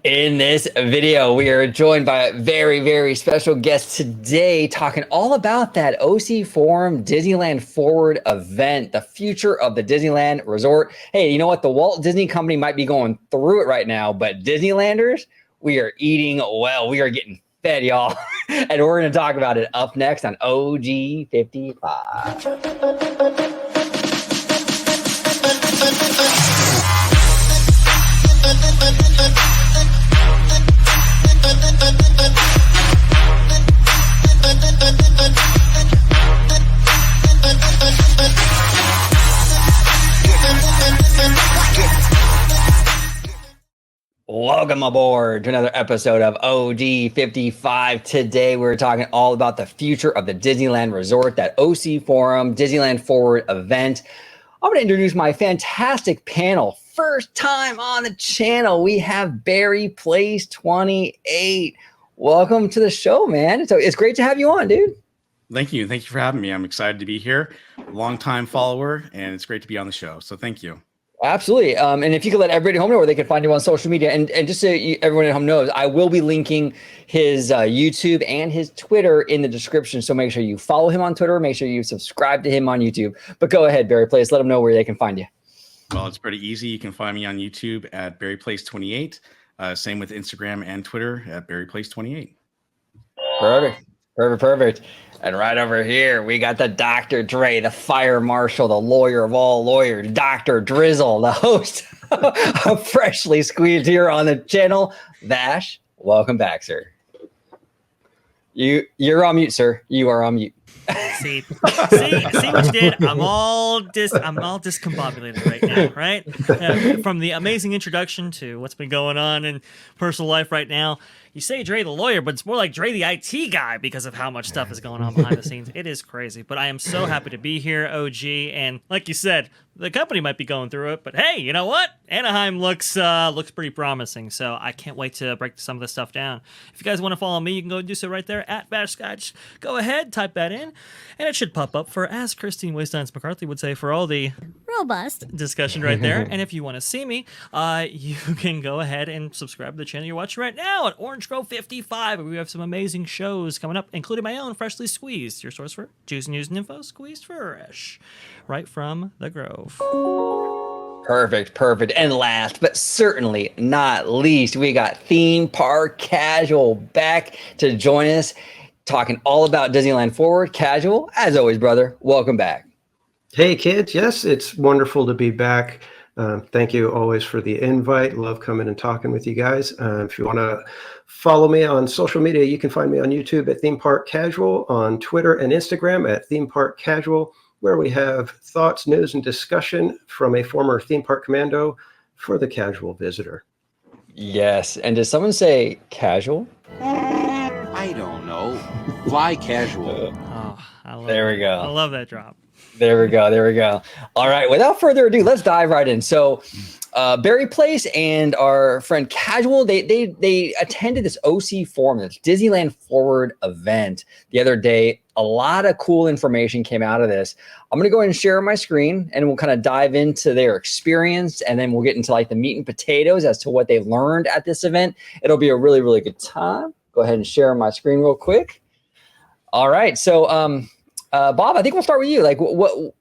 In this video, we are joined by a very, very special guest today talking all about that OCforum Disneyland Forward event, the future of the Disneyland Resort. Hey, you know what? The Walt Disney Company might be going through it right now, but Disneylanders, we are eating well. We are getting fed, y'all. And we're going to talk about it up next on OG 55. Welcome aboard to another episode of OG 55. Today we're talking all about the future of the Disneyland Resort, that OCforum Disneyland Forward event. I'm going to introduce my fantastic panel. First time on the channel, we have Barry Place 28. Welcome to the show, man. So it's great to have you on, dude. Thank you. Thank you for having me. I'm excited to be here. Longtime follower, and it's great to be on the show. So thank you. Absolutely. And if you could let everybody at home know where they can find you on social media. And just so everyone at home knows, I will be linking his YouTube and his Twitter in the description. So make sure you follow him on Twitter. Make sure you subscribe to him on YouTube. But go ahead, Barry Place. Let them know where they can find you. Well, it's pretty easy. You can find me on YouTube at Barry Place 28. Same with Instagram and Twitter at Barry Place 28. Perfect. And right over here, we got the Dr. Dre, the fire marshal, the lawyer of all lawyers, Dr. Drizzle, the host of Freshly Squeezed here on the channel. Vash, welcome back, sir. You're on mute, sir. You are on mute. See what you did. I'm all discombobulated right now, right? From the amazing introduction to what's been going on in personal life right now. You say Dre the lawyer, but it's more like Dre the IT guy because of how much stuff is going on behind the scenes. It is crazy, but I am so happy to be here, OG. And like you said, the company might be going through it, but hey, you know what? Anaheim looks pretty promising, so I can't wait to break some of this stuff down. If you guys want to follow me, you can go do so right there at BashSky. Go ahead, type that in, and it should pop up for, as Christine Waystein McCarthy would say, for all the robust discussion right there. And if you want to see me, you can go ahead and subscribe to the channel you're watching right now at Orange Grove 55. We have some amazing shows coming up, including my own Freshly Squeezed, your source for juice, news, and info, squeezed fresh, right from the Grove. Perfect. And last, but certainly not least, we got Theme Park Casual back to join us, talking all about Disneyland Forward. Casual, as always, brother, welcome back. Hey, kids. Yes, it's wonderful to be back. Thank you always for the invite. Love coming and talking with you guys. If you want to follow me on social media, you can find me on YouTube at Theme Park Casual, on Twitter and Instagram at Theme Park Casual, where we have thoughts, news, and discussion from a former theme park commando for the casual visitor. Yes. And did someone say casual? I don't know. Fly casual. There we go. I love that drop. There we go. All right. Without further ado, let's dive right in. So Barry Place and our friend Casual, they attended this OCforum, this Disneyland Forward event the other day. A lot of cool information came out of this. I'm going to go ahead and share my screen, and we'll kind of dive into their experience, and then we'll get into like the meat and potatoes as to what they learned at this event. It'll be a really, really good time. Go ahead and share my screen real quick. All right. So, Bob, I think we'll start with you. Like, what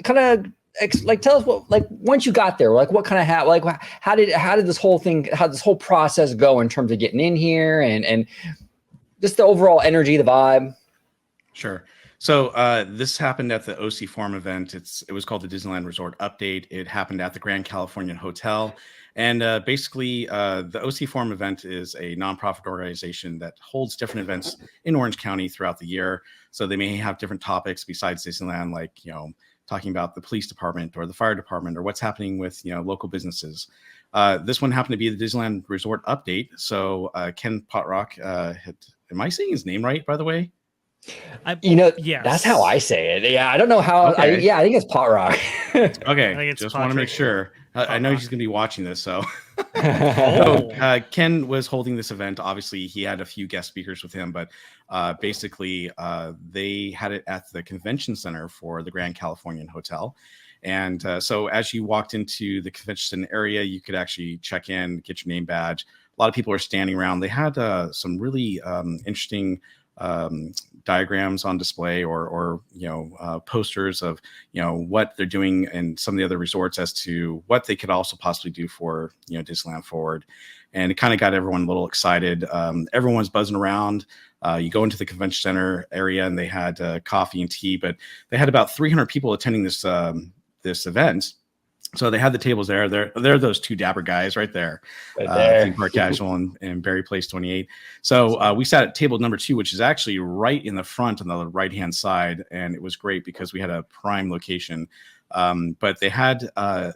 kind of like tell us what, like, once you got there, like what kind of how did this whole process go in terms of getting in here and just the overall energy, the vibe? Sure. So this happened at the OCforum event. It was called the Disneyland Resort Update. It happened at the Grand Californian Hotel. And basically, the OCforum event is a nonprofit organization that holds different events in Orange County throughout the year. So they may have different topics besides Disneyland, like, talking about the police department or the fire department or what's happening with, local businesses. This one happened to be the Disneyland Resort Update. So Ken Potrock, am I saying his name right, by the way? Yes. That's how I say it. Yeah, I don't know how. Okay. I think it's Potrock. Okay, just want to make sure. I know he's going to be watching this, so. Ken was holding this event. Obviously, he had a few guest speakers with him, but basically, they had it at the convention center for the Grand Californian Hotel. And so as you walked into the convention center area, you could actually check in, get your name badge. A lot of people are standing around. They had some really interesting diagrams on display, or posters of what they're doing in some of the other resorts as to what they could also possibly do for Disneyland Forward. And it kind of got everyone a little excited. Everyone's buzzing around. You go into the convention center area, and they had coffee and tea, but they had about 300 people attending this event. So they had the tables there. They're those two dapper guys right there, Theme Park Casual and Berry Place 28. So we sat at table number 2, which is actually right in the front on the right-hand side. And it was great because we had a prime location. But they had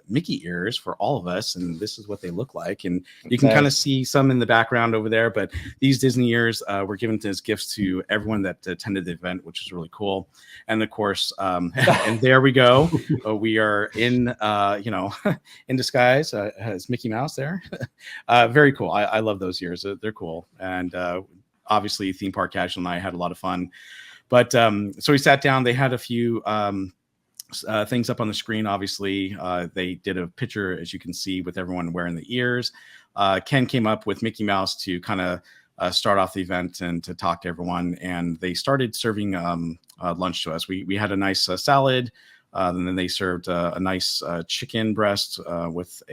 Mickey ears for all of us, and this is what they look like. And you can kind of see some in the background over there, but these Disney ears were given as gifts to everyone that attended the event, which is really cool. And of course, and there we go. We are in, in disguise as Mickey Mouse there. Very cool. I love those ears. They're cool. And obviously, Theme Park Casual and I had a lot of fun. But so we sat down. They had a few things up on the screen. Obviously, they did a picture, as you can see, with everyone wearing the ears. Ken came up with Mickey Mouse to kind of start off the event and to talk to everyone. And they started serving lunch to us. We had a nice salad. And then they served a nice chicken breast with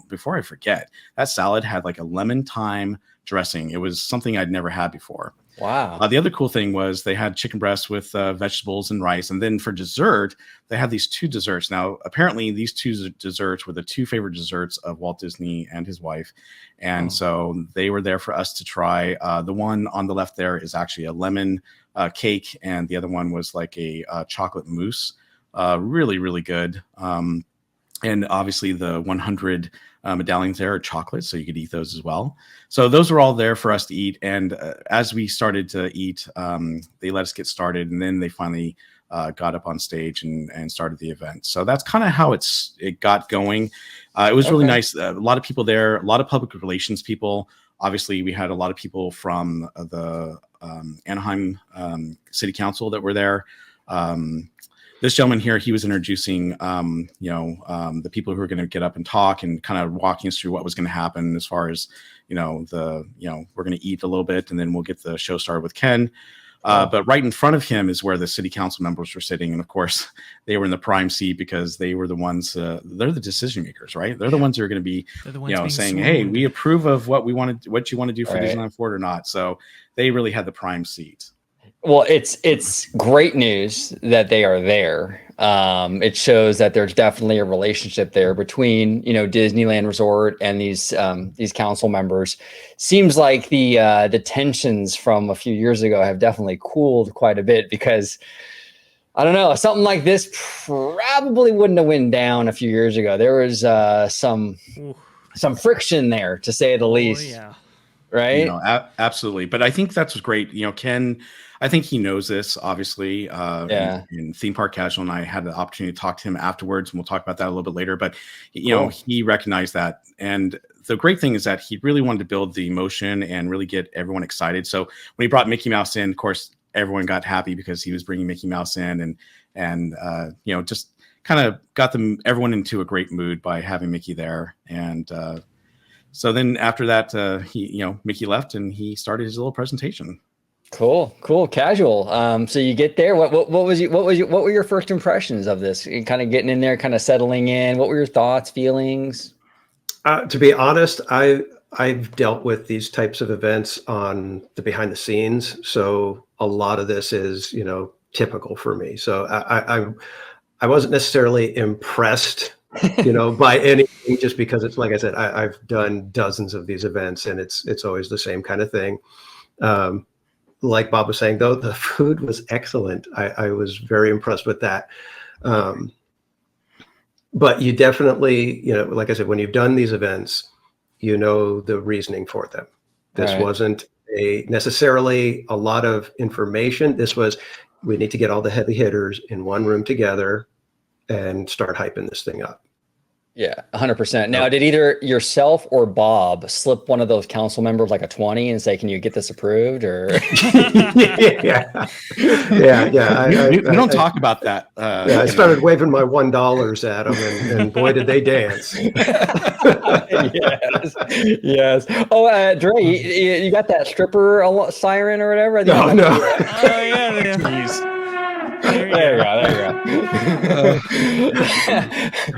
before I forget, that salad had like a lemon thyme dressing. It was something I'd never had before. Wow. The other cool thing was they had chicken breast with vegetables and rice. And then for dessert, they had these 2 desserts. Now, apparently, these 2 desserts were the 2 favorite desserts of Walt Disney and his wife. And so they were there for us to try. The one on the left there is actually a lemon cake. And the other one was like a chocolate mousse. Really, really good. And obviously the 100 medallions there are chocolate, so you could eat those as well. So those were all there for us to eat. And as we started to eat, they let us get started, and then they finally got up on stage and started the event. So that's kind of how it got going. It was really nice. A lot of people there, a lot of public relations people. Obviously, we had a lot of people from the Anaheim City Council that were there. This gentleman here, he was introducing, the people who were going to get up and talk and kind of walking us through what was going to happen as far as, we're going to eat a little bit and then we'll get the show started with Ken. But right in front of him is where the city council members were sitting. And of course, they were in the prime seat because they were the ones, they're the decision makers, right? They're the ones who are going to be, saying, hey, we approve of what you want to do for Disneyland Forward or not. So they really had the prime seat. Well, it's great news that they are there. It shows that there's definitely a relationship there between Disneyland Resort and these council members. Seems like the tensions from a few years ago have definitely cooled quite a bit, because I don't know, something like this probably wouldn't have went down a few years ago. There was some friction there, to say the least. Yeah. Right. Absolutely. But I think that's great. Ken, I think he knows this, obviously. In Theme Park Casual, and I had the opportunity to talk to him afterwards, and we'll talk about that a little bit later. But, he recognized that. And the great thing is that he really wanted to build the emotion and really get everyone excited. So when he brought Mickey Mouse in, of course, everyone got happy because he was bringing Mickey Mouse in and just kind of got everyone into a great mood by having Mickey there. And, so then after that, Mickey left and he started his little presentation. Cool. Casual. So you get there. What were your first impressions of this? You kind of getting in there, kind of settling in. What were your thoughts, feelings? To be honest, I've dealt with these types of events on the behind the scenes, so a lot of this is typical for me. So I wasn't necessarily impressed by anything, just because it's like I said, I've done dozens of these events and it's always the same kind of thing. Like Bob was saying, though, the food was excellent. I was very impressed with that. But you definitely, like I said, when you've done these events, the reasoning for them. This wasn't necessarily a lot of information. This was, we need to get all the heavy hitters in one room together and start hyping this thing up. Yeah, 100%. Now, did either yourself or Bob slip one of those council members like a 20 and say, "Can you get this approved?" Or yeah, We don't talk about that. I started waving my $1 at them, and boy, did they dance. yes. Oh, Dre, you got that stripper siren or whatever? I think No, that no. might be- Oh yeah, Jeez. There you go.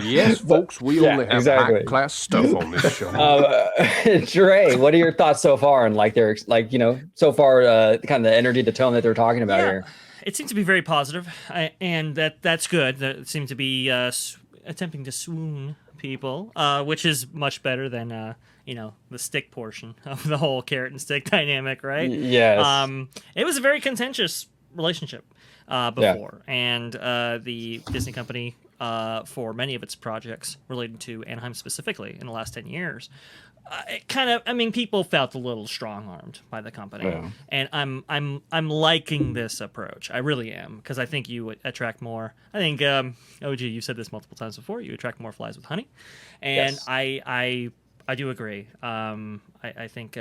Yes, folks, we yeah, only have exactly. high-class stuff on this show. Dre, what are your thoughts so far? And so far, kind of the energy, the tone that they're talking about here. It seems to be very positive, and that's good. That seems to be attempting to swoon people, which is much better than the stick portion of the whole carrot and stick dynamic, right? Yes. It was a very contentious relationship before, and the Disney company, for many of its projects related to Anaheim specifically in the last 10 years, people felt a little strong-armed by the company, and I'm liking this approach. I really am, because I think you would attract more. I think OG, you've said this multiple times before. You attract more flies with honey, and yes. I do agree. I think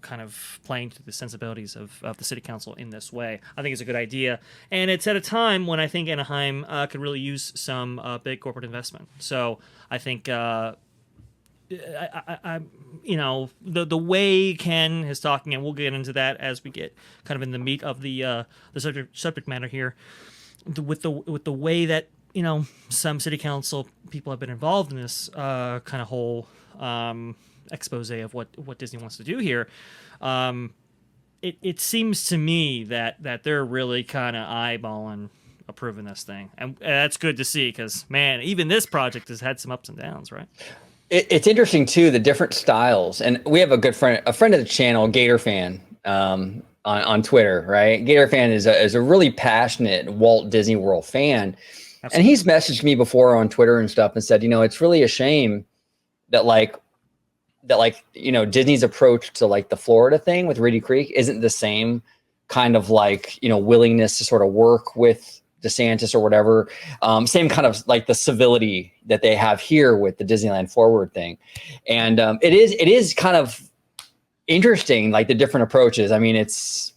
kind of playing to the sensibilities of the city council in this way, I think is a good idea. And it's at a time when I think Anaheim could really use some big corporate investment. So I think, the way Ken is talking, and we'll get into that as we get kind of in the meat of the subject matter here, with the way that some city council people have been involved in this kind of whole expose of what Disney wants to do here. It seems to me that they're really kind of eyeballing approving this thing, and that's good to see, because man, even this project has had some ups and downs, right? It's interesting too, the different styles, and we have a friend of the channel, Gator Fan, on Twitter, right? Gator Fan is a really passionate Walt Disney World fan. Absolutely. And he's messaged me before on Twitter and stuff and said, it's really a shame that Disney's approach to the Florida thing with Reedy Creek isn't the same kind of willingness to sort of work with DeSantis or whatever. Same kind of the civility that they have here with the Disneyland Forward thing. And it is kind of interesting, the different approaches. I mean, it's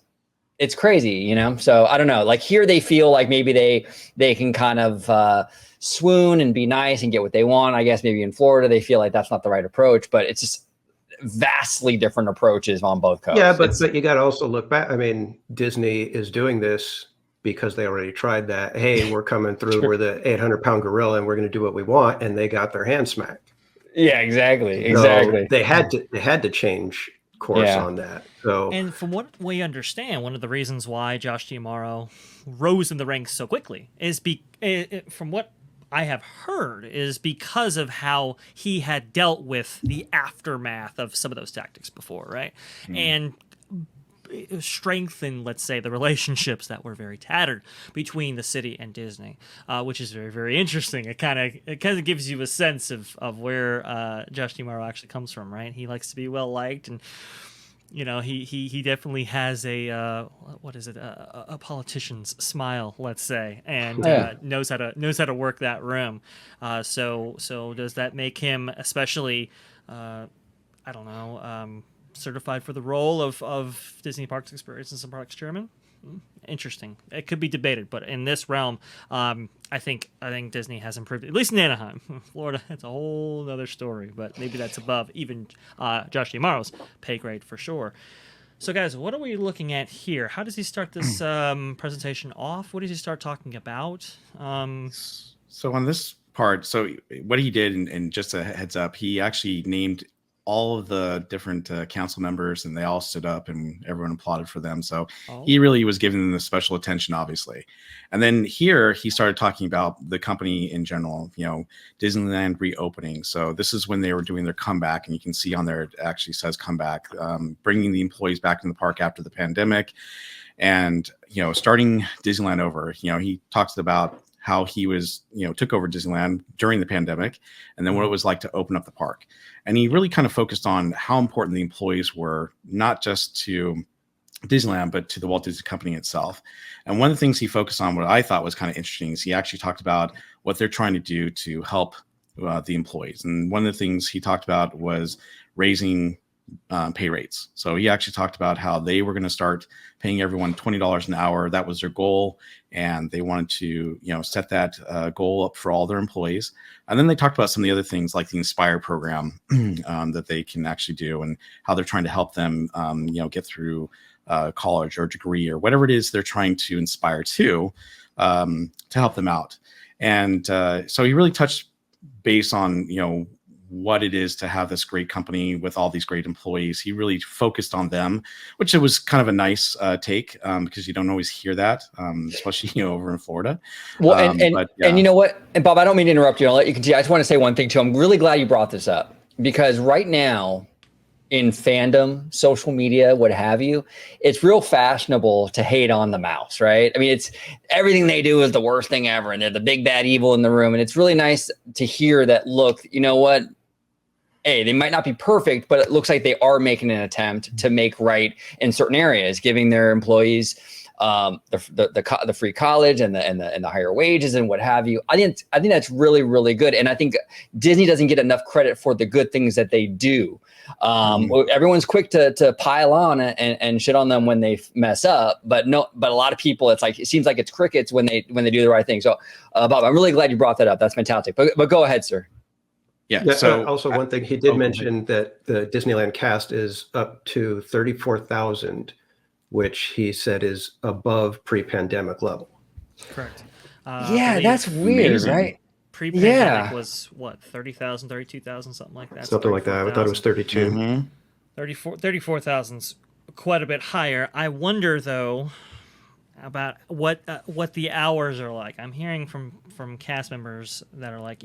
crazy, so I don't know, here they feel like maybe they can kind of swoon and be nice and get what they want. I guess maybe in Florida they feel like that's not the right approach, but it's just vastly different approaches on both coasts. Yeah, but you got to also look back. I mean, Disney is doing this because they already tried that. Hey, we're coming through. We're the 800-pound gorilla, and we're going to do what we want, and they got their hand smacked. Yeah, exactly. So they had to change course on that. So, and from what we understand, one of the reasons why Josh D'Amaro rose in the ranks so quickly is from what I have heard, is because of how he had dealt with the aftermath of some of those tactics before, right? And strengthen, let's say, the relationships that were very tattered between the city and Disney, which is very, very interesting. It kind of gives you a sense of where Josh D'Amaro actually comes from, right? He likes to be well liked, and he definitely has a politician's smile, let's say, and knows how to work that room. So does that make him especially certified for the role of Disney Parks Experiences and Parks Chairman? Interesting. It could be debated, but in this realm, I think Disney has improved, at least in Anaheim. Florida, that's a whole other story, but maybe that's above even Josh D'Amaro's pay grade for sure. So, guys, what are we looking at here? How does he start this presentation off? What does he start talking about? So on this part, so what he did, and just a heads up, he actually named all of the different council members, and they all stood up and everyone applauded for them. So he really was giving them the special attention, obviously. And then here he started talking about the company in general, Disneyland reopening. So this is when they were doing their comeback, and you can see on there, it actually says comeback, bringing the employees back in the park after the pandemic, and, starting Disneyland over. He talks about how he was, took over Disneyland during the pandemic, and then what it was like to open up the park. And he really kind of focused on how important the employees were, not just to Disneyland, but to the Walt Disney Company itself. And one of the things he focused on, what I thought was kind of interesting, is he actually talked about what they're trying to do to help the employees. And one of the things he talked about was raising pay rates. So he actually talked about how they were going to start paying everyone $20 an hour. That was their goal, and they wanted to, set that goal up for all their employees. And then they talked about some of the other things like the Inspire program that they can actually do, and how they're trying to help them, get through college or degree or whatever it is they're trying to inspire to help them out. And so he really touched base on, what it is to have this great company with all these great employees. He really focused on them, which it was kind of a nice take because you don't always hear that, especially over in Florida. Well, and you know what? And Bob, I don't mean to interrupt you. I'll let you continue. I just want to say one thing too. I'm really glad you brought this up because right now in fandom, social media, what have you, it's real fashionable to hate on the mouse, right? I mean, it's everything they do is the worst thing ever, and they're the big bad evil in the room. And it's really nice to hear that. Look, you know what? Hey, they might not be perfect, but it looks like they are making an attempt to make right in certain areas, giving their employees the free college and the higher wages and what have you. I think that's really, really good. And I think Disney doesn't get enough credit for the good things that they do. Everyone's quick to pile on and shit on them when they mess up, but a lot of people, it seems like it's crickets when they do the right thing. So, Bob, I'm really glad you brought that up. That's fantastic. But go ahead, sir. Yeah. So also one thing he did mention that the Disneyland cast is up to 34,000, which he said is above pre-pandemic level. Correct. That's weird, amazing. Right? Pre-pandemic was what, 30,000, 32,000, something like that. Something like that. I thought it was 32. Mm-hmm. 34,000's quite a bit higher. I wonder though about what the hours are like. I'm hearing from cast members that are like,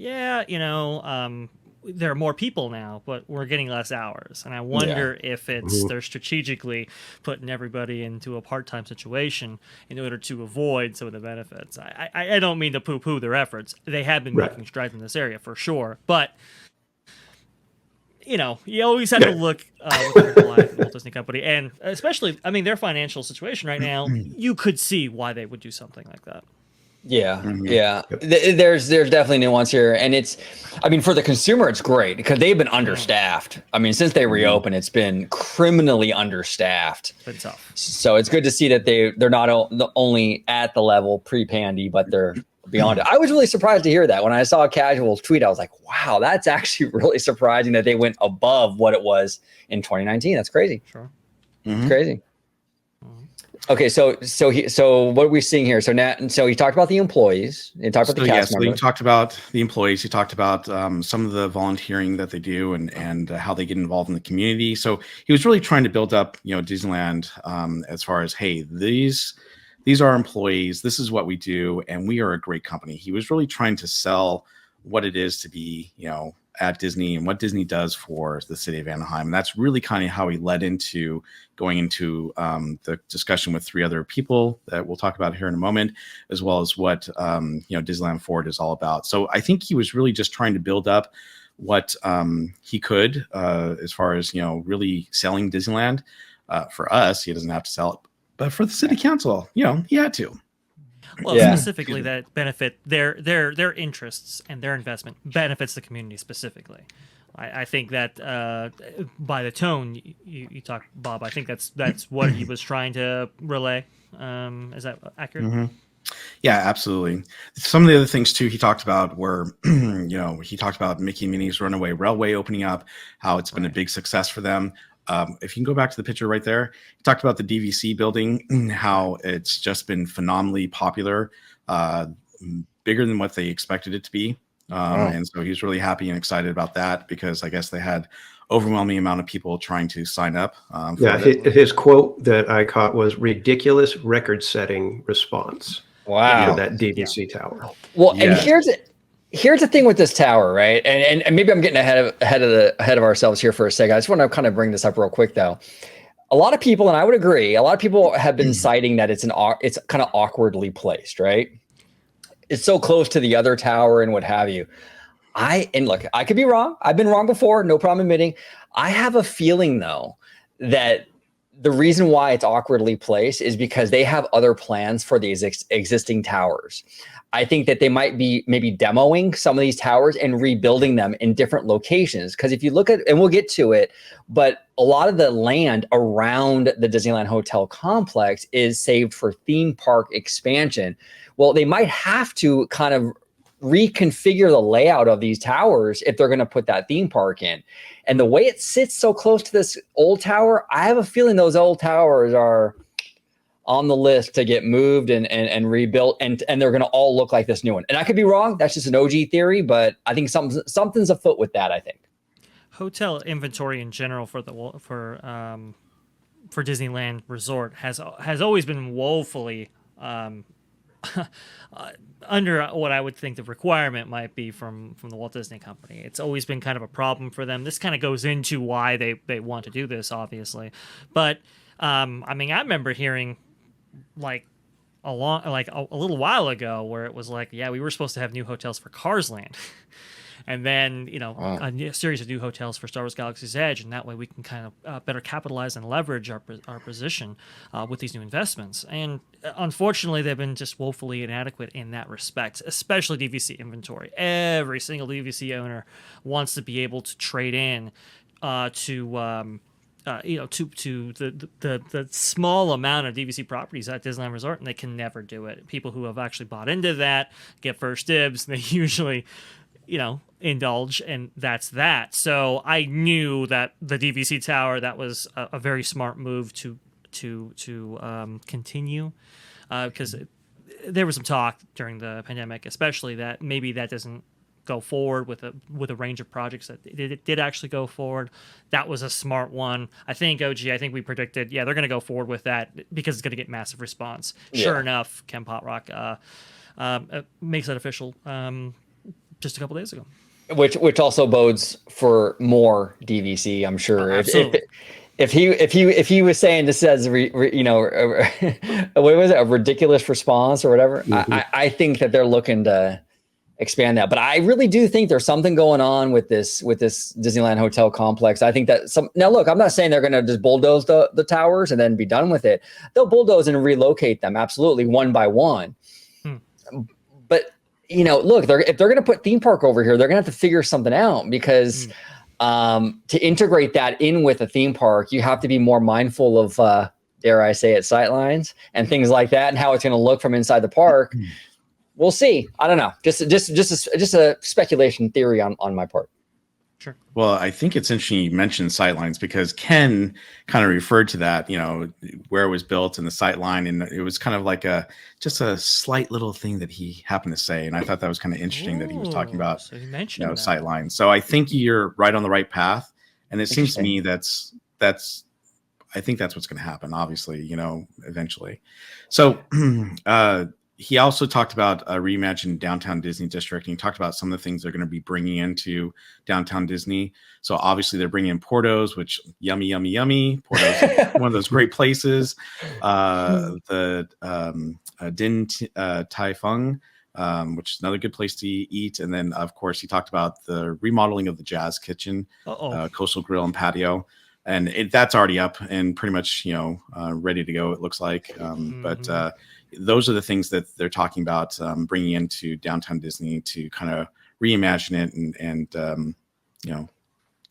there are more people now, but we're getting less hours. And I wonder if they're strategically putting everybody into a part-time situation in order to avoid some of the benefits. I don't mean to poo-poo their efforts. They have been making strides in this area for sure. But, you always have to look with the life of the Walt Disney Company. And especially, their financial situation right now, you could see why they would do something like that. Yeah. There's definitely nuance here, and for the consumer, it's great because they've been understaffed. Since they reopened, it's been criminally understaffed. It's been tough. So it's good to see that they're not only at the level pre-pandy, but they're beyond it. I was really surprised to hear that when I saw a casual tweet. I was like, "Wow, that's actually really surprising that they went above what it was in 2019." That's crazy. Sure, it's crazy. Okay, so what are we seeing here? So he talked about the employees. He talked about the cast members. So he talked about the employees. He talked about some of the volunteering that they do and how they get involved in the community. So he was really trying to build up, Disneyland as far as, hey, these are employees. This is what we do, and we are a great company. He was really trying to sell what it is to be, at Disney and what Disney does for the city of Anaheim. And that's really kind of how he led into going into the discussion with three other people that we'll talk about here in a moment, as well as what, Disneyland Forward is all about. So I think he was really just trying to build up what he could as far as, really selling Disneyland. For us, he doesn't have to sell it, but for the city council, he had to. Well, specifically that benefit their interests and their investment benefits the community specifically. I think that by the tone you talk, Bob, I think that's what he was trying to relay. Is that accurate? Mm-hmm. Yeah, absolutely. Some of the other things too he talked about were, he talked about Mickey and Minnie's Runaway Railway opening up, how it's been a big success for them. If you can go back to the picture right there, he talked about the DVC building, how it's just been phenomenally popular, bigger than what they expected it to be. And so he was really happy and excited about that because I guess they had overwhelming amount of people trying to sign up. His quote that I caught was ridiculous record-setting response. Wow. That DVC tower. Well, and here's the thing with this tower, right? And maybe I'm getting ahead of ourselves here for a second. I just want to kind of bring this up real quick, though. A lot of people, and I would agree, a lot of people have been citing that it's kind of awkwardly placed, right? It's so close to the other tower and what have you. Look, I could be wrong. I've been wrong before. No problem admitting. I have a feeling though that the reason why it's awkwardly placed is because they have other plans for these existing towers. I think that they might be maybe demoing some of these towers and rebuilding them in different locations. Because if you look at, and we'll get to it, but a lot of the land around the Disneyland Hotel complex is saved for theme park expansion. Well, they might have to kind of reconfigure the layout of these towers if they're going to put that theme park in. And the way it sits so close to this old tower, I have a feeling those old towers are on the list to get moved and rebuilt, and they're going to all look like this new one. And I could be wrong. That's just an OG theory, but I think something's afoot with that, I think. Hotel inventory in general for Disneyland Resort has always been woefully under what I would think the requirement might be from the Walt Disney Company. It's always been kind of a problem for them. This kind of goes into why they want to do this, obviously. But I mean, I remember hearing like a little while ago where it was like, yeah, we were supposed to have new hotels for Cars Land. And then, a series of new hotels for Star Wars Galaxy's Edge, and that way we can kind of better capitalize and leverage our position with these new investments. And unfortunately, they've been just woefully inadequate in that respect, especially DVC inventory. Every single DVC owner wants to be able to trade in to the small amount of DVC properties at Disneyland Resort, and they can never do it. People who have actually bought into that get first dibs, and they usually indulge, and that's that. So I knew that the DVC tower, that was a very smart move to continue, because there was some talk during the pandemic, especially, that maybe that doesn't go forward with a range of projects that it did actually go forward. That was a smart one. I think we predicted, they're going to go forward with that because it's going to get massive response. Yeah. Sure enough, Ken Potrock makes that official just a couple days ago. Which also bodes for more DVC, I'm sure. If he was saying this as what was it, a ridiculous response or whatever, mm-hmm. I think that they're looking to expand that. But I really do think there's something going on with this Disneyland Hotel complex. I think that now look, I'm not saying they're going to just bulldoze the towers and then be done with it. They'll bulldoze and relocate them, absolutely, one by one. But look, if they're going to put theme park over here, they're going to have to figure something out, because to integrate that in with a theme park, you have to be more mindful of, dare I say it, sightlines and things like that, and how it's going to look from inside the park. We'll see. I don't know. Just a speculation theory on my part. Sure. Well, I think it's interesting you mentioned sightlines, because Ken kind of referred to that, where it was built and the sightline, and it was kind of like just a slight little thing that he happened to say, and I thought that was kind of interesting that he was talking about, so he mentioned sightlines. So I think you're right on the right path, and it seems to me that's I think that's what's going to happen. Obviously, eventually. So. He also talked about a reimagined downtown Disney district, and he talked about some of the things they're going to be bringing into downtown Disney. So obviously they're bringing in Porto's, which yummy, yummy, yummy. Porto's one of those great places. The Din Tai Fung, which is another good place to eat. And then, of course, he talked about the remodeling of the Jazz Kitchen, Coastal Grill and Patio. And that's already up and pretty much, ready to go, it looks like. But those are the things that they're talking about bringing into downtown Disney to kind of reimagine it and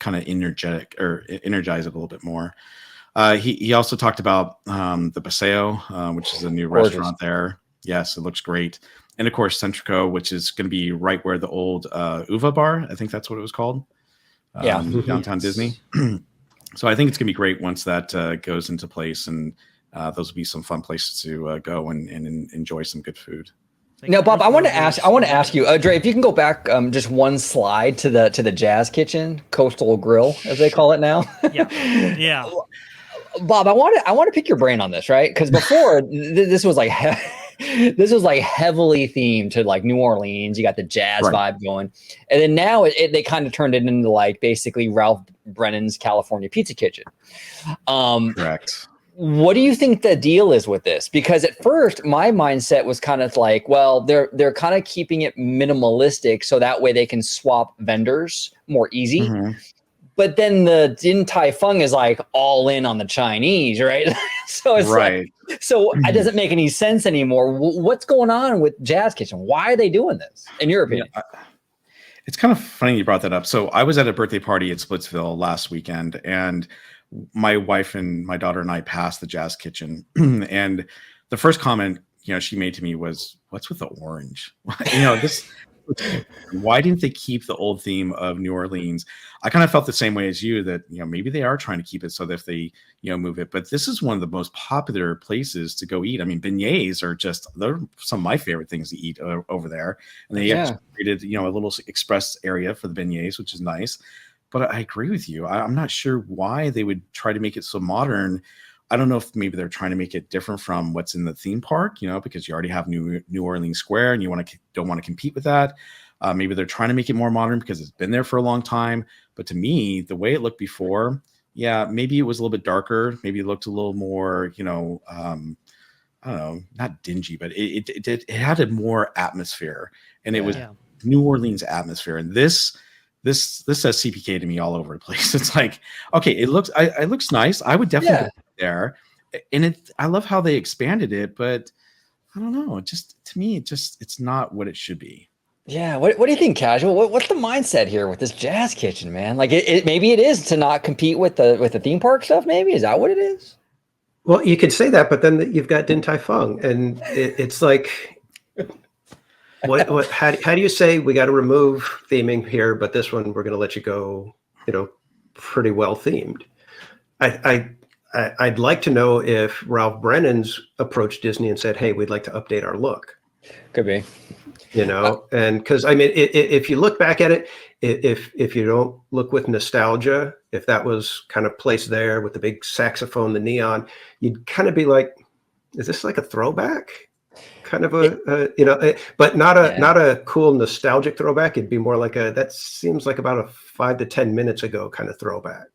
kind of energize it a little bit more. He also talked about the Paseo, which is a new restaurant there. Yes, it looks great. And of course, Centrico, which is going to be right where the old Uva bar, I think that's what it was called. Downtown Disney. So I think it's going to be great once that goes into place, and those will be some fun places to go and enjoy some good food. Now, Bob, I want to ask you, Dre, if you can go back just one slide to the Jazz Kitchen, Coastal Grill, as they call it now. Yeah. Bob, I want to pick your brain on this, right? Because before this was like heavily themed to like New Orleans. You got the jazz vibe going, and then now they kind of turned it into like basically Ralph Brennan's California Pizza Kitchen. Correct. What do you think the deal is with this? Because at first my mindset was kind of like, well, they're kind of keeping it minimalistic so that way they can swap vendors more easy. Mm-hmm. but then the Din Tai Fung is like all in on the Chinese, right? So it's Right. like, so it doesn't make any sense anymore. What's going on with Jazz Kitchen? Why are they doing this, in your opinion? It's kind of funny you brought that up. So I was at a birthday party at Splitsville last weekend, and my wife and my daughter and I passed the Jazz Kitchen, and the first comment she made to me was, "What's with the orange? This." Why didn't they keep the old theme of New Orleans? I kind of felt the same way as you, that maybe they are trying to keep it so that if they move it. But this is one of the most popular places to go eat. I mean, beignets are they're some of my favorite things to eat over there. And they have created a little express area for the beignets, which is nice. But I agree with you. I'm not sure why they would try to make it so modern. I don't know if maybe they're trying to make it different from what's in the theme park, because you already have New Orleans Square and you don't want to compete with that. Maybe they're trying to make it more modern because it's been there for a long time. But to me, the way it looked before, maybe it was a little bit darker. Maybe it looked a little more, I don't know, not dingy, but it had a more atmosphere, and it was New Orleans atmosphere. And this says CPK to me all over the place. It's like, okay, it looks nice. I would definitely go there, and I love how they expanded it, but I don't know. To me, it's not what it should be. Yeah. What do you think, Casual? What's the mindset here with this Jazz Kitchen, man? Like, maybe it is to not compete with the theme park stuff. Maybe is that what it is? Well, you could say that, but then you've got Din Tai Fung, and it's like, what? How do you say we got to remove theming here, but this one we're going to let you go, pretty well themed? I'd like to know if Ralph Brennan's approached Disney and said, "Hey, we'd like to update our look." Could be. And because I mean, if you look back at it, if you don't look with nostalgia, if that was kind of placed there with the big saxophone, the neon, you'd kind of be like, "Is this like a throwback?" Kind of but not a cool nostalgic throwback. It'd be more like that seems like about a 5 to 10 minutes ago kind of throwback.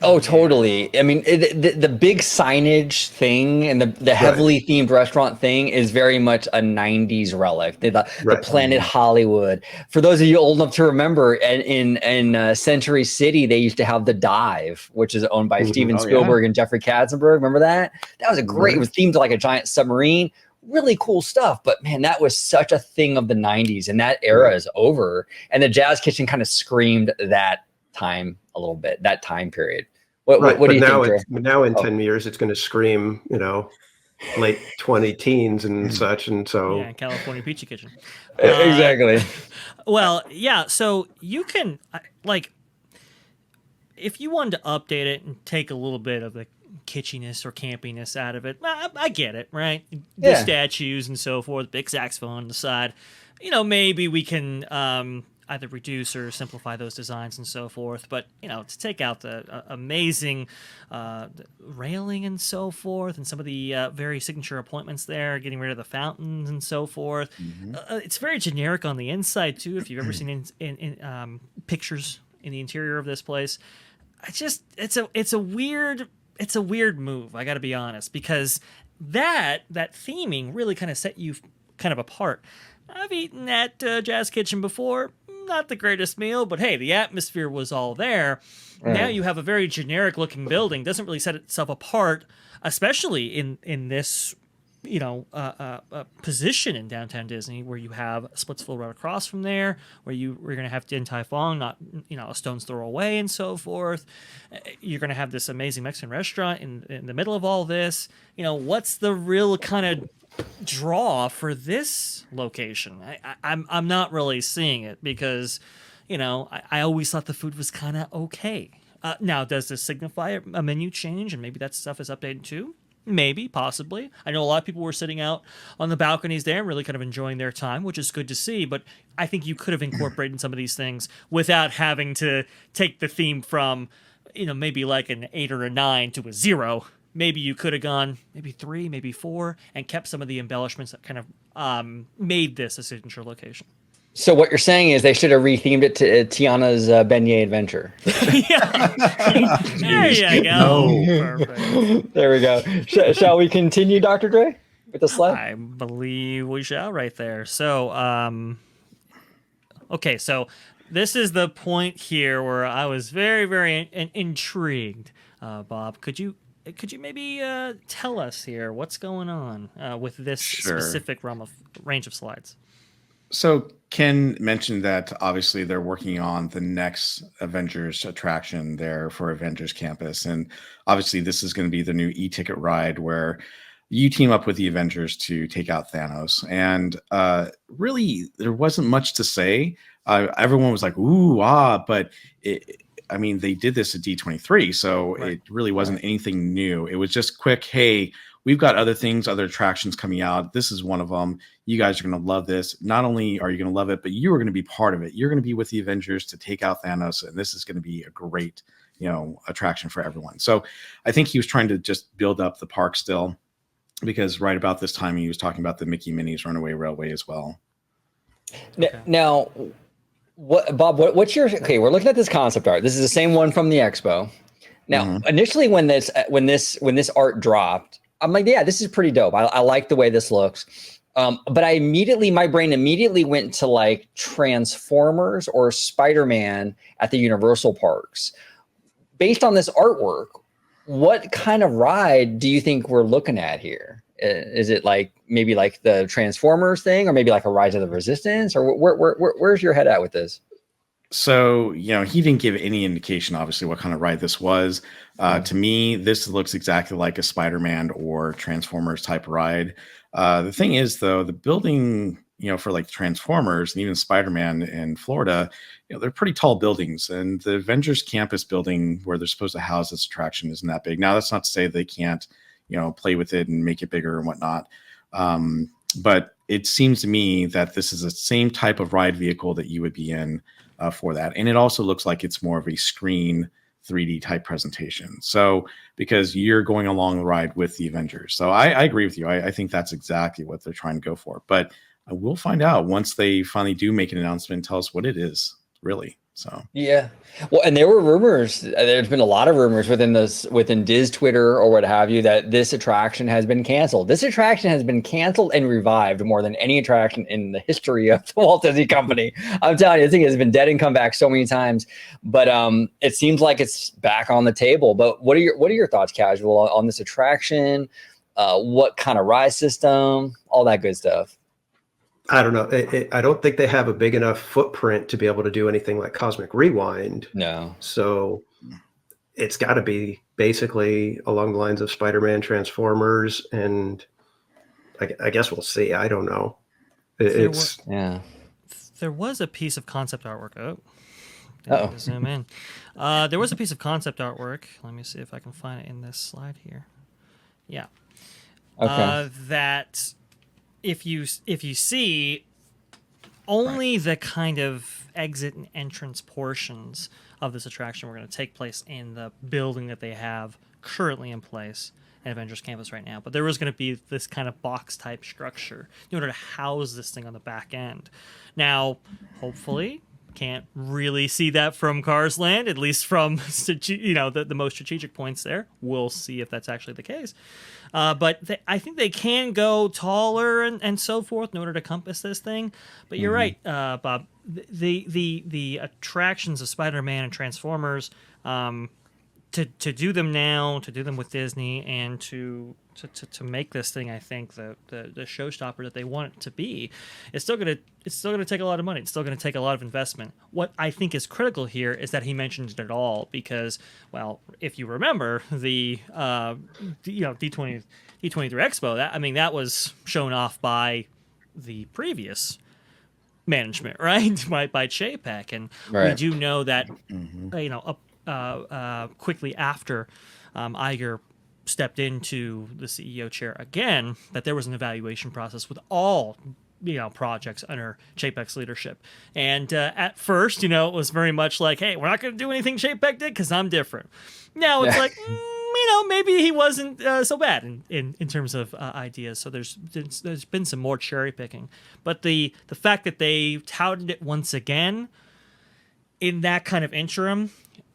Oh, totally. I mean, the big signage thing and the heavily themed restaurant thing is very much a 90s relic. The Planet Hollywood. For those of you old enough to remember, in Century City, they used to have the Dive, which is owned by Steven Spielberg and Jeffrey Katzenberg. Remember that? That was a great, it was themed like a giant submarine. Really cool stuff. But man, that was such a thing of the 90s, and that era is over. And the Jazz Kitchen kind of screamed that time a little bit, that time period. What do you think? Now in 10 years, it's going to scream, late 20 teens and such. And so California Pizza Kitchen. Exactly. Well, yeah. So you can if you wanted to update it and take a little bit of the kitschiness or campiness out of it, I get it, right? The statues and so forth, big saxophone on the side. Maybe we can either reduce or simplify those designs and so forth. But, to take out the amazing railing and so forth, and some of the very signature appointments there, getting rid of the fountains and so forth. It's very generic on the inside, too, if you've ever seen in pictures in the interior of this place. It's a weird move, I got to be honest, because that theming really kind of set you kind of apart. I've eaten at Jazz Kitchen before. Not the greatest meal, but hey, the atmosphere was all there. Now you have a very generic looking building. Doesn't really set itself apart, especially in this position in downtown Disney, where you have Splitsville right across from there, where we're going to have Din Tai Fung, not a stone's throw away, and so forth. You're going to have this amazing Mexican restaurant in the middle of all this. What's the real kind of draw for this location? I'm not really seeing it, because I always thought the food was kind of okay. Now, does this signify a menu change, and maybe that stuff is updated too? Maybe, possibly. I know a lot of people were sitting out on the balconies there and really kind of enjoying their time, which is good to see. But I think you could have incorporated some of these things without having to take the theme from, maybe like an 8 or a 9 to a 0. Maybe you could have gone maybe 3, maybe 4, and kept some of the embellishments that kind of made this a signature location. So what you're saying is they should have rethemed it to Tiana's Beignet Adventure. There you go. Perfect. There we go. Shall we continue, Dr. Dre, with the slide? I believe we shall right there. So, okay, so This is the point here where I was very, very intrigued. Bob, could you maybe tell us here what's going on with this Sure. specific range of slides? So Ken mentioned that obviously they're working on the next Avengers attraction there for Avengers Campus. And obviously this is going to be the new e-ticket ride where you team up with the Avengers to take out Thanos. And really, there wasn't much to say. Everyone was like, ooh, ah, but I mean, they did this at D23, so Right. it really wasn't anything new. It was just quick, hey, we've got other things, other attractions coming out. This is one of them. You guys are going to love this. Not only are you going to love it, but you are going to be part of it. You're going to be with the Avengers to take out Thanos, and this is going to be a great, attraction for everyone. So I think he was trying to just build up the park still, because right about this time he was talking about the Mickey Minnie's Runaway Railway as well. Okay. Now, Bob? What's your okay? We're looking at this concept art. This is the same one from the expo. Now, initially, when this art dropped, I'm like, yeah, this is pretty dope. I like the way this looks. But my brain immediately went to like Transformers or Spider-Man at the Universal parks. Based on this artwork, what kind of ride do you think we're looking at here? Is it like maybe like the Transformers thing, or maybe like a Rise of the Resistance, or where's your head at with this? So, he didn't give any indication, obviously, what kind of ride this was. To me, this looks exactly like a Spider-Man or Transformers type ride. The thing is, though, the building, for like Transformers and even Spider-Man in Florida, they're pretty tall buildings. And the Avengers Campus building where they're supposed to house this attraction isn't that big. Now, that's not to say they can't, play with it and make it bigger and whatnot. But it seems to me that this is the same type of ride vehicle that you would be in for that. And it also looks like it's more of a screen 3D type presentation. So because you're going along the ride with the Avengers. So I agree with you. I think that's exactly what they're trying to go for. But we'll find out once they finally do make an announcement and tell us what it is, really. So yeah, well, and there were rumors. There's been a lot of rumors within Diz Twitter or what have you that this attraction has been canceled. This attraction has been canceled and revived more than any attraction in the history of the Walt Disney Company. I'm telling you, this thing has been dead and come back so many times. But it seems like it's back on the table. But what are your thoughts, Casual, on this attraction? What kind of ride system? All that good stuff. I don't know. I don't think they have a big enough footprint to be able to do anything like Cosmic Rewind. No. So it's got to be basically along the lines of Spider-Man, Transformers, and I guess we'll see. I don't know. There was a piece of concept artwork. Zoom in. There was a piece of concept artwork. Let me see if I can find it in this slide here. Yeah. Okay. That if you see only the kind of exit and entrance portions of this attraction were going to take place in the building that they have currently in place at Avengers Campus right now. But there was going to be this kind of box type structure in order to house this thing on the back end. Now, hopefully, can't really see that from Cars Land, at least from the most strategic points there. We'll see if that's actually the case. But I think they can go taller and so forth in order to compass this thing. But you're right, Bob. The attractions of Spider-Man and Transformers, to do them now, to do them with Disney, and to make this thing, I think the showstopper that they want it to be, it's still gonna take a lot of money. It's still gonna take a lot of investment. What I think is critical here is that he mentioned it at all, because, well, if you remember the D23 Expo, that was shown off by the previous management, right? by Chapek, and we do know that quickly after Iger stepped into the CEO chair again, that there was an evaluation process with all projects under Chapek's leadership. And at first, it was very much like, hey, we're not going to do anything Chapek did because I'm different. Now it's like, maybe he wasn't so bad in terms of ideas. So there's been some more cherry picking. But the fact that they touted it once again in that kind of interim,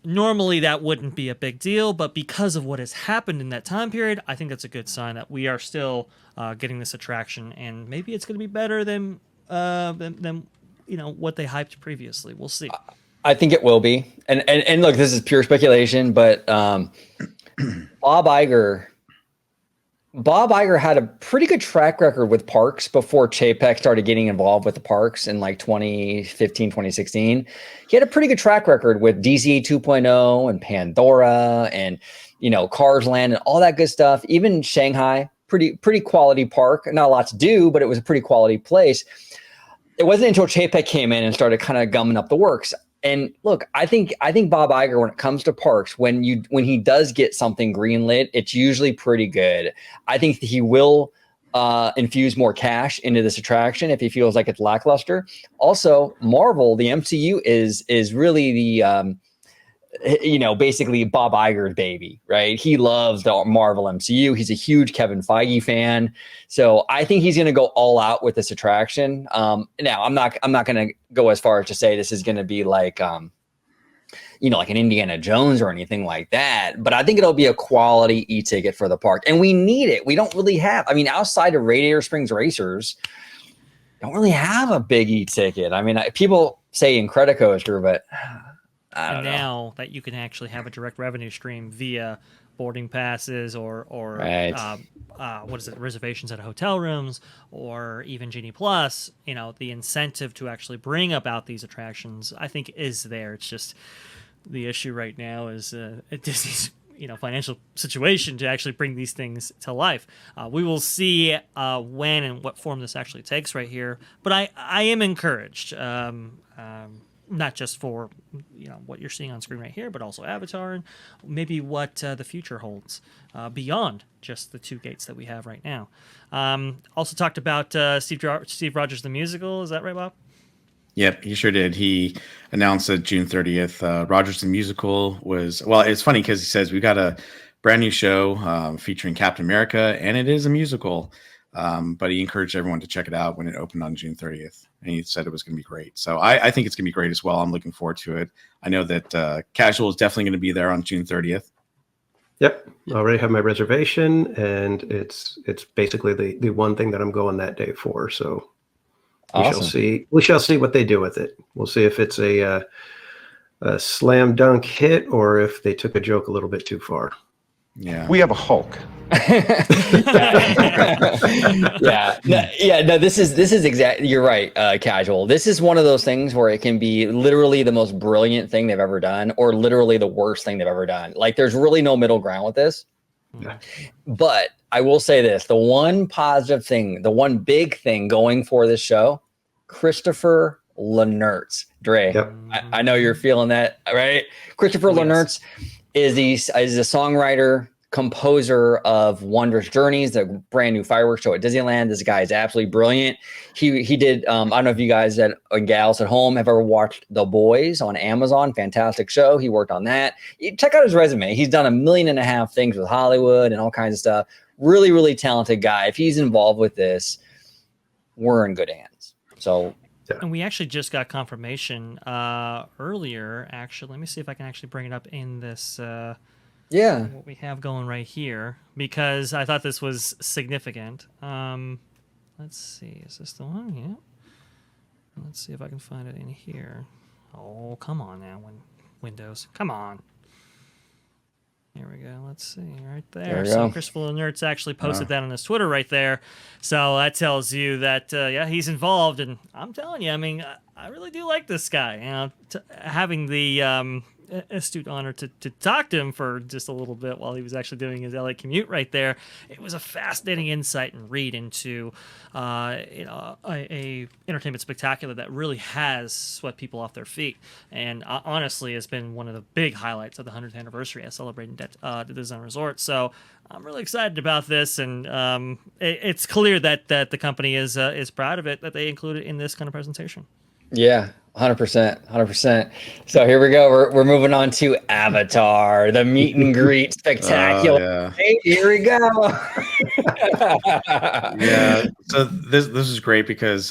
normally that wouldn't be a big deal, but because of what has happened in that time period, I think that's a good sign that we are still getting this attraction, and maybe it's going to be better than what they hyped previously. We'll see. I think it will be. And look, this is pure speculation, but Bob Iger had a pretty good track record with parks before Chapek started getting involved with the parks in like 2015, 2016. He had a pretty good track record with DCA 2.0 and Pandora and, Cars Land and all that good stuff. Even Shanghai, pretty quality park. Not a lot to do, but it was a pretty quality place. It wasn't until Chapek came in and started kind of gumming up the works. And look, I think Bob Iger, when it comes to parks, when he does get something greenlit, it's usually pretty good. I think he will infuse more cash into this attraction if he feels like it's lackluster. Also, Marvel, the MCU is really the basically Bob Iger's baby, right? He loves the Marvel MCU. He's a huge Kevin Feige fan. So I think he's going to go all out with this attraction. Now I'm not going to go as far as to say this is going to be like, like an Indiana Jones or anything like that. But I think it'll be a quality e-ticket for the park. And we need it. We don't really have, outside of Radiator Springs Racers, don't really have a big e-ticket. People say Incredicoaster, but and now that you can actually have a direct revenue stream via boarding passes or right. Reservations at hotel rooms or even Genie Plus, the incentive to actually bring about these attractions, I think, is there. It's just the issue right now is Disney's financial situation to actually bring these things to life. We will see when and what form this actually takes right here, but I am encouraged. Not just for what you're seeing on screen right here, but also Avatar and maybe what the future holds beyond just the two gates that we have right now. Also talked about Steve Rogers the musical. Is that right, Bob? Yep, he sure did. He announced that June 30th, Rogers the musical was, well, it's funny because he says we've got a brand new show featuring Captain America, and it is a musical. But he encouraged everyone to check it out when it opened on June 30th. And he said it was going to be great. So I think it's going to be great as well. I'm looking forward to it. I know that Casual is definitely going to be there on June 30th. Yep. I already have my reservation, and it's basically the one thing that I'm going that day for. So awesome. We shall see what they do with it. We'll see if it's a slam dunk hit or if they took a joke a little bit too far. Yeah, we have a Hulk. No, this is exactly, you're right, Casual. This is one of those things where it can be literally the most brilliant thing they've ever done or literally the worst thing they've ever done. Like, there's really no middle ground with this. Yeah. But I will say this, the one positive thing, the one big thing going for this show, Christopher Lenertz. Dre, Yep. I know you're feeling that, right? Christopher Lenertz is a songwriter, composer of Wondrous Journeys, the brand new fireworks show at Disneyland. This guy is absolutely brilliant. He did, I don't know if you guys and gals at home have ever watched The Boys on Amazon. Fantastic show. He worked on that. Check out his resume. He's done 1.5 million things with Hollywood and all kinds of stuff. Really, really talented guy. If he's involved with this, we're in good hands. So, and we actually just got confirmation earlier. Actually, let me see if I can actually bring it up in this. What we have going right here, because I thought this was significant. Let's see, is this the one? Yeah. Let's see if I can find it in here. Oh, come on now, Windows. Come on. Here we go. Let's see, right there. So Christopher Lenertz actually posted that on his Twitter right there. So that tells you that, he's involved. And I'm telling you, I really do like this guy. Having the astute honor to talk to him for just a little bit while he was actually doing his LA commute right there. It was a fascinating insight and read into a entertainment spectacular that really has swept people off their feet, and honestly has been one of the big highlights of the 100th anniversary as celebrating the Disneyland Resort. So I'm really excited about this, and it's clear that the company is proud of it, that they included in this kind of presentation. Yeah, 100%. So here we go. We're moving on to Avatar, the meet and greet spectacular. Yeah. Hey, here we go. Yeah. So this is great because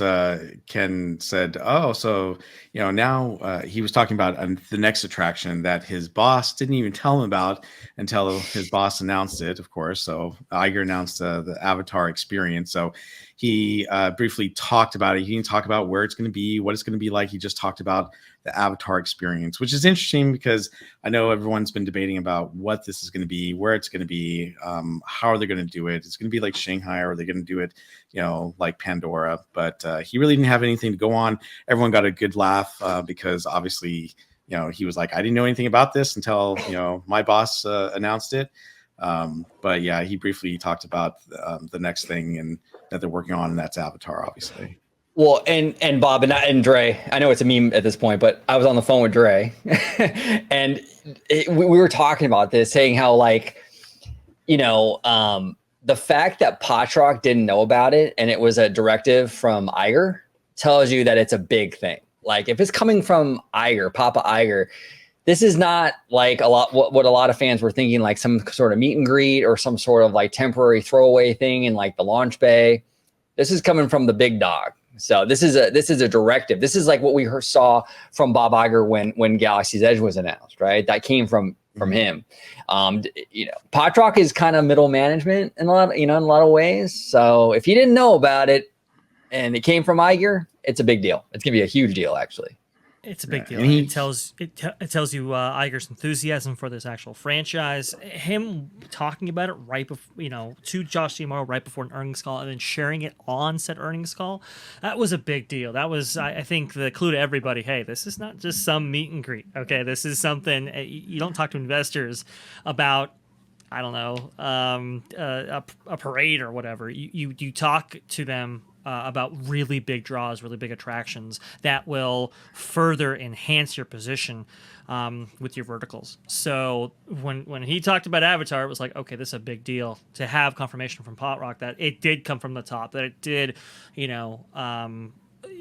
Ken said, "Oh, so now he was talking about the next attraction that his boss didn't even tell him about until his boss announced it, of course." So Iger announced the Avatar experience. So he briefly talked about it. He didn't talk about where it's going to be, what it's going to be like. He just talked about the Avatar experience, which is interesting because I know everyone's been debating about what this is going to be, where it's going to be, how are they going to do it? It's going to be like Shanghai, or are they going to do it, like Pandora? But he really didn't have anything to go on. Everyone got a good laugh because obviously, he was like, I didn't know anything about this until, my boss announced it. But yeah, he briefly talked about the next thing and that they're working on, and that's Avatar, obviously. Well, and Bob and Dre, I know it's a meme at this point, but I was on the phone with Dre, and we were talking about this, saying how the fact that Potrock didn't know about it and it was a directive from Iger tells you that it's a big thing. Like if it's coming from Iger, Papa Iger, this is not like what a lot of fans were thinking, like some sort of meet and greet or some sort of like temporary throwaway thing in like the launch bay. This is coming from the big dog. So this is a directive. This is like what we saw from Bob Iger when Galaxy's Edge was announced, right? That came from him. Potrock is kind of middle management in a lot of ways. So if he didn't know about it and it came from Iger, it's a big deal. It's gonna be a huge deal, actually. It's a big deal. It tells you Iger's enthusiasm for this actual franchise. Him talking about it right before, to Josh D'Amaro right before an earnings call, and then sharing it on said earnings call. That was a big deal. That was, I think, the clue to everybody. Hey, this is not just some meet and greet. Okay, this is something you don't talk to investors about. I don't know, a parade or whatever. You talk to them about really big draws, really big attractions that will further enhance your position with your verticals. So when he talked about Avatar, it was like, okay, this is a big deal to have confirmation from Potrock that it did come from the top, that it did,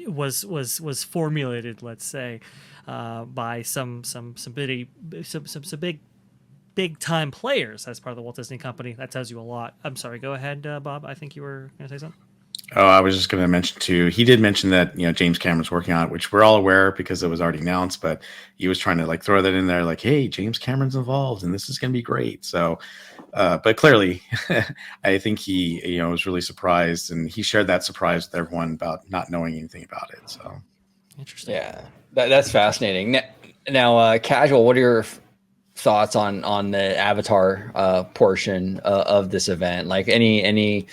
was formulated, let's say, by some big time players as part of the Walt Disney Company. That tells you a lot. I'm sorry, go ahead, Bob. I think you were going to say something. Oh, I was just going to mention too. He did mention that James Cameron's working on it, which we're all aware because it was already announced. But he was trying to throw that in there, like, "Hey, James Cameron's involved, and this is going to be great." So, but clearly, I think he was really surprised, and he shared that surprise with everyone about not knowing anything about it. So, interesting. Yeah, that's fascinating. Now, Casual, what are your thoughts on the Avatar portion of this event? Like any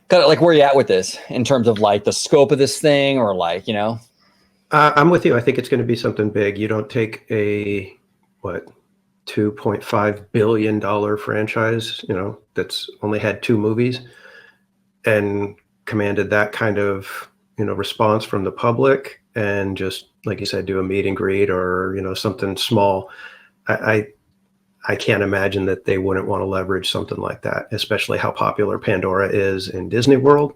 kind of like where you at with this in terms of like the scope of this thing, or I'm with you. I think it's going to be something big. You don't take a $2.5 billion franchise, that's only had 2 movies and commanded that kind of response from the public, and just like you said, do a meet and greet or something small. I can't imagine that they wouldn't want to leverage something like that, especially how popular Pandora is in Disney World.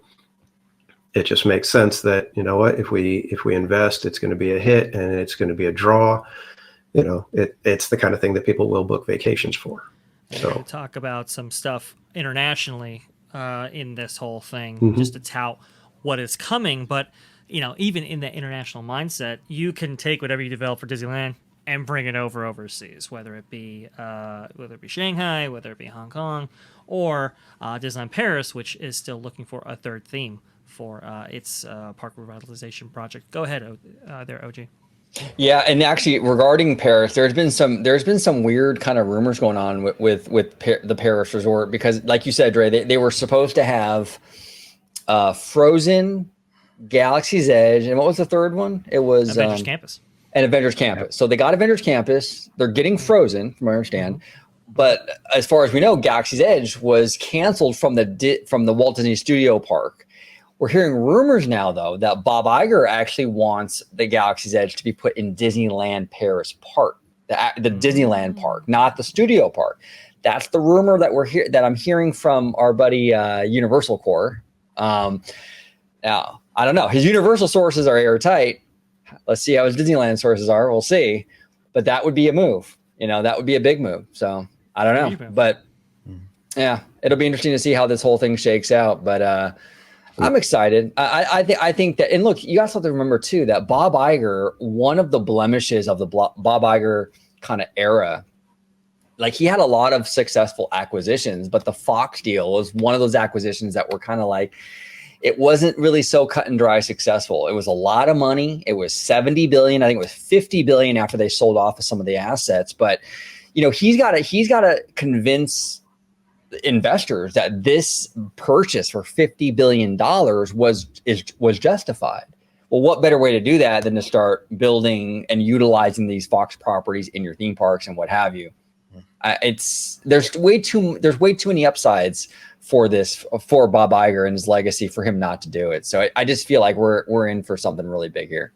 It just makes sense that, if we invest, it's going to be a hit and it's going to be a draw. It's the kind of thing that people will book vacations for. So talk about some stuff internationally in this whole thing, Mm-hmm. just to tout what is coming. But, even in that international mindset, you can take whatever you develop for Disneyland and bring it overseas, whether it be Shanghai, whether it be Hong Kong, or Disneyland Paris, which is still looking for a third theme for its park revitalization project. Go ahead, there, OG. Yeah, and actually regarding Paris, there's been some weird kind of rumors going on with the Paris resort, because, like you said, Dre, they were supposed to have Frozen, Galaxy's Edge, and what was the third one? It was Avengers Campus. And Avengers Campus. Yep. So they got Avengers Campus. They're getting Frozen, from what I understand. Mm-hmm. But as far as we know, Galaxy's Edge was canceled from the Walt Disney Studio Park. We're hearing rumors now, though, that Bob Iger actually wants the Galaxy's Edge to be put in Disneyland Paris Park, the Disneyland Park, not the Studio Park. That's the rumor that I'm hearing from our buddy Universal Corps. Now, I don't know. His Universal sources are airtight. Let's see how his Disneyland sources are. We'll see. But that would be a move. That would be a big move. So I don't know. But Yeah, it'll be interesting to see how this whole thing shakes out, but I'm excited. I think that, and look, you also have to remember too that Bob Iger, one of the blemishes of the Bob Iger kind of era, like he had a lot of successful acquisitions, but the Fox deal was one of those acquisitions that were kind of like, it wasn't really so cut and dry successful. It was a lot of money. It was 70 billion. I think it was 50 billion after they sold off of some of the assets. But he's got to convince investors that this purchase for $50 billion was justified. Well, what better way to do that than to start building and utilizing these Fox properties in your theme parks and what have you? There's way too many upsides for Bob Iger and his legacy for him not to do it. So I just feel like we're in for something really big here.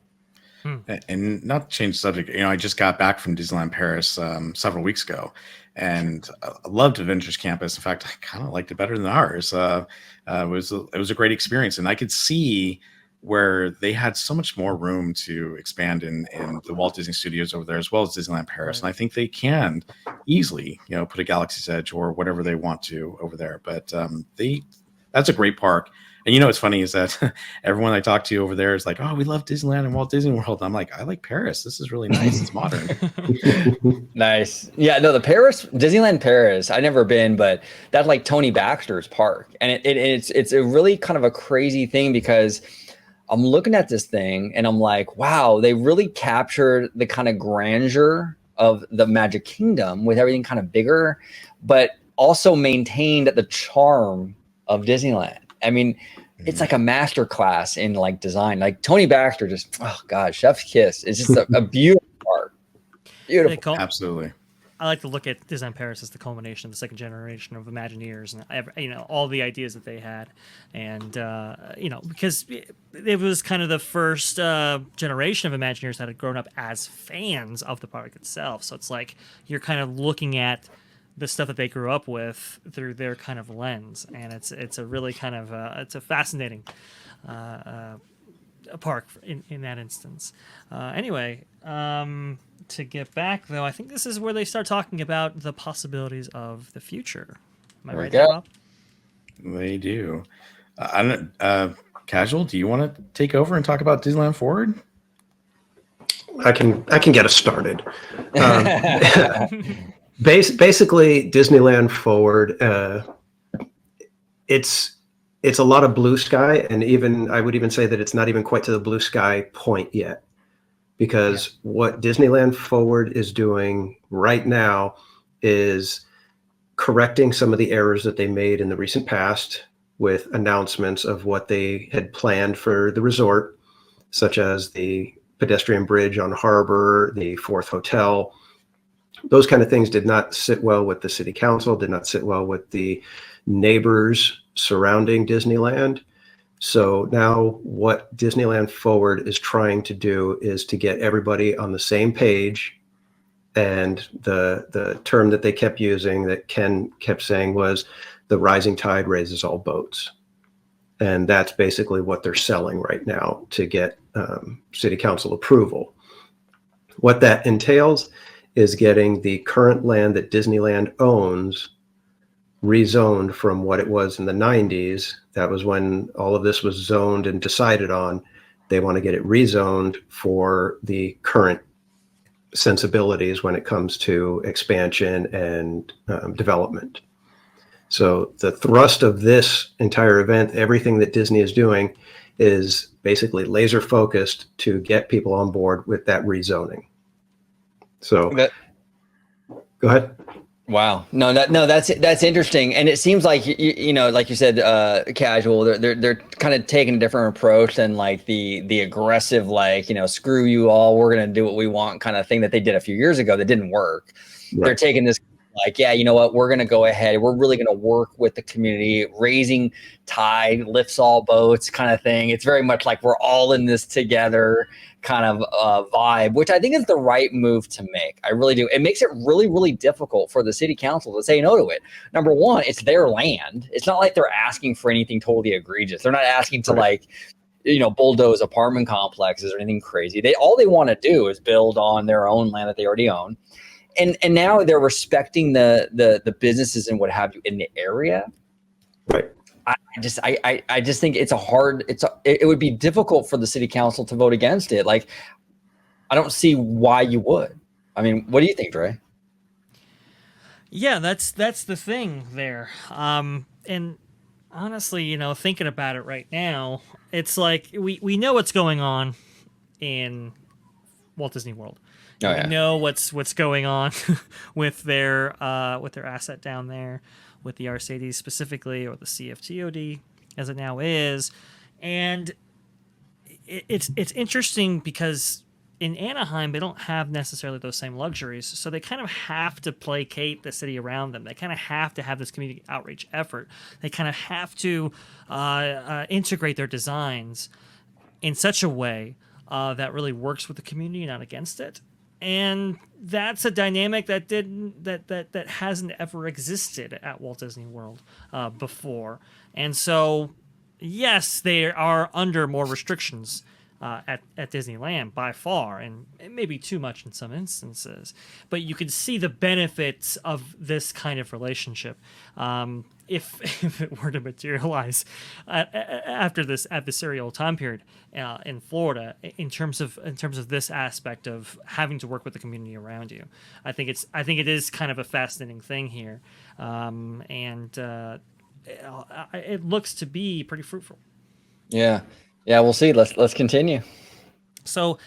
And not to change the subject, I just got back from Disneyland Paris several weeks ago, and I loved Avengers Campus. In fact, I kind of liked it better than ours. It was a great experience, and I could see where they had so much more room to expand in the Walt Disney Studios over there, as well as Disneyland Paris. And I think they can easily, put a Galaxy's Edge or whatever they want to over there. But that's a great park. And what's funny is that everyone I talk to over there is like, oh, we love Disneyland and Walt Disney World. I'm like, I like Paris. This is really nice. It's modern. Nice. Yeah, no, Disneyland Paris, I've never been, but that's like Tony Baxter's park. And it's a really kind of a crazy thing because I'm looking at this thing and I'm like, wow, they really captured the kind of grandeur of the Magic Kingdom with everything kind of bigger, but also maintained the charm of Disneyland. I mean, it's like a master class in like design. Like Tony Baxter just, oh God, chef's kiss. It's just a beautiful park. Beautiful. Absolutely. I like to look at Disneyland Paris as the culmination of the second generation of Imagineers, and all the ideas that they had, and because it was kind of the first generation of Imagineers that had grown up as fans of the park itself. So it's like you're kind of looking at the stuff that they grew up with through their kind of lens, and it's a really kind of it's a fascinating park in that instance. Anyway. To get back, though, I think this is where they start talking about the possibilities of the future. Am I right there, Rob? They do. Casual, do you want to take over and talk about Disneyland Forward? I can get us started. Basically, Disneyland Forward, it's a lot of blue sky, and I would even say that it's not even quite to the blue sky point yet. Because what Disneyland Forward is doing right now is correcting some of the errors that they made in the recent past with announcements of what they had planned for the resort, such as the pedestrian bridge on Harbor, the fourth hotel. Those kind of things did not sit well with the city council, did not sit well with the neighbors surrounding Disneyland. So now what Disneyland Forward is trying to do is to get everybody on the same page. And the term that they kept using, that Ken kept saying, was the rising tide raises all boats. And that's basically what they're selling right now to get city council approval. What that entails is getting the current land that Disneyland owns rezoned from what it was in the 90s. That was when all of this was zoned and decided on. They want to get it rezoned for the current sensibilities when it comes to expansion and development. So the thrust of this entire event, everything that Disney is doing, is basically laser focused to get people on board with that rezoning. So go ahead. Wow. That's interesting. And it seems like, like you said, Casual, they're kind of taking a different approach than like the aggressive, like, screw you all, we're going to do what we want kind of thing that they did a few years ago that didn't work. Right. They're taking this like, yeah, you know what, we're going to go ahead. We're really going to work with the community. Raising tide lifts all boats kind of thing. It's very much like we're all in this together kind of vibe, which I think is the right move to make. I really do. It makes it really, really difficult for the city council to say no to it. Number one, it's their land. It's not like they're asking for anything totally egregious. They're not asking to bulldoze apartment complexes or anything crazy. All they want to do is build on their own land that they already own. and now they're respecting the businesses and what have you in the area. Right. I just think it would be difficult for the city council to vote against it. Like, I don't see why you would. I mean, what do you think, Dre? Yeah, that's the thing there. And honestly, you know, thinking about it right now, it's like we know what's going on in Walt Disney World. Oh, We yeah. know what's going on with their asset down there, with the Arcades specifically, or the CFTOD as it now is, and it's interesting because in Anaheim they don't have necessarily those same luxuries, so they kind of have to placate the city around them. They kind of have to have this community outreach effort. They kind of have to integrate their designs in such a way that really works with the community, not against it. And that's a dynamic that hasn't ever existed at Walt Disney World before. And so, yes, they are under more restrictions at Disneyland by far, and maybe too much in some instances. But you can see the benefits of this kind of relationship if it were to materialize after this adversarial time period in Florida, in terms of this aspect of having to work with the community around you. I think it is kind of a fascinating thing here, and it looks to be pretty fruitful. Yeah, we'll see. Let's continue. So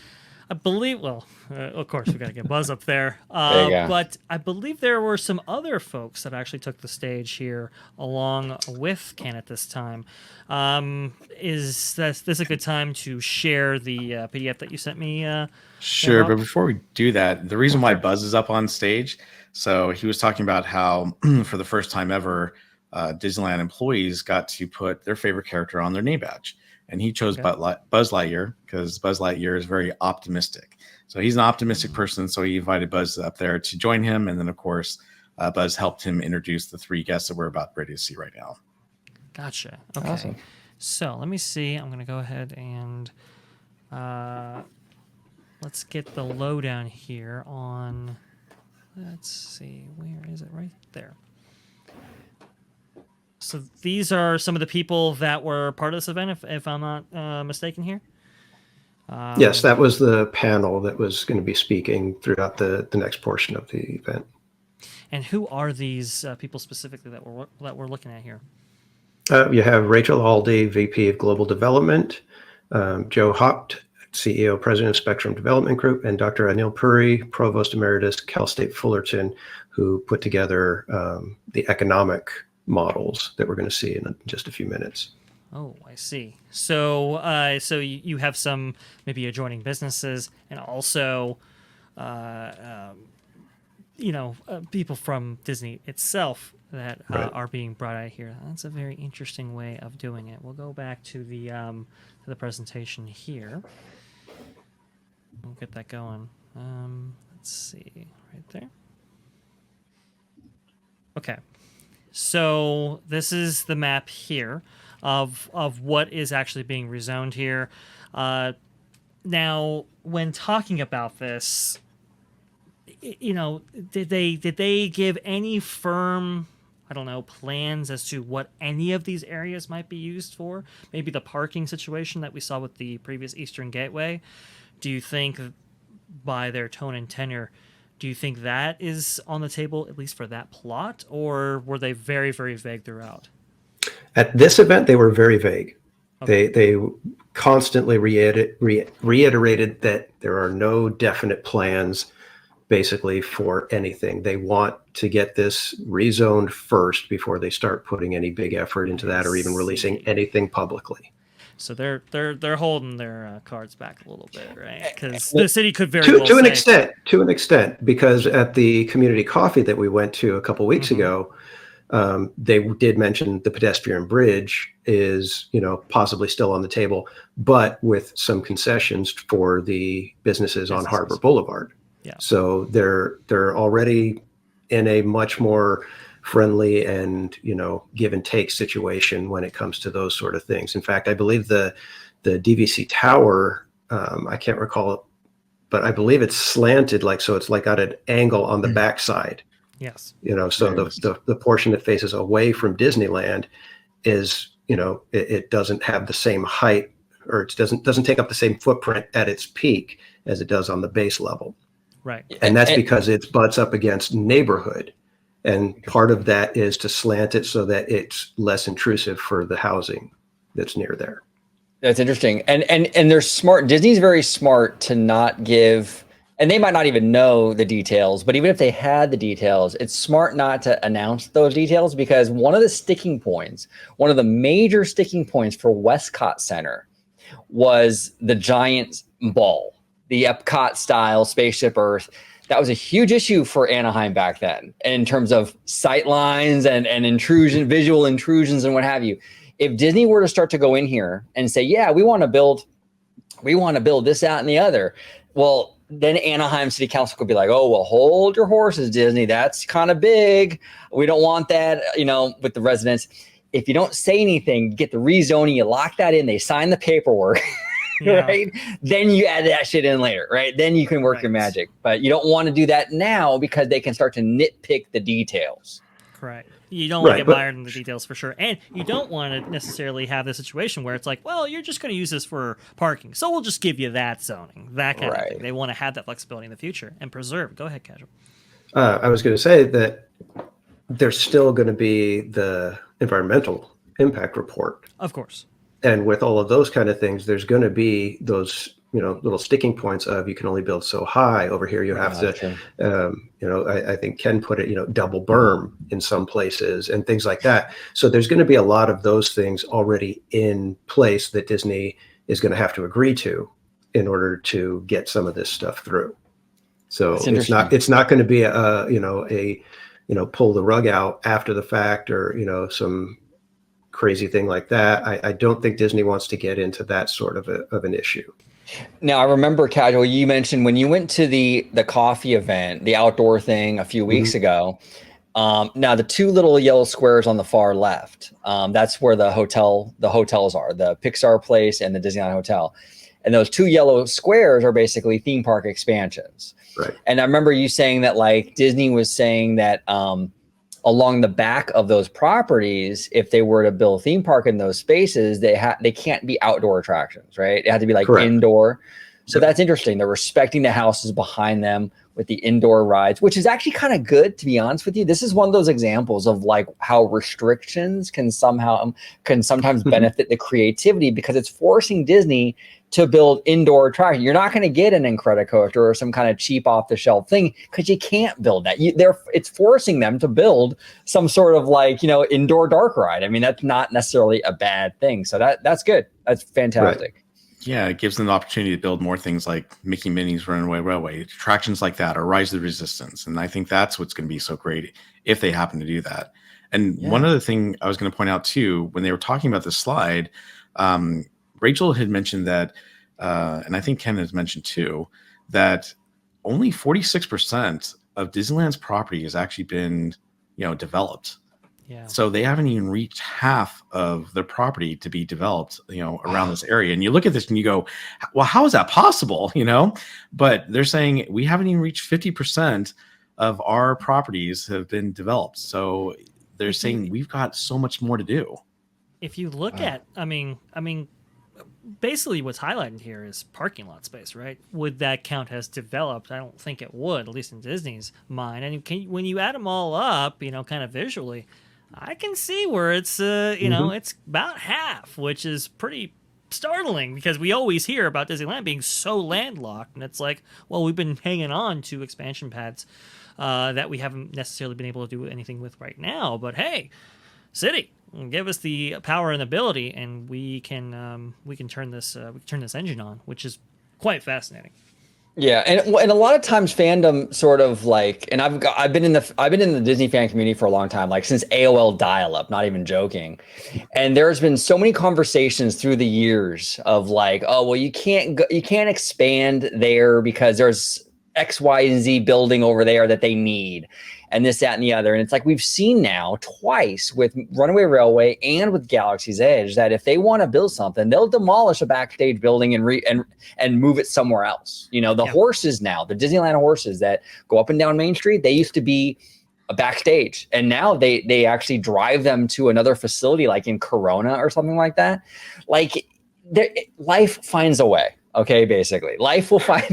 I believe, of course, we got to get Buzz up there. There you go. But I believe there were some other folks that actually took the stage here along with Ken at this time. Is this a good time to share the PDF that you sent me? Sure, Rob? but before we do that, the reason why Buzz is up on stage, so he was talking about how for the first time ever, Disneyland employees got to put their favorite character on their name badge. And he chose Buzz Lightyear because Buzz Lightyear is very optimistic. So he's an optimistic person. So he invited Buzz up there to join him. And then, of course, Buzz helped him introduce the three guests that we're about ready to see right now. Gotcha. Okay. Awesome. So let me see. I'm going to go ahead and let's get the lowdown here on. Let's see. Where is it? Right there. So these are some of the people that were part of this event, if I'm not mistaken here. Yes, that was the panel that was going to be speaking throughout the next portion of the event. And who are these people specifically that we're looking at here? You have Rachel Aldi, VP of Global Development, Joe Haupt, CEO, President of Spectrum Development Group, and Dr. Anil Puri, Provost Emeritus, Cal State Fullerton, who put together the economic models that we're going to see in just a few minutes. Oh, I see. So, so you have some maybe adjoining businesses, and also, people from Disney itself that are being brought out here. That's a very interesting way of doing it. We'll go back to the presentation here. We'll get that going. Let's see, right there. Okay. So this is the map here of what is actually being rezoned here. Now, when talking about this, did they give any firm, plans as to what any of these areas might be used for? Maybe the parking situation that we saw with the previous Eastern Gateway. Do you think, by their tone and tenor, do you think that is on the table, at least for that plot, or were they very, very vague throughout? At this event, they were very vague. Okay. They constantly reiterated that there are no definite plans, basically, for anything. They want to get this rezoned first before they start putting any big effort into that or even releasing anything publicly. So they're holding their cards back a little bit, right? Because the city could very well to an say, extent, because at the community coffee that we went to a couple weeks ago, they did mention the pedestrian bridge is, possibly still on the table, but with some concessions for the businesses on Harbor Boulevard. Yeah. So they're already in a much more friendly and give and take situation when it comes to those sort of things. In fact, I believe the DVC tower, I can't recall but I believe it's slanted, like, so it's like at an angle on the backside. Yes. So the portion that faces away from Disneyland is, it doesn't have the same height, or it doesn't take up the same footprint at its peak as it does on the base level. Right. And that's because it butts up against neighborhood. And part of that is to slant it so that it's less intrusive for the housing that's near there. That's interesting. And they're smart. Disney's very smart to not give, and they might not even know the details, but even if they had the details, it's smart not to announce those details, because one of the major sticking points for Westcott Center was the giant ball, the Epcot style Spaceship Earth. That was a huge issue for Anaheim back then in terms of sight lines and visual intrusions and what have you. If Disney were to start to go in here and say, yeah, we want to build this, that, and the other, well, then Anaheim City Council could be like, oh, well, hold your horses, Disney. That's kind of big. We don't want that, with the residents. If you don't say anything, get the rezoning, you lock that in, they sign the paperwork, right? Then you add that shit in later, right? Then you can work your magic. But you don't want to do that now, because they can start to nitpick the details. Correct. You don't want to get mired in the details for sure. And you don't want to necessarily have the situation where it's like, well, you're just going to use this for parking, so we'll just give you that zoning, that kind of thing. They want to have that flexibility in the future and preserve. Go ahead, Casual. I was going to say that there's still going to be the environmental impact report. Of course. And with all of those kind of things, there's going to be those, little sticking points of, you can only build so high. Over here, you have to, I think Ken put it, double berm in some places and things like that. So there's going to be a lot of those things already in place that Disney is going to have to agree to in order to get some of this stuff through. So it's not going to be a pull the rug out after the fact, or, some crazy thing like that. I don't think Disney wants to get into that sort of an issue. Now, I remember, Casual, you mentioned when you went to the coffee event, the outdoor thing a few weeks ago. Now, the two little yellow squares on the far left, that's where the hotels are, the Pixar place and the Disneyland Hotel. And those two yellow squares are basically theme park expansions. Right. And I remember you saying that, like, Disney was saying that along the back of those properties, if they were to build a theme park in those spaces, they can't be outdoor attractions, right? It had to be like indoor. So that's interesting. They're respecting the houses behind them with the indoor rides, which is actually kind of good, to be honest with you. This is one of those examples of like how restrictions can sometimes benefit the creativity, because it's forcing Disney to build indoor attraction. You're not going to get an Incredicoaster or some kind of cheap off the shelf thing, because you can't build that. It's forcing them to build some sort of like, indoor dark ride. I mean, that's not necessarily a bad thing. So that's good. That's fantastic. Right. Yeah, it gives them the opportunity to build more things like Mickey Minnie's Runaway Railway, attractions like that, or Rise of the Resistance. And I think that's what's going to be so great if they happen to do that. And one other thing I was going to point out too, when they were talking about this slide, Rachel had mentioned that, and I think Ken has mentioned too, that only 46% of Disneyland's property has actually been, developed. Yeah. So they haven't even reached half of their property to be developed, around this area. And you look at this and you go, well, how is that possible? But they're saying we haven't even reached 50% of our properties have been developed. So they're saying we've got so much more to do. If you look at, I mean, basically what's highlighted here is parking lot space, right? Would that count as developed? I don't think it would, at least in Disney's mind. And when you add them all up, kind of visually, I can see where it's, it's about half, which is pretty startling, because we always hear about Disneyland being so landlocked. And it's like, well, we've been hanging on to expansion pads that we haven't necessarily been able to do anything with right now. But hey, city, give us the power and ability, and we can turn this engine on, which is quite fascinating. Yeah, and a lot of times fandom sort of like, and I've been in the Disney fan community for a long time, like since AOL dial-up, not even joking. And there's been so many conversations through the years of like, oh well, you can't expand there because there's X, Y, and Z building over there that they need, and this, that, and the other. And it's like we've seen now twice with Runaway Railway and with Galaxy's Edge that if they want to build something, they'll demolish a backstage building and move it somewhere else. You know, the horses now, the Disneyland horses that go up and down Main Street, they used to be a backstage, and now they actually drive them to another facility like in Corona or something like that. Like life finds a way. Okay, basically,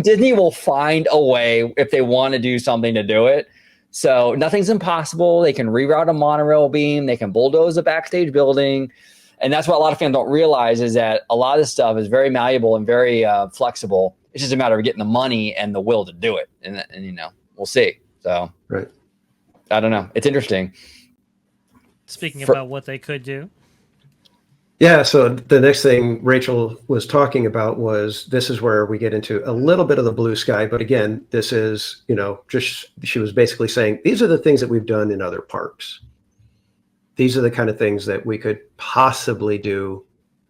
Disney will find a way if they want to do something to do it. So nothing's impossible. They can reroute a monorail beam. They can bulldoze a backstage building. And that's what a lot of fans don't realize is that a lot of this stuff is very malleable and very flexible. It's just a matter of getting the money and the will to do it. And you know, we'll see. So right. I don't know. It's interesting. Speaking about what they could do. Yeah, so the next thing Rachel was talking about was this is where we get into a little bit of the blue sky. But again, this is, you know, just she was basically saying these are the things that we've done in other parks. These are the kind of things that we could possibly do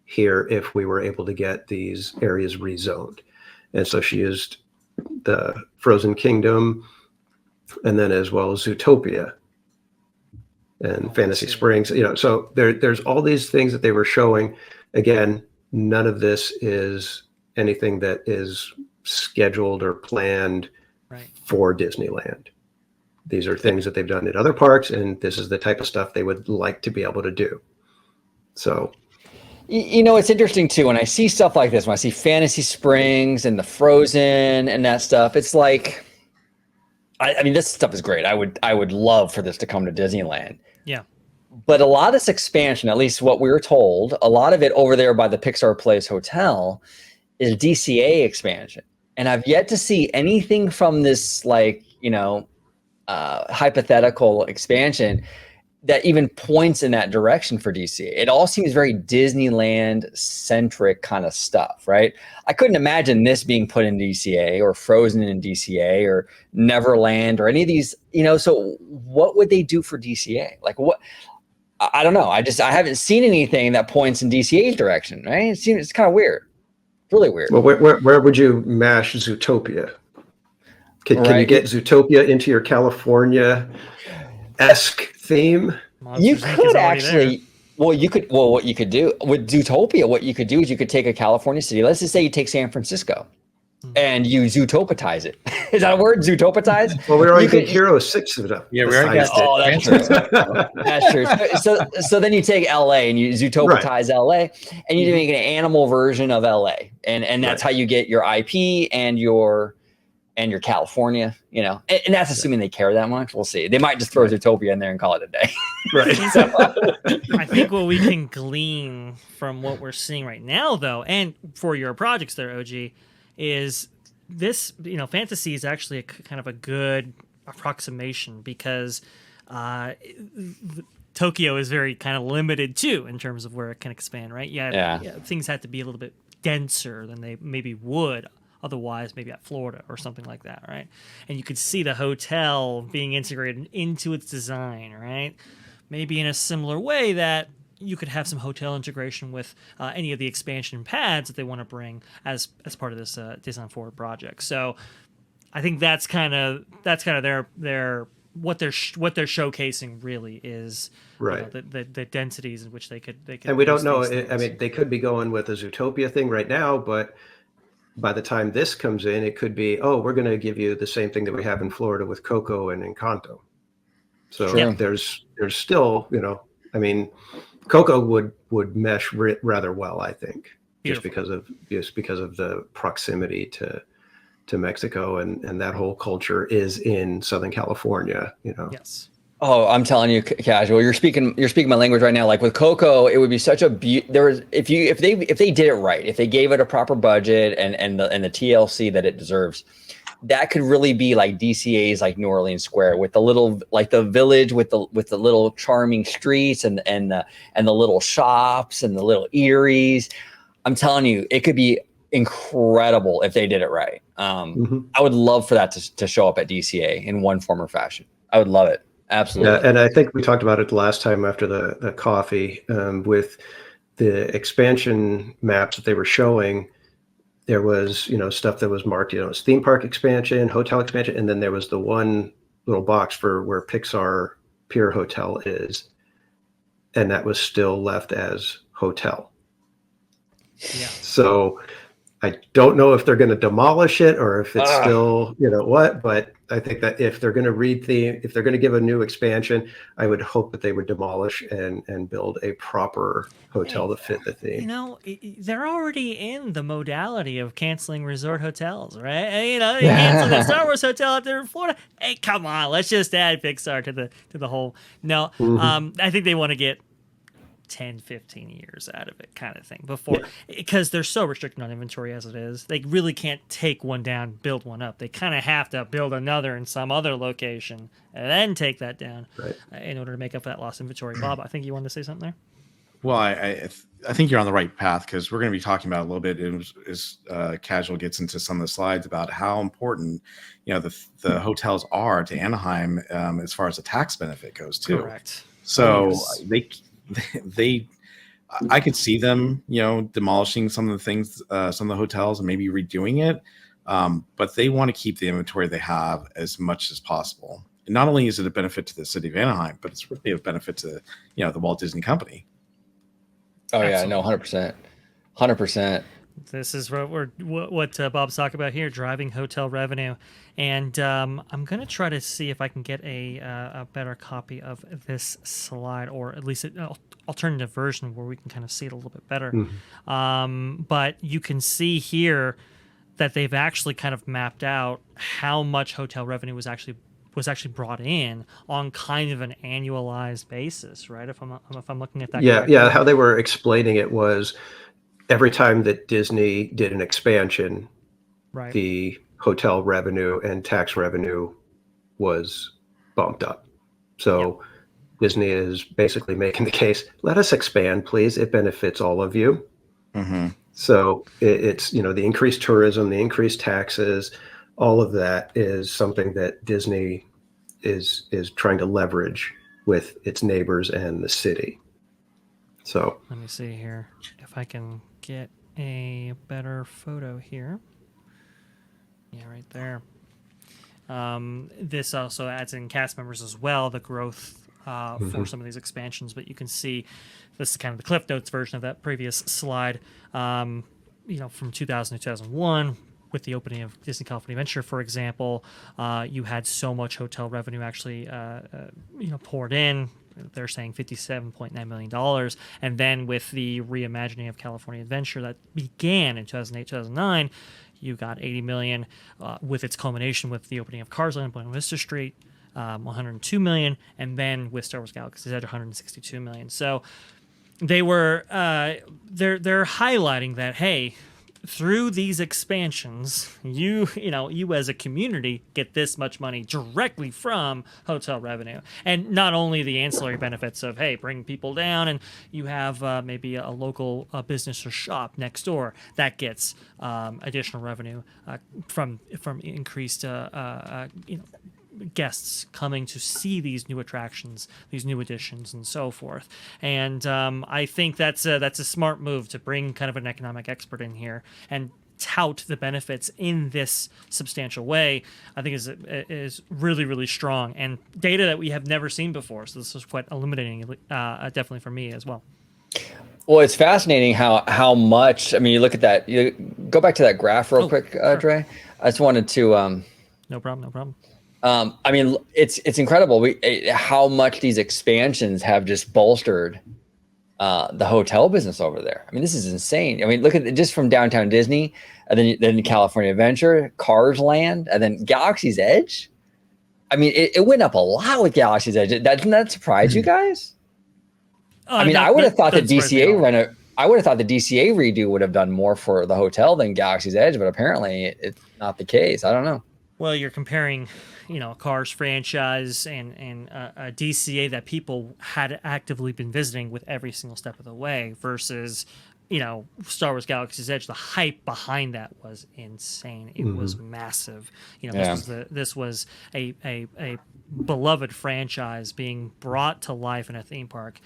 here if we were able to get these areas rezoned. And so she used the Frozen Kingdom and then as well as Zootopia and Fantasy Springs, you know, so there's all these things that they were showing. Again, none of this is anything that is scheduled or planned for Disneyland. These are things that they've done in other parks, and this is the type of stuff they would like to be able to do. So, you know, it's interesting too, when I see stuff like this, when I see Fantasy Springs and the Frozen and that stuff, it's like, I mean, this stuff is great. I would love for this to come to Disneyland. Yeah. But a lot of this expansion, at least what we were told, a lot of it over there by the Pixar Place Hotel is DCA expansion. And I've yet to see anything from this, like, you know, hypothetical expansion that even points in that direction for DCA. It all seems very Disneyland centric kind of stuff, right? I couldn't imagine this being put in DCA or Frozen in DCA or Neverland or any of these, you know, so what would they do for DCA? Like what? I don't know. I haven't seen anything that points in DCA's direction, right? It's kind of weird. Really weird. Well, where would you mash Zootopia? Can you get Zootopia into your California-esque theme? You could actually, what you could do with Zootopia, what you could do is you could take a California city. Let's just say you take San Francisco and you Zootopatize it. Is that a word? Zootopatize? Well, we already did Hero 6 of it. Yeah, we already got Oh, that's true. That's true. So then you take LA and you Zootopatize LA and you make an animal version of LA. And that's how you get your IP and your California, you know, and that's assuming they care that much. We'll see. They might just throw Zootopia in there and call it a day. Right. So, I think what we can glean from what we're seeing right now, though, and for your projects there, OG, is this, you know, fantasy is actually kind of a good approximation because Tokyo is very kind of limited too in terms of where it can expand, right? Yeah, things have to be a little bit denser than they maybe would otherwise, maybe at Florida or something like that, right? And you could see the hotel being integrated into its design, right? Maybe in a similar way that you could have some hotel integration with any of the expansion pads that they want to bring as part of this Disneyland Forward project. So I think that's kind of their what they're showcasing really is, right, you know, the densities in which they could. And we don't know. I mean, they could be going with a Zootopia thing right now, but by the time this comes in, it could be, oh, we're going to give you the same thing that we have in Florida with Coco and Encanto. So there's still, you know, I mean, Coco would mesh rather well, I think, just because of the proximity to Mexico and that whole culture is in Southern California, you know. Yes. Oh, I'm telling you, Casual, you're speaking my language right now. Like with Coco, it would be such a if they did it right, if they gave it a proper budget and the TLC that it deserves, that could really be like DCA's like New Orleans Square with the little, like the village with the little charming streets and the little shops and the little eateries. I'm telling you, it could be incredible if they did it right. I would love for that to show up at DCA in one form or fashion. I would love it. Absolutely. Yeah, and I think we talked about it the last time after the coffee with the expansion maps that they were showing. there was, stuff that was marked, as theme park expansion, hotel expansion, and then there was the one little box for where Pixar Pier Hotel is, and that was still left as hotel. Yeah. So I don't know if they're going to demolish it or if it's still, but I think that if they're going to if they're going to give a new expansion, I would hope that they would demolish and build a proper hotel to fit the theme. They're already in the modality of canceling resort hotels, right? They canceled the Star Wars hotel out there in Florida. Hey, come on, let's just add Pixar to the whole. No, I think they want to get 10, 15 years out of it kind of thing before, because they're so restricted on inventory as it is. They really can't take one down, build one up. They kind of have to build another in some other location and then take that down in order to make up that lost inventory. Bob, I think you wanted to say something there. Well, I think you're on the right path, because we're going to be talking about a little bit as Casual gets into some of the slides about how important the hotels are to Anaheim as far as the tax benefit goes too. Correct. So I could see them, demolishing some of the things, some of the hotels, and maybe redoing it. But they want to keep the inventory they have as much as possible. And not only is it a benefit to the city of Anaheim, but it's really a benefit to, the Walt Disney Company. Oh yeah, no, 100%, 100%. This is what Bob's talking about here, driving hotel revenue. And I'm going to try to see if I can get a better copy of this slide, or at least an alternative version where we can kind of see it a little bit better. But you can see here that they've actually kind of mapped out how much hotel revenue was actually brought in on kind of an annualized basis, right? If I'm looking at that. Yeah. How they were explaining it was, every time that Disney did an expansion, the hotel revenue and tax revenue was bumped up. So Disney is basically making the case, let us expand, please. It benefits all of you. So it's, the increased tourism, the increased taxes, all of that is something that Disney is trying to leverage with its neighbors and the city. So let me see here if I can get a better photo here. Yeah, right there. This also adds in cast members as well, the growth for some of these expansions. But you can see this is kind of the Cliff Notes version of that previous slide. From 2000 to 2001, with the opening of Disney California Adventure, for example, you had so much hotel revenue actually poured in. They're saying $57.9 million. And then with the reimagining of California Adventure that began in 2008, 2009, you got $80 million with its culmination with the opening of Cars Land, Buena Vista Street, $102 million. And then with Star Wars Galaxy's Edge, $162 million. So they were, they're highlighting that, hey, through these expansions, you as a community get this much money directly from hotel revenue, and not only the ancillary benefits of, hey, bring people down, and you have maybe a local business or shop next door that gets additional revenue from increased guests coming to see these new attractions, these new additions, and so forth. And I think that's a smart move to bring kind of an economic expert in here and tout the benefits in this substantial way. I think is really, really strong, and data that we have never seen before. So this is quite illuminating, definitely for me as well. Well, it's fascinating how much. I mean, you look at that. You go back to that graph real quick, sure. Dre. I just wanted to. No problem. I mean, it's incredible how much these expansions have just bolstered the hotel business over there. I mean, this is insane. I mean, look at it just from Downtown Disney, and then California Adventure, Cars Land, and then Galaxy's Edge. I mean, it went up a lot with Galaxy's Edge. Doesn't that surprise you guys? I mean, I would have thought the DCA redo would have done more for the hotel than Galaxy's Edge, but apparently it's not the case. I don't know. Well, you're comparing, a Cars franchise and a DCA that people had actively been visiting with every single step of the way versus, Star Wars Galaxy's Edge. The hype behind that was insane. It was massive. This was a beloved franchise being brought to life in a theme park.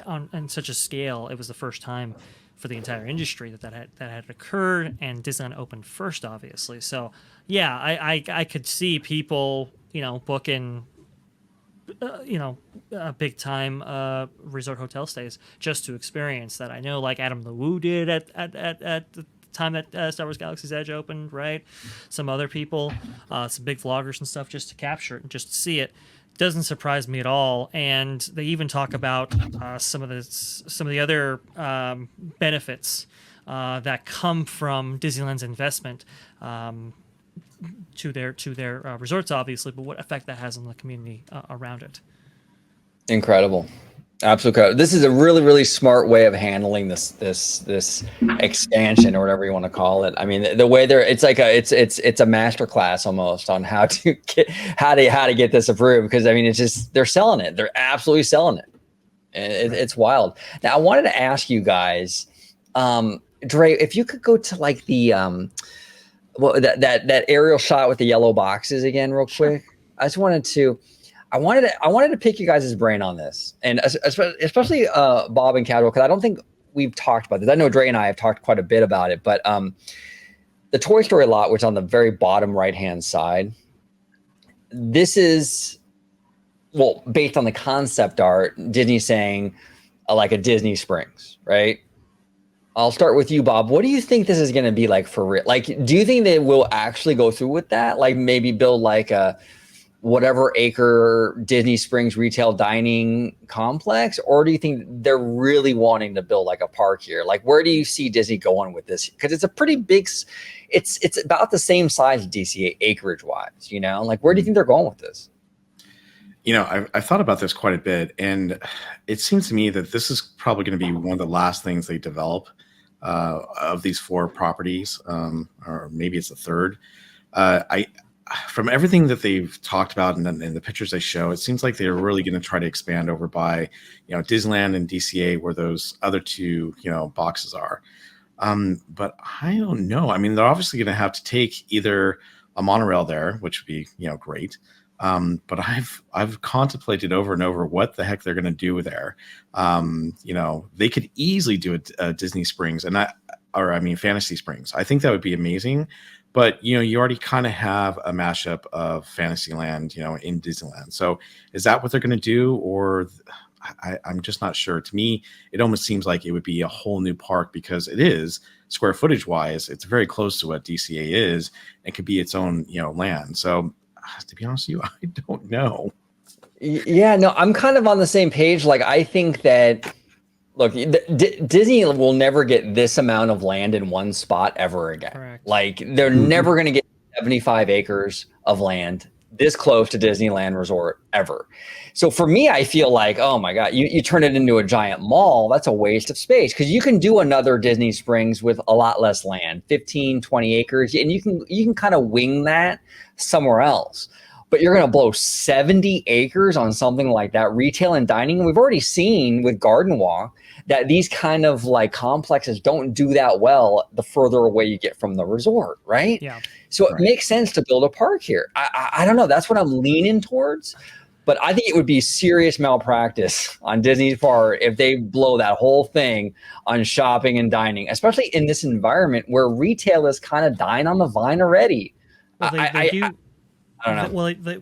on such a scale. It was the first time for the entire industry that had occurred, and Disneyland opened first, obviously. So yeah, I could see people, booking big time resort hotel stays just to experience that. I know, like Adam LeWoo did at the time that Star Wars Galaxy's Edge opened, right? Some other people, some big vloggers and stuff, just to capture it and just to see it. Doesn't surprise me at all. And they even talk about some of the other benefits that come from Disneyland's investment to their resorts, obviously, but what effect that has on the community around it. Incredible. Absolutely. This is a really, really smart way of handling this expansion, or whatever you want to call it. I mean, the way it's like it's a master class almost on how to get this approved, because I mean, it's just, they're selling it. They're absolutely selling it. And it's wild. Now I wanted to ask you guys, Dre, if you could go to like the that aerial shot with the yellow boxes again real quick. I wanted to pick you guys' brain on this, and especially Bob and Casual, because I don't think we've talked about this. I know Dre and I have talked quite a bit about it, but the Toy Story lot, which is on the very bottom right-hand side, this is, well, based on the concept art, Disney saying like a Disney Springs, right? I'll start with you, Bob. What do you think this is going to be like for real? Like, do you think they will actually go through with that? Like maybe build like a whatever acre Disney Springs retail dining complex? Or do you think they're really wanting to build like a park here? Like, where do you see Disney going with this? Because it's a pretty big, it's about the same size as DCA acreage wise, like, where do you think they're going with this? I've thought about this quite a bit, and it seems to me that this is probably going to be one of the last things they develop of these 4 properties, or maybe it's the third. From everything that they've talked about and the pictures they show, it seems like they're really going to try to expand over by, Disneyland and DCA, where those other 2, boxes are. But I don't know. I mean, they're obviously going to have to take either a monorail there, which would be, great. But I've contemplated over and over what the heck they're going to do there. They could easily do a Disney Springs Fantasy Springs. I think that would be amazing. But, you already kind of have a mashup of Fantasyland, in Disneyland. So is that what they're going to do? Or I'm just not sure. To me, it almost seems like it would be a whole new park, because it is, square footage wise, it's very close to what DCA is, and could be its own, land. So to be honest with you, I don't know. Yeah, no, I'm kind of on the same page. Like, I think that, look, Disney will never get this amount of land in one spot ever again. Correct. Like, they're never going to get 75 acres of land this close to Disneyland Resort ever. So for me, I feel like, oh my God, you turn it into a giant mall, that's a waste of space, because you can do another Disney Springs with a lot less land, 15, 20 acres, and you can kind of wing that somewhere else. But you're going to blow 70 acres on something like that, retail and dining. And we've already seen with Garden Walk that these kind of like complexes don't do that well the further away you get from the resort, right? Yeah. So it makes sense to build a park here. I don't know. That's what I'm leaning towards. But I think it would be serious malpractice on Disney's part if they blow that whole thing on shopping and dining, especially in this environment where retail is kind of dying on the vine already. Well, they do. I don't know. Well,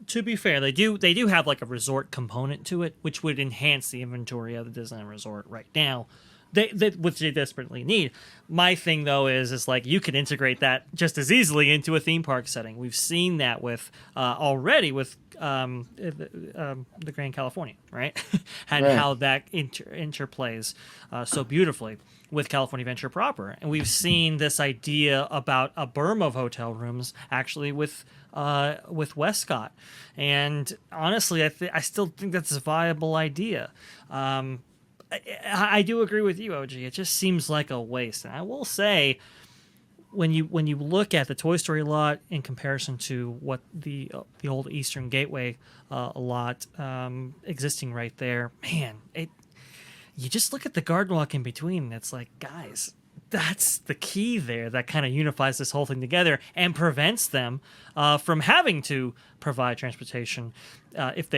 to be fair, they do have like a resort component to it, which would enhance the inventory of the Disneyland Resort right now. Which they desperately need. My thing though is like you can integrate that just as easily into a theme park setting. We've seen that with already with the Grand California, right? And how that interplays so beautifully with California Adventure proper. And we've seen this idea about a berm of hotel rooms actually with Westcott. And honestly, I still think that's a viable idea. I do agree with you, OG. It just seems like a waste. And I will say, when you look at the Toy Story lot in comparison to what the old Eastern Gateway lot existing right there, man, you just look at the Garden Walk in between. And it's like, guys, that's the key there that kind of unifies this whole thing together and prevents them from having to provide transportation if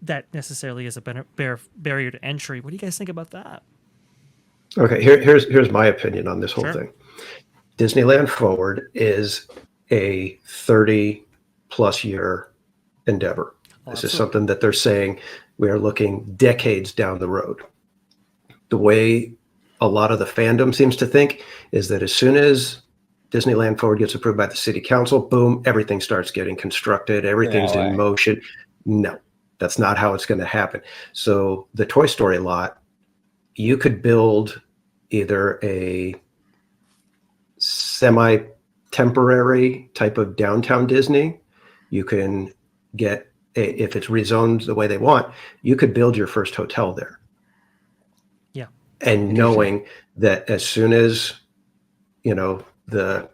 that necessarily is a barrier to entry. What do you guys think about that? Okay, here's my opinion on this whole Sure. thing. Disneyland Forward is a 30 plus year endeavor. This is something that they're saying we are looking decades down the road. The way a lot of the fandom seems to think is that as soon as Disneyland Forward gets approved by the city council, boom, everything starts getting constructed. Everything's in motion. No, that's not how it's going to happen. So the Toy Story lot, you could build either a semi-temporary type of downtown Disney. You can get, if it's rezoned the way they want, you could build your first hotel there. Yeah. And knowing that as soon as, the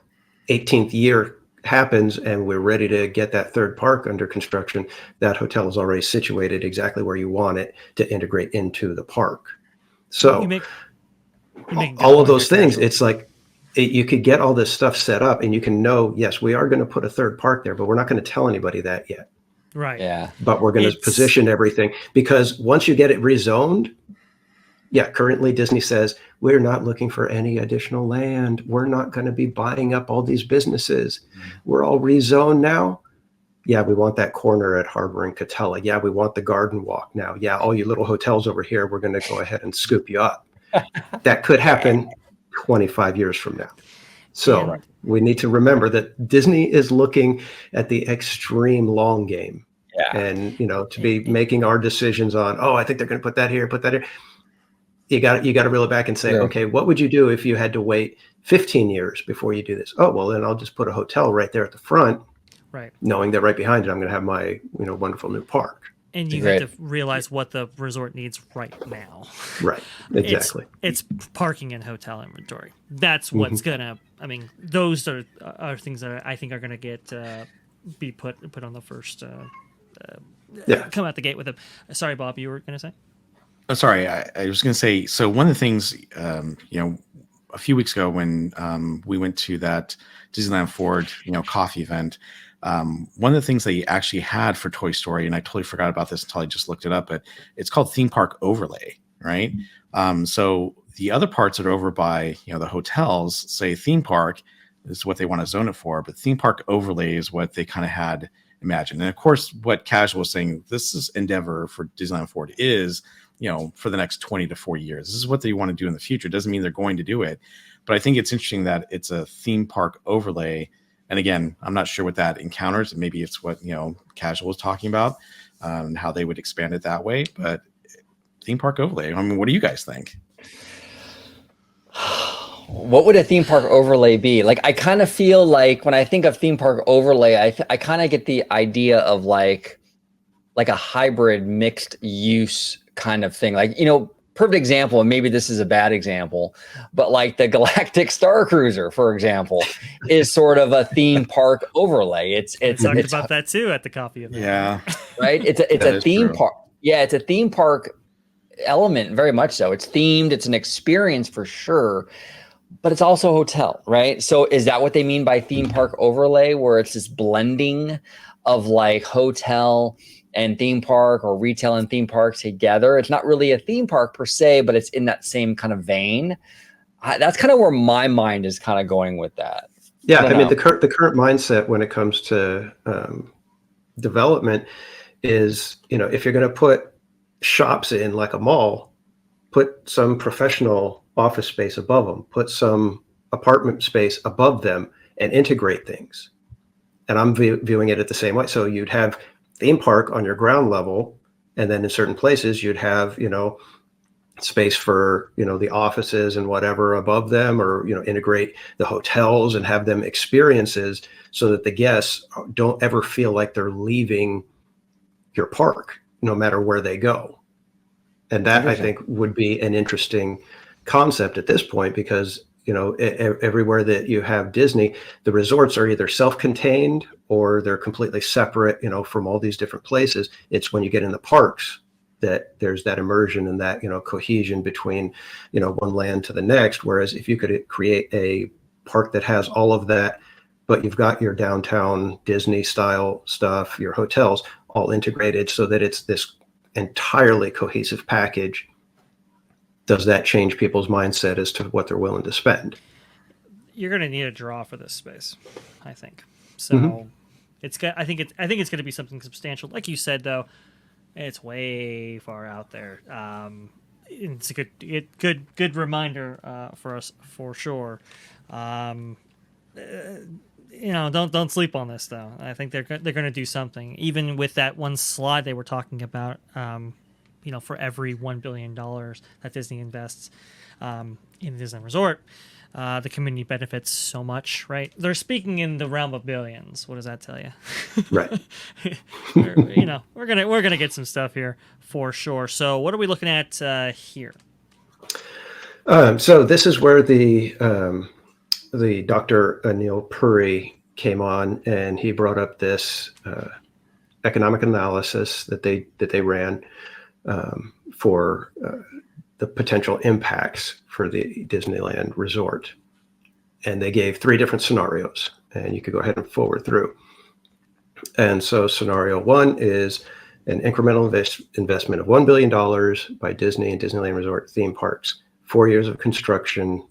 18th year happens and we're ready to get that third park under construction, that hotel is already situated exactly where you want it to integrate into the park. So all of those things, it's like you could get all this stuff set up and you can know, yes, we are going to put a third park there, but we're not going to tell anybody that yet. Right. Yeah. But we're going to position everything, because once you get it rezoned, currently Disney says, we're not looking for any additional land. We're not going to be buying up all these businesses. We're all rezoned now. Yeah, we want that corner at Harbor and Catella. Yeah, we want the garden walk now. Yeah, all you little hotels over here, we're going to go ahead and scoop you up. That could happen 25 years from now. So we need to remember that Disney is looking at the extreme long game. Yeah. And, to be making our decisions on, I think they're going to put that here, You got to reel it back and say, okay, what would you do if you had to wait 15 years before you do this? Oh, well, then I'll just put a hotel right there at the front, right? Knowing that right behind it, I'm going to have my, wonderful new park. And you have to realize what the resort needs right now. Right, exactly. It's parking and hotel inventory. That's what's gonna. I mean, those are things that I think are gonna get be put on the first. Come out the gate with them. Sorry, Bob, you were gonna say. Oh, sorry, I was going to say, so one of the things, a few weeks ago when we went to that Disneyland Forward, coffee event, one of the things they actually had for Toy Story, and I totally forgot about this until I just looked it up, but it's called theme park overlay, right? So the other parts that are over by, the hotels, say theme park is what they want to zone it for, but theme park overlay is what they kind of had imagined. And of course, what Casual was saying, this is endeavor for Disneyland Forward is, for the next 20 to 40 years. This is what they want to do in the future. It doesn't mean they're going to do it. But I think it's interesting that it's a theme park overlay. And again, I'm not sure what that encounters. Maybe it's what, Casual was talking about, and how they would expand it that way. But theme park overlay, I mean, what do you guys think? What would a theme park overlay be? Like, I kind of feel like when I think of theme park overlay, I kind of get the idea of like a hybrid mixed use kind of thing. Like, perfect example, and maybe this is a bad example, but like the Galactic Star Cruiser, for example, is sort of a theme park overlay. It's talked about that too at the coffee event. Yeah. Right. It's a theme park. Yeah, it's a theme park element, very much so. It's themed, it's an experience for sure, but it's also a hotel, right? So is that what they mean by theme park overlay, where it's this blending of like hotel and theme park, or retail and theme park together? It's not really a theme park per se, but it's in that same kind of vein. That's kind of where my mind is kind of going with that. Yeah, I mean, the current mindset when it comes to development is, if you're going to put shops in like a mall, put some professional office space above them, put some apartment space above them, and integrate things. And I'm viewing it at the same way. So you'd have theme park on your ground level, and then in certain places you'd have space for the offices and whatever above them, or integrate the hotels and have them experiences so that the guests don't ever feel like they're leaving your park no matter where they go. And that I think would be an interesting concept at this point, because everywhere that you have Disney, the resorts are either self-contained or they're completely separate, from all these different places. It's when you get in the parks that there's that immersion and that, cohesion between, one land to the next. Whereas if you could create a park that has all of that, but you've got your downtown Disney style stuff, your hotels all integrated so that it's this entirely cohesive package, does that change people's mindset as to what they're willing to spend? You're going to need a draw for this space, I think. So I think it's going to be something substantial. Like you said, though, it's way far out there. It's a good reminder for us for sure. Don't sleep on this though. I think they're going to do something. Even with that one slide they were talking about, for every $1 billion that Disney invests in the Disneyland Resort, the community benefits so much, right? They're speaking in the realm of billions. What does that tell you? Right. We're gonna get some stuff here for sure. So what are we looking at here? So this is where the Dr. Anil Puri came on, and he brought up this economic analysis that they ran for the potential impacts for the Disneyland Resort. And they gave 3 different scenarios, and you could go ahead and forward through. And so scenario 1 is an incremental investment of $1 billion by Disney and Disneyland Resort theme parks, 4 years of construction,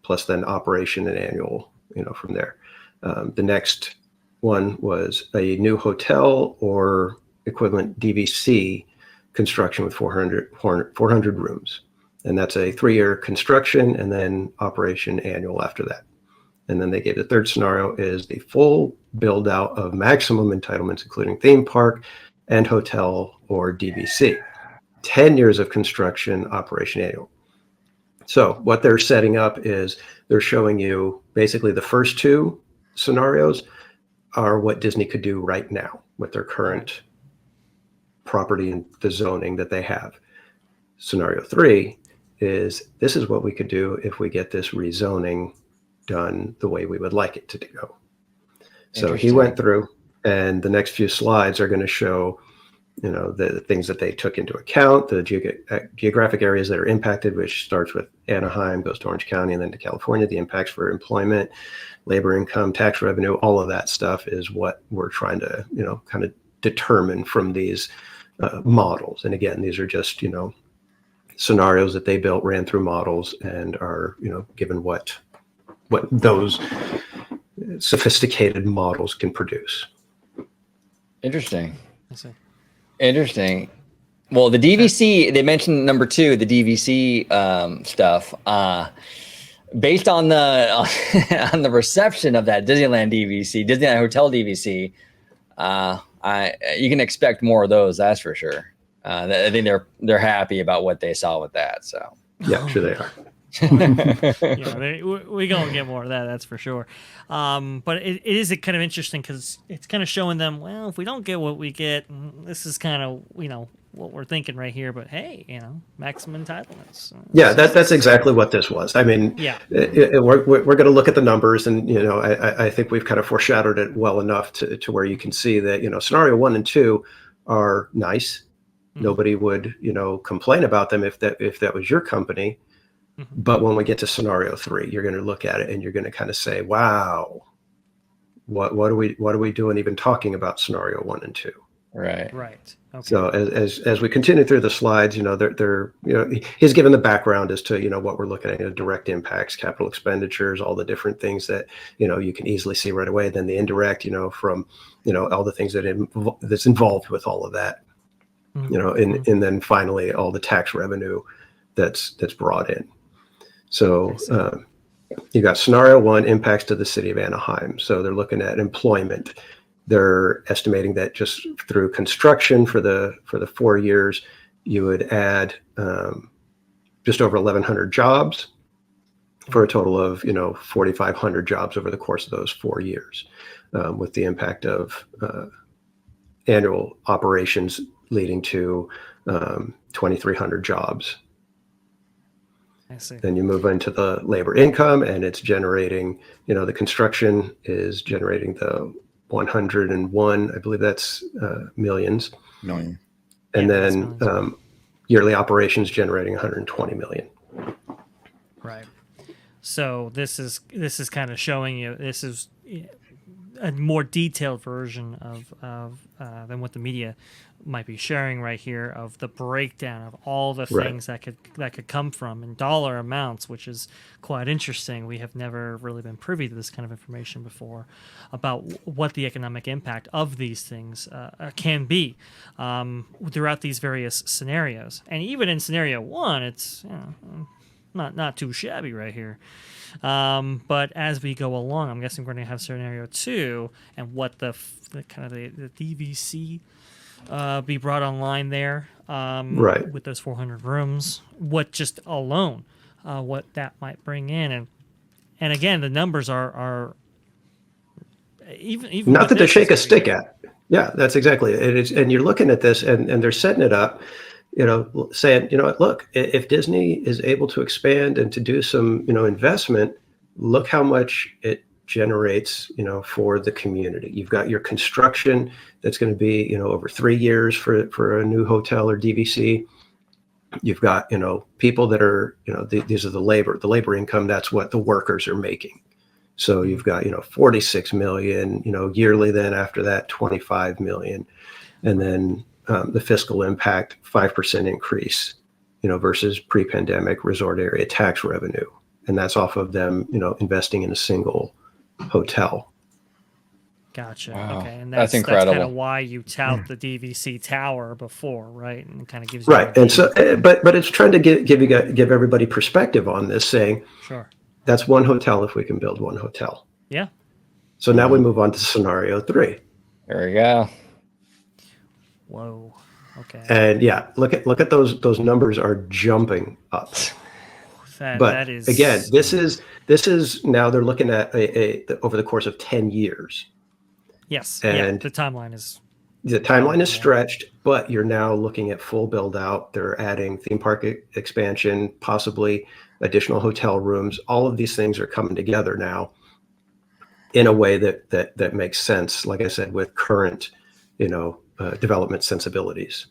plus then operation and annual, from there. The next one was a new hotel or equivalent DVC construction with 400 rooms. And that's a 3-year construction and then operation annual after that. And then they gave the third scenario is the full build out of maximum entitlements, including theme park and hotel or DVC. 10 years of construction, operation annual. So what they're setting up is they're showing you basically the first 2 scenarios are what Disney could do right now with their current property and the zoning that they have. Scenario 3 is this is what we could do if we get this rezoning done the way we would like it to go. So he went through, and the next few slides are going to show, the things that they took into account, the geographic areas that are impacted, which starts with Anaheim, goes to Orange County, and then to California, the impacts for employment, labor income, tax revenue, all of that stuff is what we're trying to, kind of determine from these models. And again, these are just, scenarios that they built, ran through models, and are, given what those sophisticated models can produce. Interesting. I see. Interesting. Well, the DVC, they mentioned number 2, the DVC stuff. Based on the reception of that Disneyland DVC, Disneyland Hotel DVC, you can expect more of those. That's for sure. I think they're happy about what they saw with that. So yeah, sure they are. We gonna get more of that. That's for sure. But it is kind of interesting because it's kind of showing them, well, if we don't get what we get, this is kind of what we're thinking right here. But hey, maximum entitlements. Yeah, that's exactly what this was. I mean, yeah, we're going to look at the numbers, and I think we've kind of foreshadowed it well enough to where you can see that scenario 1 and 2 are nice. Mm-hmm. Nobody would complain about them if that was your company. Mm-hmm. But when we get to scenario 3, you're going to look at it and you're going to kind of say, wow, what are we doing even talking about scenario 1 and 2? Right. Okay. So as we continue through the slides, they're he's given the background as to what we're looking at, direct impacts, capital expenditures, all the different things that you can easily see right away. Then the indirect, from all the things that's involved with all of that, mm-hmm. And then finally all the tax revenue that's brought in. So you got scenario 1, impacts to the city of Anaheim. So they're looking at employment. They're estimating that just through construction for the 4 years, you would add just over 1,100 jobs for a total of 4,500 jobs over the course of those 4 years, with the impact of annual operations leading to 2,300 jobs. I see. Then you move into the labor income, and it's generating, the construction is generating the 101, I believe that's million. and Yeah, that's then millions. yearly operations generating 120 million. Right. So this is kind of showing you this is a more detailed version of than what the media might be sharing right here, of the breakdown of all the Right. things that could come from in dollar amounts, which is quite interesting. We have never really been privy to this kind of information before about what the economic impact of these things can be throughout these various scenarios. And even in scenario one, it's not too shabby right here. But as we go along, I'm guessing we're going to have scenario 2 and what the kind of the DVC be brought online there Right. with those 400 rooms. What just alone, what that might bring in, and again, the numbers are even Not with that to this, shake a it's stick at. Yeah, that's exactly it. It is, and you're looking at this, and they're setting it up, saying, what, look, if Disney is able to expand and to do some, investment, look how much it generates, for the community. You've got your construction that's going to be, over 3 years for a new hotel or DVC. You've got, people that are, these are the labor income. That's what the workers are making. So you've got, 46 million, yearly, then after that, 25 million. And then the fiscal impact, 5% increase, versus pre-pandemic resort area tax revenue. And that's off of them, investing in a single hotel. Gotcha. Wow. Okay, and That's that's incredible. kind of why you tout the DVC tower before, right? And it kind of gives you Right. an And so, idea. but it's trying to give everybody perspective on this, saying Sure. that's one hotel if we can build one hotel. Yeah. So now we move on to scenario 3. There we go. Whoa. Okay. And yeah, look at those numbers are jumping up. That But is again, this is now they're looking at a over the course of 10 years. yes. and the timeline is The timeline is stretched, but you're now looking at full build out. They're adding theme park expansion, possibly additional hotel rooms. All of these things are coming together now in a way that makes sense. Like I said, with current, development sensibilities,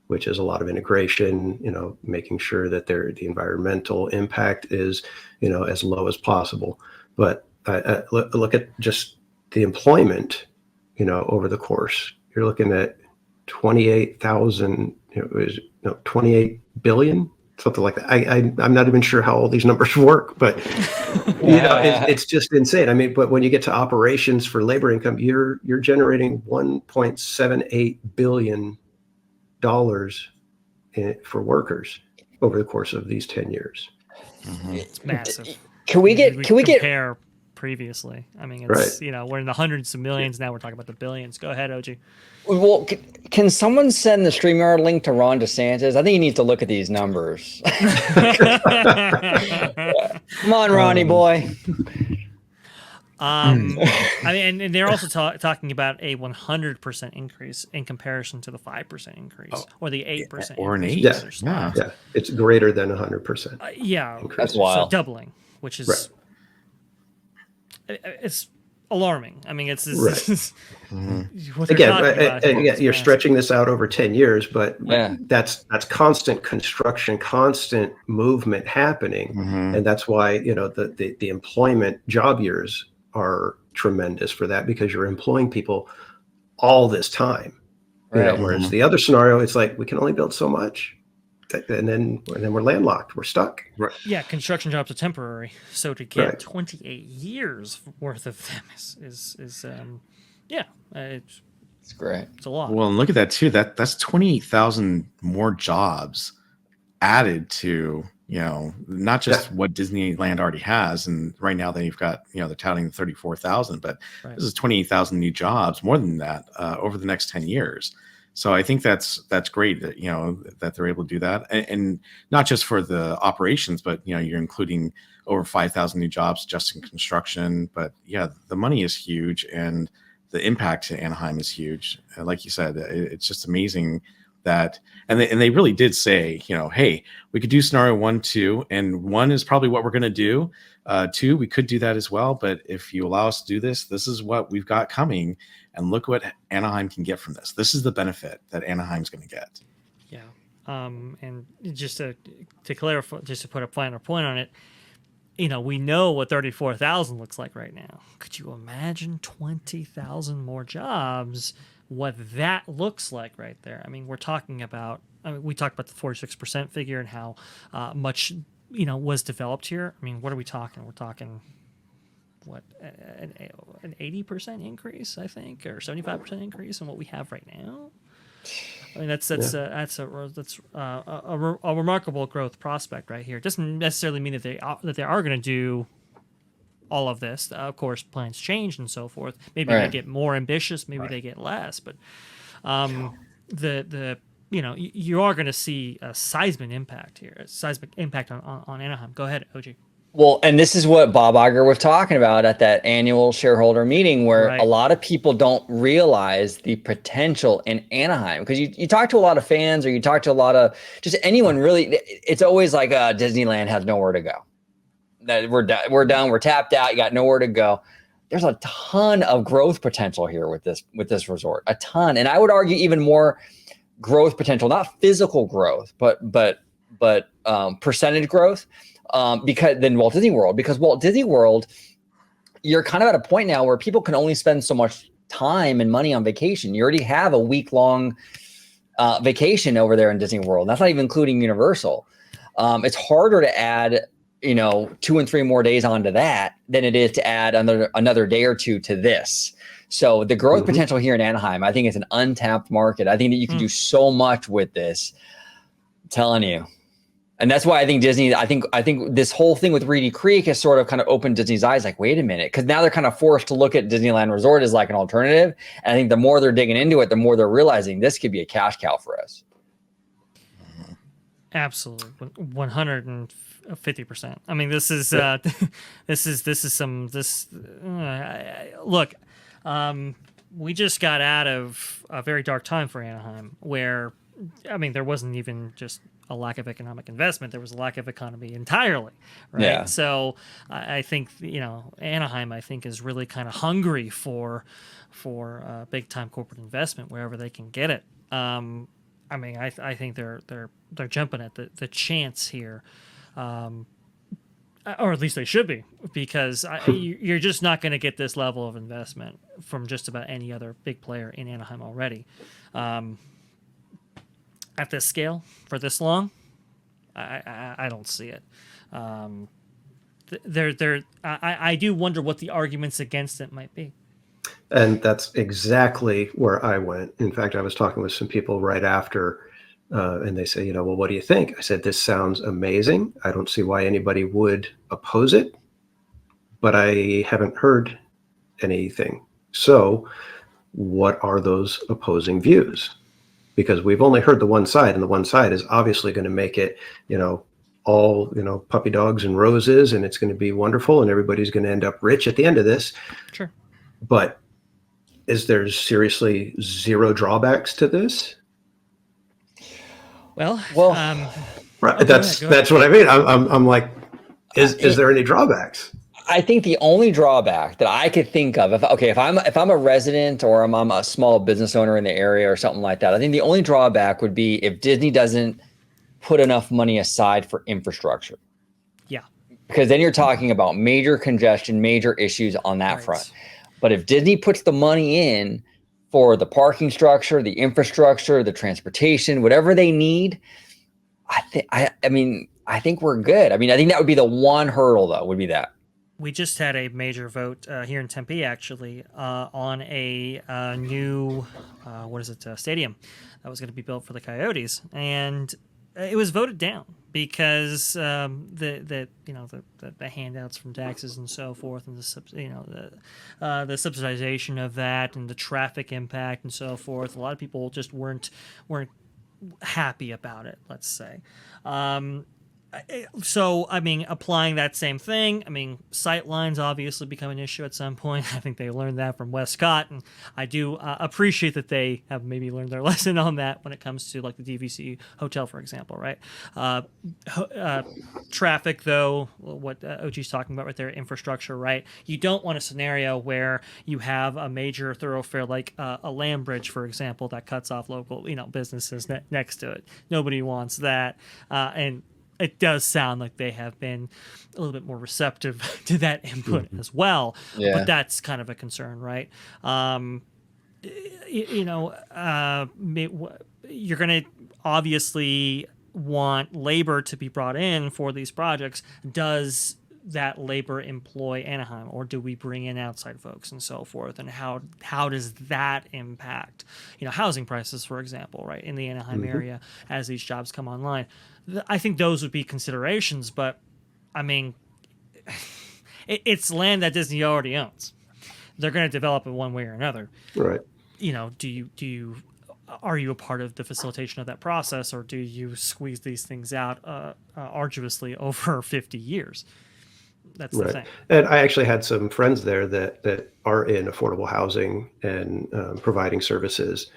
which is a lot of integration, making sure that the environmental impact is, as low as possible. But look at just the employment, over the course. You're looking at 28,000, 28 billion, something like that. I'm not even sure how all these numbers work, but it's just insane. I mean, but when you get to operations for labor income, you're generating $1.78 billion for workers over the course of these 10 years. it's massive. Can we compare previously? I mean, it's Right. we're in the hundreds of millions now. We're talking about the billions. Go ahead, OG. Well, can someone send the StreamYard link to Ron DeSantis? I think he needs to look at these numbers. Come on, Ronnie boy. I mean, and they're also talking about a 100% increase in comparison to the 5% increase or the 8% or an increase. 8. There's Yeah. slides. Yeah, it's greater than 100%. Yeah, That's so wild. doubling, which is Right. it's alarming. I mean, it's Right. what they're Again, talking about here is you're massive. stretching this out over 10 years, but Yeah. that's constant construction, constant movement happening. Mhm. And that's why, the employment job years are tremendous for that, because you're employing people all this time. Right. Whereas the other scenario, it's like we can only build so much, and then we're landlocked, we're stuck. Yeah, construction jobs are temporary, so to get Right. 28 years worth of them is it's It's great. it's a lot. Well, and look at that too. That's 28,000 more jobs added to, not just what Disneyland already has. And right now they've got, they're touting 34,000, but Right. this is 28,000 new jobs, more than that, over the next 10 years. So I think that's great that, that they're able to do that. And not just for the operations, but, you're including over 5,000 new jobs just in construction. But yeah, the money is huge and the impact to Anaheim is huge. Like you said, it's just amazing that, and they really did say, hey, we could do scenario 1, 2, and 1 is probably what we're going to do. 2, we could do that as well. But if you allow us to do this, this is what we've got coming. And look what Anaheim can get from this. This is the benefit that Anaheim's going to get. And just to clarify, just to put a finer point on it, we know what 34,000 looks like right now. Could you imagine 20,000 more jobs? What that looks like right there. I mean, we're talking about. We talked about the 46% figure and how much was developed here. I mean, what are we talking? We're talking what an 80% increase, I think, or 75% increase in what we have right now. I mean, that's a remarkable growth prospect right here. It doesn't necessarily mean that they are going to do all of this. Of course, plans change and so forth. Maybe they get more ambitious. Maybe they get less. But you are going to see a seismic impact here. A seismic impact on Anaheim. Go ahead, OG. Well, and this is what Bob Iger was talking about at that annual shareholder meeting, where a lot of people don't realize the potential in Anaheim. Because you talk to a lot of fans, or you talk to a lot of just anyone really, it's always like Disneyland has nowhere to go. That we're done, we're tapped out, you got nowhere to go. There's a ton of growth potential here with this resort, a ton. And I would argue even more growth potential, not physical growth, but percentage growth. Because Walt Disney World, because Walt Disney World, you're kind of at a point now where people can only spend so much time and money on vacation. You already have a week-long vacation over there in Disney World. That's not even including Universal. It's harder to add, 2 and 3 more days onto that than it is to add another day or two to this. So the growth potential here in Anaheim, I think it's an untapped market. I think that you can do so much with this. I'm telling you. And that's why I think Disney, I think this whole thing with Reedy Creek has sort of kind of opened Disney's eyes, like, wait a minute, because now they're kind of forced to look at Disneyland Resort as like an alternative. And I think the more they're digging into it, the more they're realizing this could be a cash cow for us. Absolutely, 150%. I mean, this is look. We just got out of a very dark time for Anaheim, where, I mean, there wasn't even just a lack of economic investment. There was a lack of economy entirely, right? Yeah. So I think, Anaheim, I think, is really kind of hungry for big time corporate investment wherever they can get it. I mean, I think they're jumping at the chance here, or at least they should be, because you're just not going to get this level of investment from just about any other big player in Anaheim already. At this scale for this long, I don't see it. I do wonder what the arguments against it might be. And that's exactly where I went. In fact, I was talking with some people right after, and they say, well, what do you think? I said, this sounds amazing. I don't see why anybody would oppose it, but I haven't heard anything. So what are those opposing views? Because we've only heard the one side, and the one side is obviously going to make it, all, puppy dogs and roses, and it's going to be wonderful, and everybody's going to end up rich at the end of this. Sure. But is there seriously zero drawbacks to this? Well, right. That's what I mean. I'm like, is there any drawbacks? I think the only drawback that I could think of, if I'm a resident or I'm a small business owner in the area or something like that, I think the only drawback would be if Disney doesn't put enough money aside for infrastructure. Yeah. Because then you're talking about major congestion, major issues on that front. But if Disney puts the money in for the parking structure, the infrastructure, the transportation, whatever they need, I think we're good. I mean, I think that would be the one hurdle, though, would be that. We just had a major vote here in Tempe, actually, on a new stadium that was going to be built for the Coyotes, and it was voted down because the handouts from taxes and so forth, and the subsidization of that, and the traffic impact and so forth. A lot of people just weren't happy about it, let's say. So, I mean, applying that same thing, I mean, sight lines obviously become an issue at some point. I think they learned that from Westcott, and I do appreciate that they have maybe learned their lesson on that when it comes to like the DVC hotel, for example, right? Traffic, though, what OG's talking about right there, infrastructure, right? You don't want a scenario where you have a major thoroughfare like a land bridge, for example, that cuts off local, businesses next to it. Nobody wants that, and it does sound like they have been a little bit more receptive to that input as well. Yeah. But that's kind of a concern, right? You're going to obviously want labor to be brought in for these projects. Does that labor employ Anaheim, or do we bring in outside folks and so forth? And how does that impact, housing prices, for example, right, in the Anaheim area as these jobs come online? I think those would be considerations, but I mean, it's land that Disney already owns. They're going to develop it one way or another. Right. Are you a part of the facilitation of that process, or do you squeeze these things out arduously over 50 years? That's the thing. And I actually had some friends there that are in affordable housing and providing services.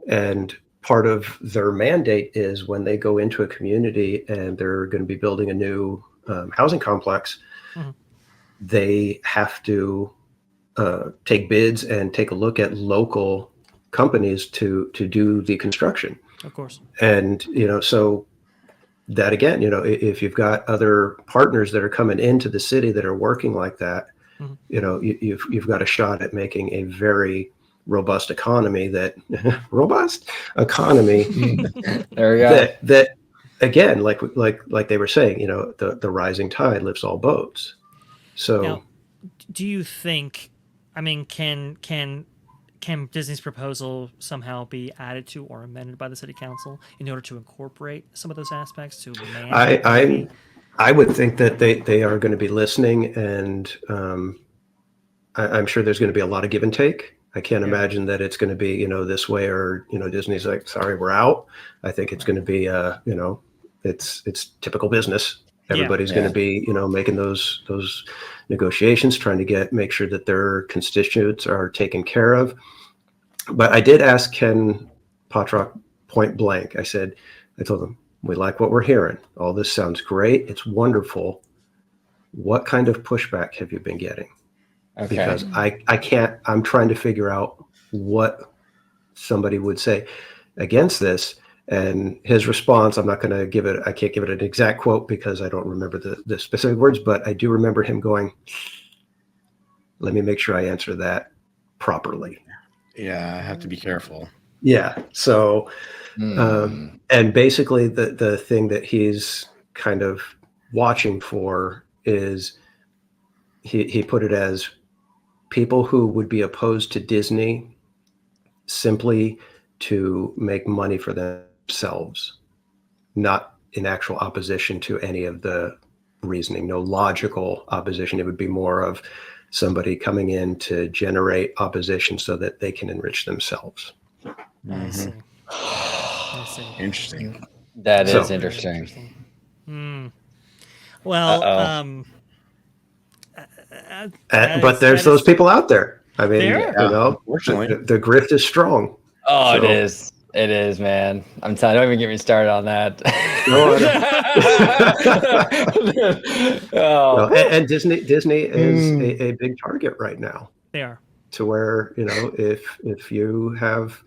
And part of their mandate is when they go into a community and they're going to be building a new housing complex, they have to take bids and take a look at local companies to do the construction. Of course. And, so that again, if you've got other partners that are coming into the city that are working like that, you've got a shot at making a very robust economy there we go. That again, like they were saying, the rising tide lifts all boats. So now, do you think, I mean, can Disney's proposal somehow be added to or amended by the city council in order to incorporate some of those aspects to I would think that they are going to be listening, and I'm sure there's going to be a lot of give and take. I can't imagine that it's going to be, this way, or, Disney's like, sorry, we're out. I think it's going to be, it's typical business. Everybody's going to be, making those negotiations, trying to make sure that their constituents are taken care of. But I did ask Ken Potrock point blank. I told him, we like what we're hearing. All this sounds great. It's wonderful. What kind of pushback have you been getting? Okay. Because I'm trying to figure out what somebody would say against this. And his response, I can't give it an exact quote because I don't remember the specific words, but I do remember him going, let me make sure I answer that properly. Yeah, I have to be careful. Yeah. So, and basically the thing that he's kind of watching for is he put it as people who would be opposed to Disney simply to make money for themselves, not in actual opposition to any of the reasoning, no logical opposition. It would be more of somebody coming in to generate opposition so that they can enrich themselves. I see. Interesting. That is interesting. Well, but there's those people out there. I mean, unfortunately, the grift is strong. Oh, so. It is, man. I'm telling you, don't even get me started on that. And Disney is a big target right now. They are. To where, if you have,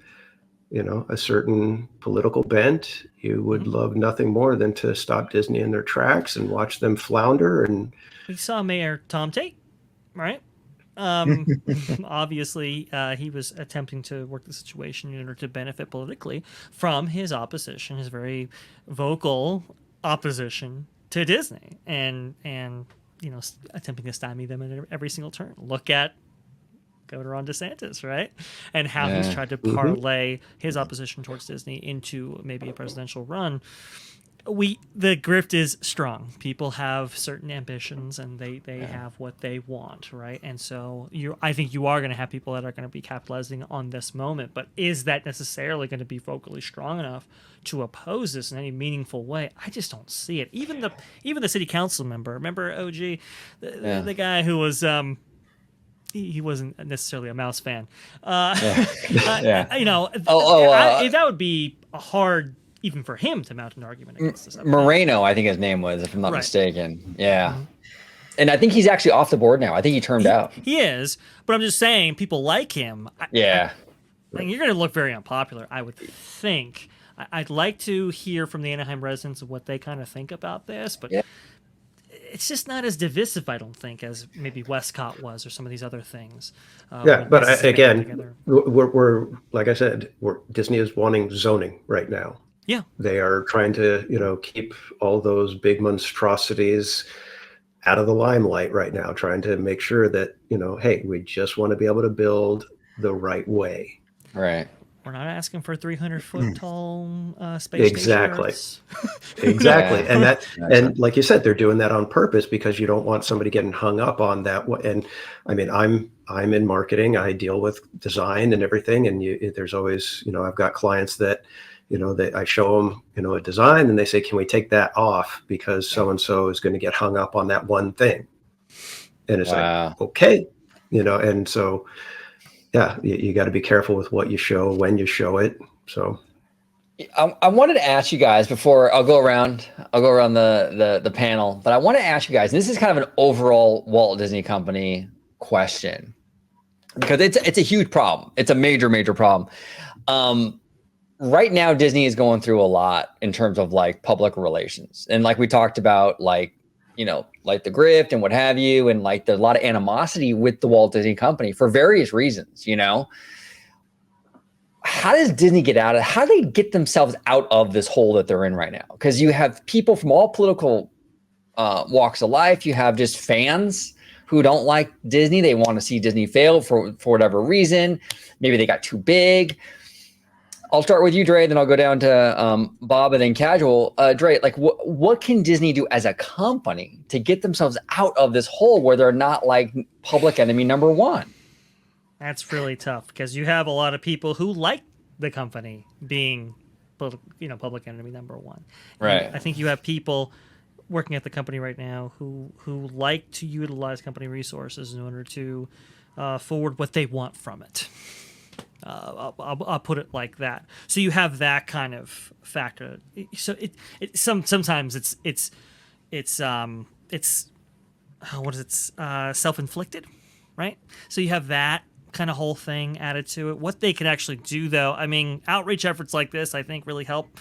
a certain political bent, you would love nothing more than to stop Disney in their tracks and watch them flounder. And we saw Mayor Tom Tate, right? Obviously, he was attempting to work the situation in order to benefit politically from his opposition, his very vocal opposition to Disney, and attempting to stymie them at every single turn. Look at Governor Ron DeSantis, right? And how he's tried to parlay his opposition towards Disney into maybe a presidential run. the grift is strong. People have certain ambitions and they have what they want, right? And so I think you are going to have people that are going to be capitalizing on this moment, but is that necessarily going to be vocally strong enough to oppose this in any meaningful way? I just don't see it. Even the city council member, remember OG, the guy who was he wasn't necessarily a Mouse fan. You know, that would be a hard even for him to mount an argument against this. Moreno, I think his name was, if I'm not mistaken. Yeah. And I think he's actually off the board now. I think he turned out. He is, but I'm just saying, people like him. I mean, you're going to look very unpopular, I would think. I'd like to hear from the Anaheim residents of what they kind of think about this, but it's just not as divisive, I don't think, as maybe Westcott was or some of these other things. But again, we're like I said, Disney is wanting zoning right now. Yeah, they are trying to, keep all those big monstrosities out of the limelight right now, trying to make sure that, hey, we just want to be able to build the right way. Right. We're not asking for 300-foot tall space exactly. Exactly. And like you said, they're doing that on purpose because you don't want somebody getting hung up on that. And I mean, I'm in marketing. I deal with design and everything. And there's always, I've got clients that, I show them, a design and they say, can we take that off because so-and-so is going to get hung up on that one thing. And it's like, okay, and so, yeah, you got to be careful with what you show, when you show it. So I wanted to ask you guys before I'll go around the panel, but I want to ask you guys, and this is kind of an overall Walt Disney Company question because it's a huge problem. It's a major problem. Right now, Disney is going through a lot in terms of like public relations. And like we talked about, like the grift and what have you, and like there's a lot of animosity with the Walt Disney Company for various reasons, How does Disney get out of it? How do they get themselves out of this hole that they're in right now? Because you have people from all political walks of life. You have just fans who don't like Disney. They want to see Disney fail for whatever reason. Maybe they got too big. I'll start with you, Dre, then I'll go down to Bob and then Casual. Dre, like what can Disney do as a company to get themselves out of this hole where they're not like public enemy number one? That's really tough because you have a lot of people who like the company being, public enemy number one. Right. And I think you have people working at the company right now who like to utilize company resources in order to forward what they want from it. I'll put it like that. So you have that kind of factor. So sometimes it's self-inflicted, right? So you have that kind of whole thing added to it. What they can actually do, though, I mean, outreach efforts like this, I think, really help.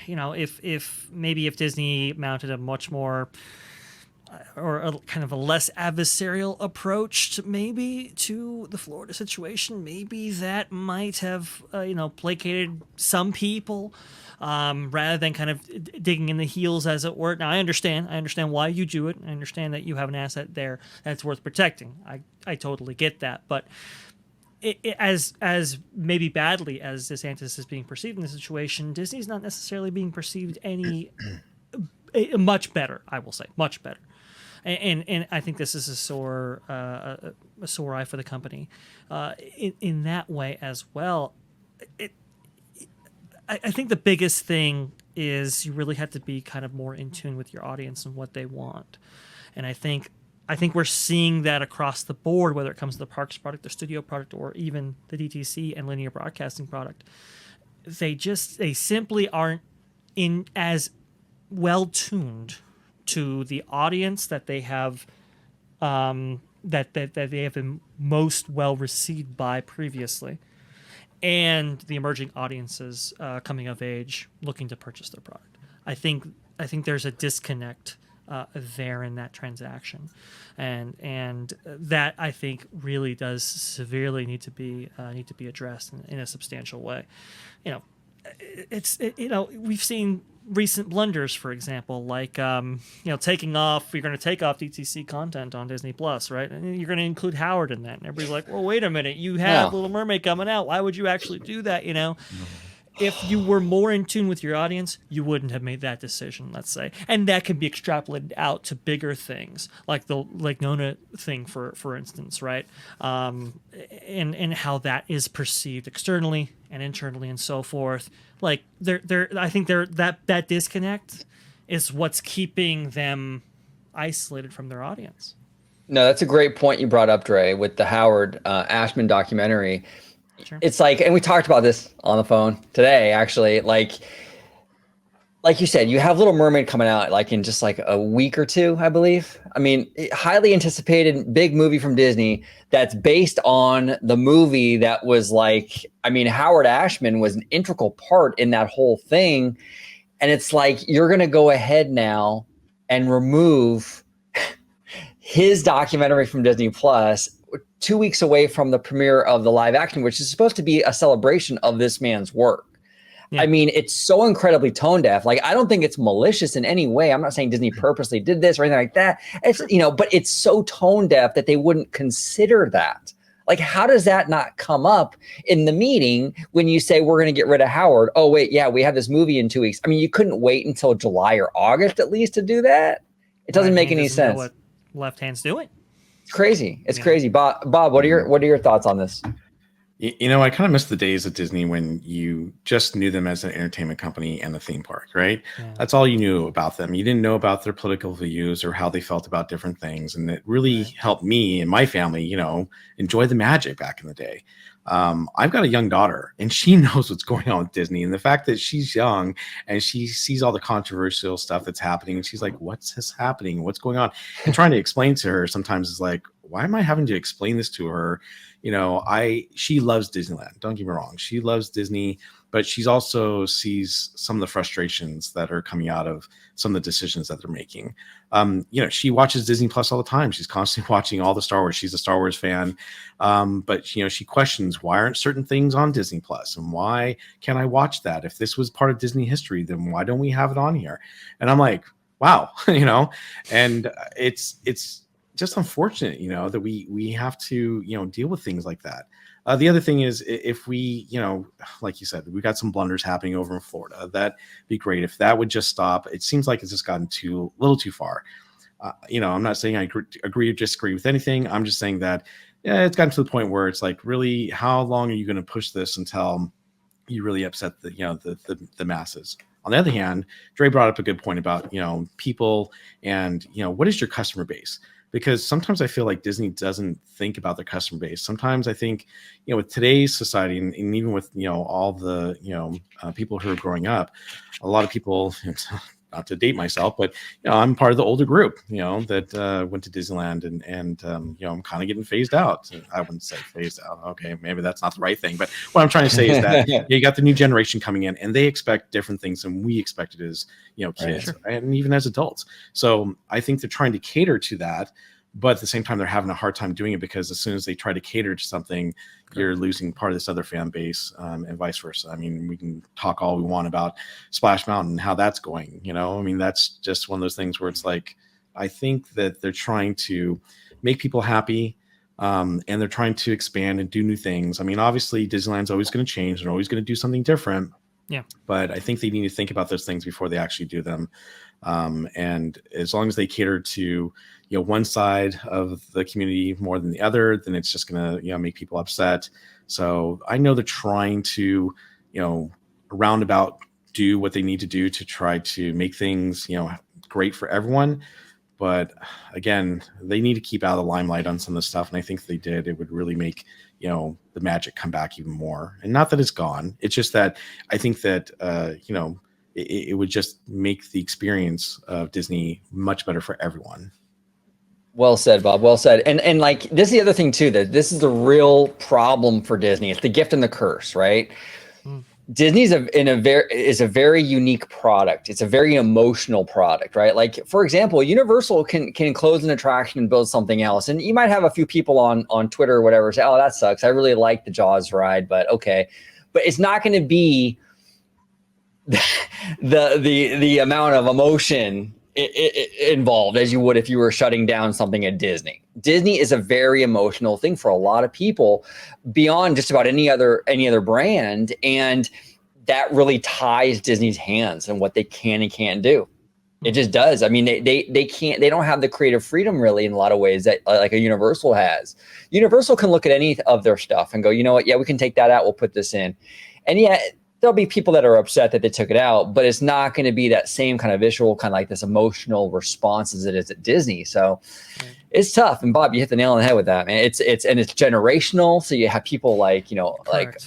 If Disney mounted a much more or a kind of a less adversarial approach to the Florida situation, maybe that might have placated some people rather than kind of digging in the heels, as it were. Now I understand why you do it. I understand that you have an asset there that's worth protecting. I totally get that, but as maybe badly as DeSantis is being perceived in the situation, Disney's not necessarily being perceived much better. I will say much better. And I think this is a sore eye for the company in that way as well. I think the biggest thing is you really have to be kind of more in tune with your audience and what they want. And I think we're seeing that across the board, whether it comes to the parks product, the studio product, or even the DTC and linear broadcasting product. They simply aren't in as well tuned to the audience that they have, that they have been most well received by previously, and the emerging audiences coming of age looking to purchase their product. I think there's a disconnect there in that transaction, and that I think really does severely need to be addressed in a substantial way. We've seen recent blunders, for example, like taking off. You're going to take off DTC content on Disney Plus, right? And you're going to include Howard in that. And everybody's like, "Well, wait a minute, you have Little Mermaid coming out. Why would you actually do that?" if you were more in tune with your audience, you wouldn't have made that decision, let's say. And that can be extrapolated out to bigger things, like the Lake Nona thing, for instance, right? And how that is perceived externally and internally and so forth. Like I think that disconnect is what's keeping them isolated from their audience. No, that's a great point you brought up, Dre, with the Howard Ashman documentary. Sure. It's like, and we talked about this on the phone today, actually, like you said, you have Little Mermaid coming out like in just like a week or two, I believe. I mean, highly anticipated big movie from Disney that's based on the movie that was like, I mean, Howard Ashman was an integral part in that whole thing. And it's like, you're going to go ahead now and remove his documentary from Disney Plus 2 weeks away from the premiere of the live action, which is supposed to be a celebration of this man's work. Yeah. I mean, it's so incredibly tone deaf. Like, I don't think it's malicious in any way. I'm not saying Disney purposely did this or anything like that. It's, but it's so tone deaf that they wouldn't consider that. Like, how does that not come up in the meeting when you say we're going to get rid of Howard? Oh, wait, yeah, we have this movie in 2 weeks. I mean, you couldn't wait until July or August at least to do that. It doesn't make any sense. Know what left hand's doing. It's crazy. It's crazy. Bob, what are your thoughts on this? I kind of miss the days at Disney when you just knew them as an entertainment company and a theme park, right? Yeah. That's all you knew about them. You didn't know about their political views or how they felt about different things. And it really helped me and my family, enjoy the magic back in the day. I've got a young daughter and she knows what's going on with Disney, and the fact that she's young and she sees all the controversial stuff that's happening and she's like, what's this happening? What's going on? And trying to explain to her sometimes is like, why am I having to explain this to her? She loves Disneyland. Don't get me wrong. She loves Disney, but she's also sees some of the frustrations that are coming out of some of the decisions that they're making. She watches Disney Plus all the time. She's constantly watching all the Star Wars. She's a Star Wars fan. But she questions, why aren't certain things on Disney Plus? And why can't I watch that? If this was part of Disney history, then why don't we have it on here? And I'm like, wow, and it's just unfortunate, that we have to, deal with things like that. The other thing is, if we, like you said, we got some blunders happening over in Florida. That'd be great if that would just stop. It seems like it's just gotten a little too far. I'm not saying I agree or disagree with anything. I'm just saying that it's gotten to the point where it's like, really, how long are you going to push this until you really upset the masses? On the other hand, Dre brought up a good point about, people and, what is your customer base? Because sometimes I feel like Disney doesn't think about their customer base. Sometimes I think, with today's society and even with, all the, people who are growing up, a lot of people, not to date myself, but, I'm part of the older group, that went to Disneyland and I'm kind of getting phased out. I wouldn't say phased out. Okay, maybe that's not the right thing. But what I'm trying to say is that you got the new generation coming in and they expect different things than we expected as, kids and even as adults. So I think they're trying to cater to that. But at the same time, they're having a hard time doing it because as soon as they try to cater to something, you're losing part of this other fan base and vice versa. I mean, we can talk all we want about Splash Mountain and how that's going. I mean, that's just one of those things where it's like, I think that they're trying to make people happy and they're trying to expand and do new things. I mean, obviously, Disneyland's always going to change. They're always going to do something different. Yeah. But I think they need to think about those things before they actually do them. And as long as they cater to, one side of the community more than the other, then it's just going to, make people upset. So I know they're trying to, roundabout do what they need to do to try to make things, great for everyone. But again, they need to keep out of the limelight on some of the stuff. And I think if they did, it would really make, the magic come back even more. And not that it's gone. It's just that I think that, it would just make the experience of Disney much better for everyone. Well said, Bob. Well said. And like, this is the other thing too, that this is the real problem for Disney. It's the gift and the curse, right? Disney's is a very unique product. It's a very emotional product, right? Like, for example, Universal can close an attraction and build something else. And you might have a few people on Twitter or whatever say, oh, that sucks. I really like the Jaws ride, but okay. But it's not going to be the amount of emotion involved as you would if you were shutting down something at Disney. Disney is a very emotional thing for a lot of people beyond just about any other brand. And that really ties Disney's hands and what they can and can't do. It just does. I mean, they don't have the creative freedom really in a lot of ways that like a Universal has. Universal can look at any of their stuff and go, you know what? Yeah, we can take that out. We'll put this in. And yeah, there'll be people that are upset that they took it out, but it's not going to be that same kind of visual, kind of like this emotional response as it is at Disney. So it's tough. And Bob, you hit the nail on the head with that, man. It's generational. So you have people like, like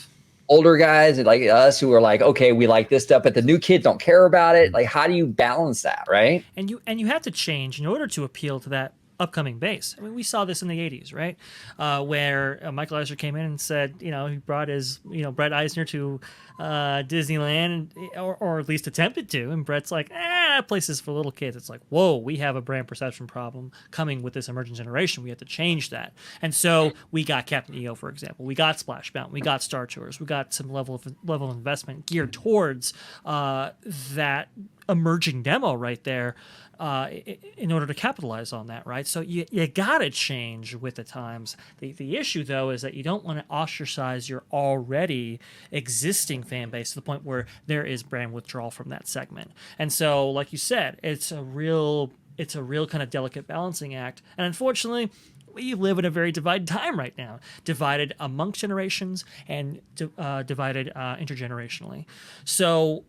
older guys like us who are like, okay, we like this stuff, but the new kids don't care about it. Like, how do you balance that, right? And you have to change in order to appeal to that upcoming base. I mean, we saw this in the 80s, right? Where Michael Eisner came in and said, he brought his, Brett Eisner to Disneyland, or at least attempted to. And Brett's like, that place is for little kids. It's like, whoa, we have a brand perception problem coming with this emerging generation. We have to change that. And so we got Captain EO, for example. We got Splash Mountain. We got Star Tours. We got some level of investment geared towards that emerging demo right there. In order to capitalize on that, right? So you got to change with the times. The issue, though, is that you don't want to ostracize your already existing fan base to the point where there is brand withdrawal from that segment. And so, like you said, it's a real kind of delicate balancing act. And unfortunately, we live in a very divided time right now, divided amongst generations and divided intergenerationally. So,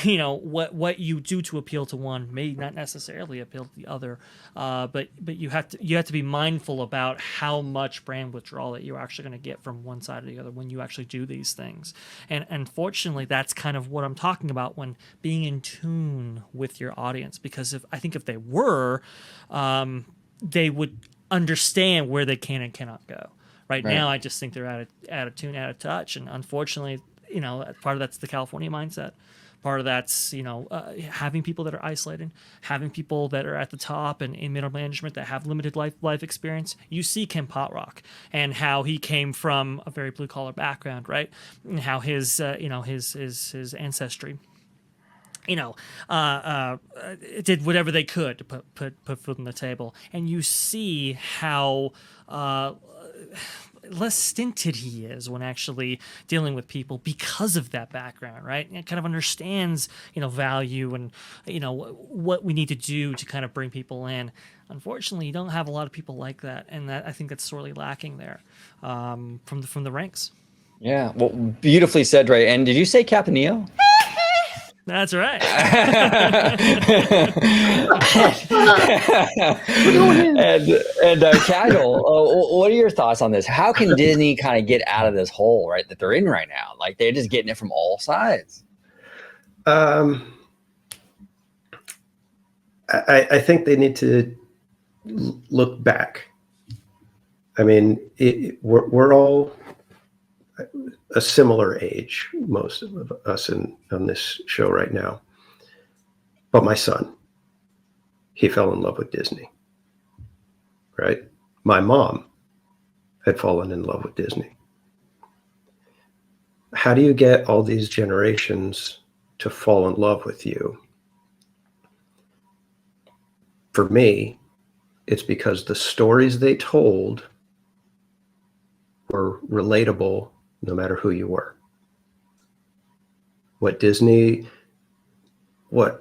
what you do to appeal to one may not necessarily appeal to the other, but you have to be mindful about how much brand withdrawal that you're actually going to get from one side or the other when you actually do these things. And unfortunately, that's kind of what I'm talking about when being in tune with your audience, because I think if they were, they would understand where they can and cannot go. Right now, I just think they're out of tune, out of touch, and unfortunately, part of that's the California mindset. Part of that's, having people that are isolated, having people that are at the top and in middle management that have limited life experience. You see Ken Potrock and how he came from a very blue collar background, right? And how his ancestry, did whatever they could to put food on the table. And you see how less stinted he is when actually dealing with people because of that background, right? And kind of understands, value and, what we need to do to kind of bring people in. Unfortunately, you don't have a lot of people like that, and I think that's sorely lacking there from the ranks. Yeah, well, beautifully said, Ray. And did you say Captain EO? That's right. and Casual, what are your thoughts on this? How can Disney kind of get out of this hole, right, that they're in right now? Like, they're just getting it from all sides. I think they need to look back. I mean, we're all a similar age, most of us on this show right now. But my son, he fell in love with Disney, right? My mom had fallen in love with Disney. How do you get all these generations to fall in love with you? For me, it's because the stories they told were relatable no matter who you were. What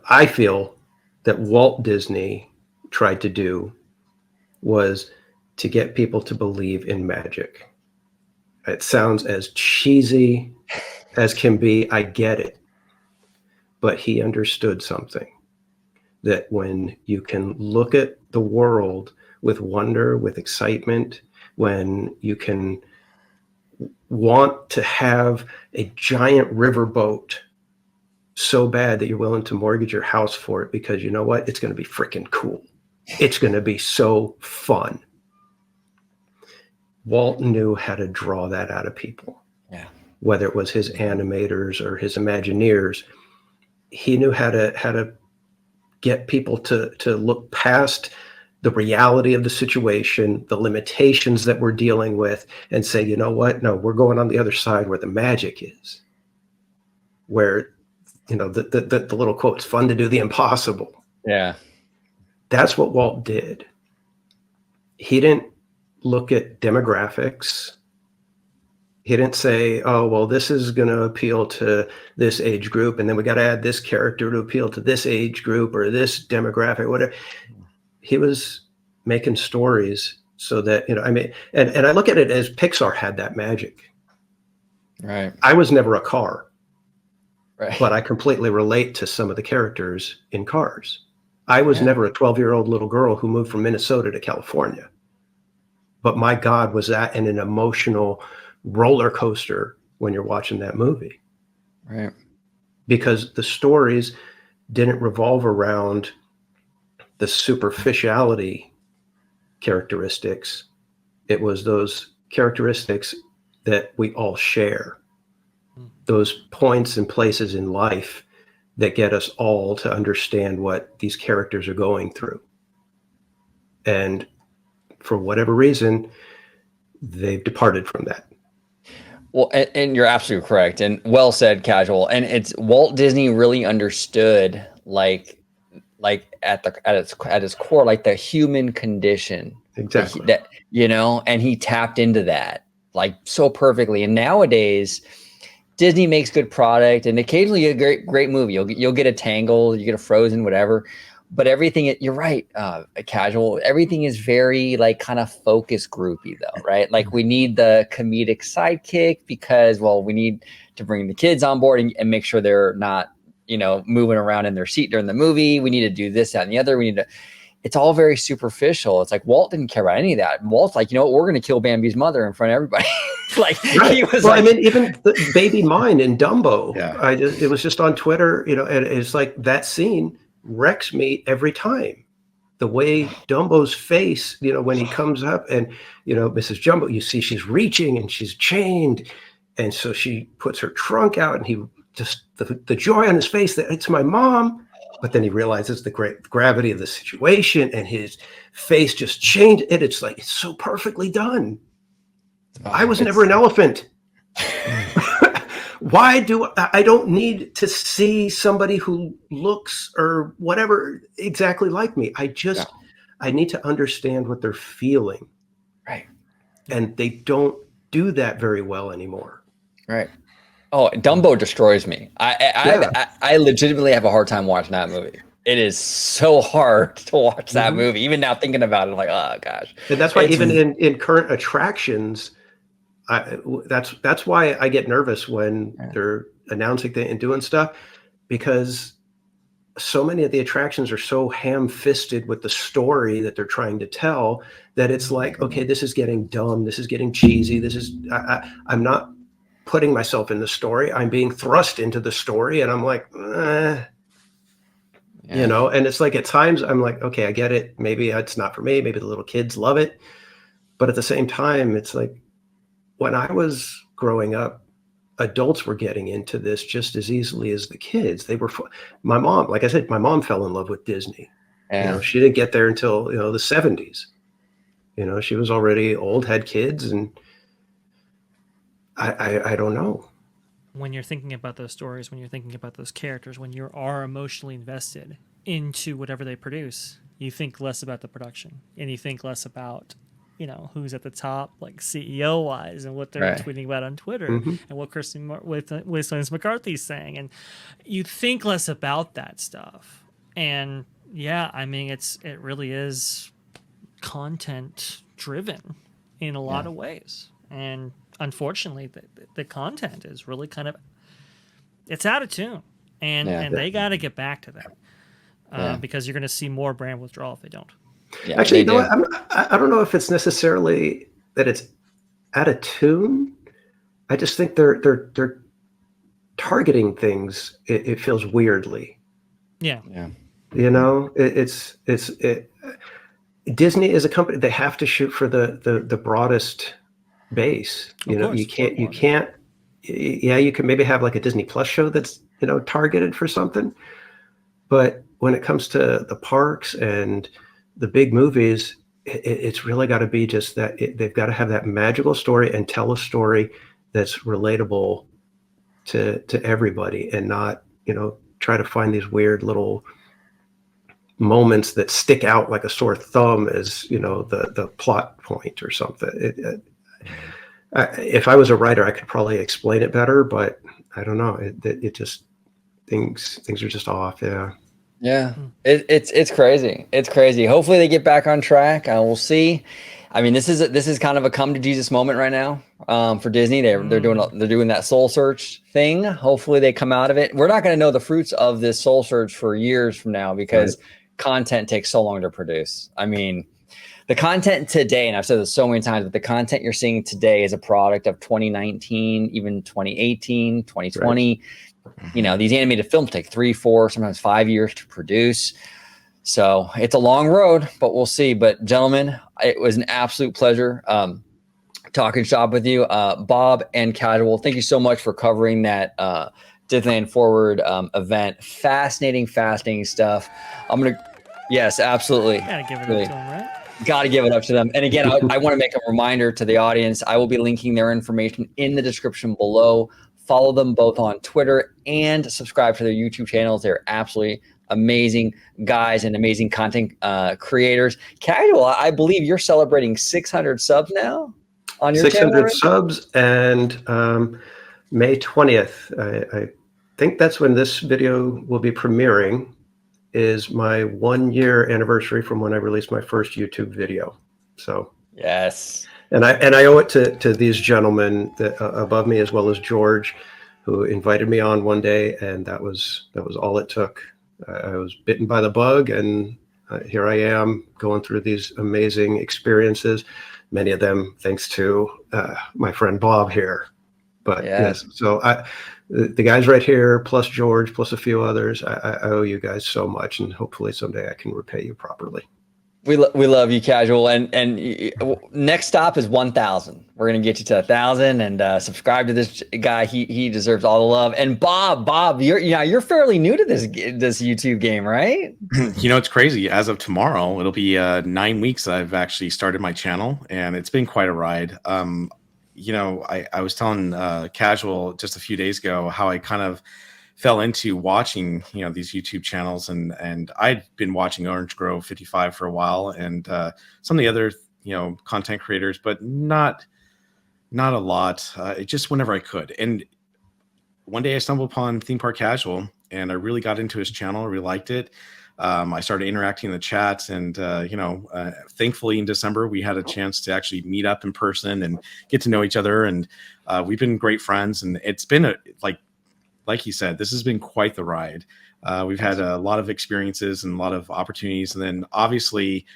I feel that Walt Disney tried to do was to get people to believe in magic. It sounds as cheesy as can be. I get it. But he understood something, that when you can look at the world with wonder, with excitement, when you can want to have a giant riverboat so bad that you're willing to mortgage your house for it because you know what? It's going to be freaking cool. It's going to be so fun. Walt knew how to draw that out of people. Yeah. Whether it was his animators or his Imagineers, he knew how to get people to look past the reality of the situation, the limitations that we're dealing with, and say, you know what? No, we're going on the other side where the magic is. Where, the little quote, it's fun to do the impossible. Yeah. That's what Walt did. He didn't look at demographics. He didn't say, oh, well, this is going to appeal to this age group, and then we got to add this character to appeal to this age group or this demographic, whatever. He was making stories so that, I mean, and I look at it as Pixar had that magic. Right. I was never a car, Right. but I completely relate to some of the characters in Cars. I was never a 12-year-old little girl who moved from Minnesota to California. But my God, was that an emotional roller coaster when you're watching that movie. Right. Because the stories didn't revolve around the superficiality characteristics. It was those characteristics that we all share. Those points and places in life that get us all to understand what these characters are going through. And for whatever reason, they've departed from that. Well, and you're absolutely correct, and well said, Casual. And it's Walt Disney really understood, like at its core, like the human condition. Exactly. That and he tapped into that like so perfectly. And nowadays, Disney makes good product, and occasionally a great movie. You'll get a Tangled, you get a Frozen, whatever. But everything, you're right, Casual. Everything is very like kind of focus groupy though, right? Like we need the comedic sidekick because, well, we need to bring the kids on board and make sure they're not, moving around in their seat during the movie. We need to do this, that, and the other. It's all very superficial. It's like Walt didn't care about any of that. Walt's like, we're going to kill Bambi's mother in front of everybody. Like right. He was well, like, I mean, even the Baby Mine in Dumbo. Yeah. It was just on Twitter, and it's like that scene wrecks me every time. The way Dumbo's face, when he comes up and, Mrs. Jumbo, you see she's reaching and she's chained. And so she puts her trunk out and he just, the joy on his face that it's my mom. But then he realizes the great gravity of the situation and his face just changed. It's like, it's so perfectly done. I was never an elephant. Why do I don't need to see somebody who looks or whatever exactly like me? I need to understand what they're feeling. Right. And they don't do that very well anymore. Right. Oh, Dumbo destroys me. I legitimately have a hard time watching that movie. It is so hard to watch that movie. Even now thinking about it, I'm like, oh gosh. And that's why even in current attractions, that's why I get nervous when they're announcing and doing stuff, because so many of the attractions are so ham-fisted with the story that they're trying to tell that it's like, okay, this is getting dumb. This is getting cheesy. I'm not putting myself in the story. I'm being thrust into the story, and I'm like, and it's like at times I'm like, okay, I get it. Maybe it's not for me. Maybe the little kids love it. But at the same time, it's like, when I was growing up, adults were getting into this just as easily as the kids. My mom, like I said, my mom fell in love with Disney. Yeah. She didn't get there until, the 70s. She was already old, had kids, and I don't know. When you're thinking about those stories, when you're thinking about those characters, when you are emotionally invested into whatever they produce, you think less about the production and you think less about who's at the top, like CEO wise, and what they're tweeting about on Twitter, and what Kirsten Williams McCarthy's saying, and you think less about that stuff. And I mean, it really is content driven in a lot of ways, and unfortunately, the content is really kind of it's out of tune, and they got to get back to that because you're going to see more brand withdrawal if they don't. Yeah, actually, I don't know if it's necessarily that it's out of tune. I just think they're targeting things. It feels weirdly. Yeah. It's Disney is a company. They have to shoot for the broadest base. You can't. Yeah, you can maybe have like a Disney Plus show that's targeted for something, but when it comes to the parks and the big movies, it's really got to be just that they've got to have that magical story and tell a story that's relatable to everybody, and not try to find these weird little moments that stick out like a sore thumb as the plot point or something. If I was a writer, I could probably explain it better, but I don't know. It just things are just off. Yeah. Yeah, it's crazy. It's crazy. Hopefully they get back on track. We'll see. I mean, this is kind of a come to Jesus moment right now for Disney. They're doing that soul search thing. Hopefully they come out of it. We're not going to know the fruits of this soul search for years from now because content takes so long to produce. I mean, the content today, and I've said this so many times, but the content you're seeing today is a product of 2019, even 2018, 2020. Right. You know, these animated films take 3, 4, sometimes 5 years to produce. So it's a long road, but we'll see. But gentlemen, it was an absolute pleasure talking shop with you. Bob and Casual, thank you so much for covering that Disneyland Forward event. Fascinating stuff. Yes, absolutely. Gotta give it up to them, right? Got to give it up to them. And again, I want to make a reminder to the audience. I will be linking their information in the description below. Follow them both on Twitter and subscribe to their YouTube channels. They're absolutely amazing guys and amazing content creators. Casual, I believe you're celebrating 600 subs now on your 600 channel. subs, and May 20th. I think that's when this video will be premiering. Is my 1-year anniversary from when I released my first YouTube video. So yes, and I owe it to these gentlemen that, above me, as well as George, who invited me on one day, and that was all it took. I was bitten by the bug, and here I am going through these amazing experiences. Many of them thanks to my friend Bob here. But yes, so the guys right here, plus George, plus a few others, I owe you guys so much, and hopefully someday I can repay you properly. We love you, Casual, and next stop is 1,000. We're gonna get you to 1,000, and subscribe to this guy. He deserves all the love. And Bob, you're fairly new to this YouTube game, right? You know, it's crazy. As of tomorrow, it'll be 9 weeks that I've actually started my channel, and it's been quite a ride. You know, I was telling Casual just a few days ago how I kind of fell into watching, you know, these YouTube channels, and I'd been watching Orange Grove 55 for a while, and some of the other, you know, content creators, but not a lot. Just whenever I could. And one day I stumbled upon Theme Park Casual, and I really got into his channel. I really liked it. I started interacting in the chats, and thankfully in December we had a chance to actually meet up in person and get to know each other, and we've been great friends. And it's been like he said, this has been quite the ride. We've had a lot of experiences and a lot of opportunities, and then obviously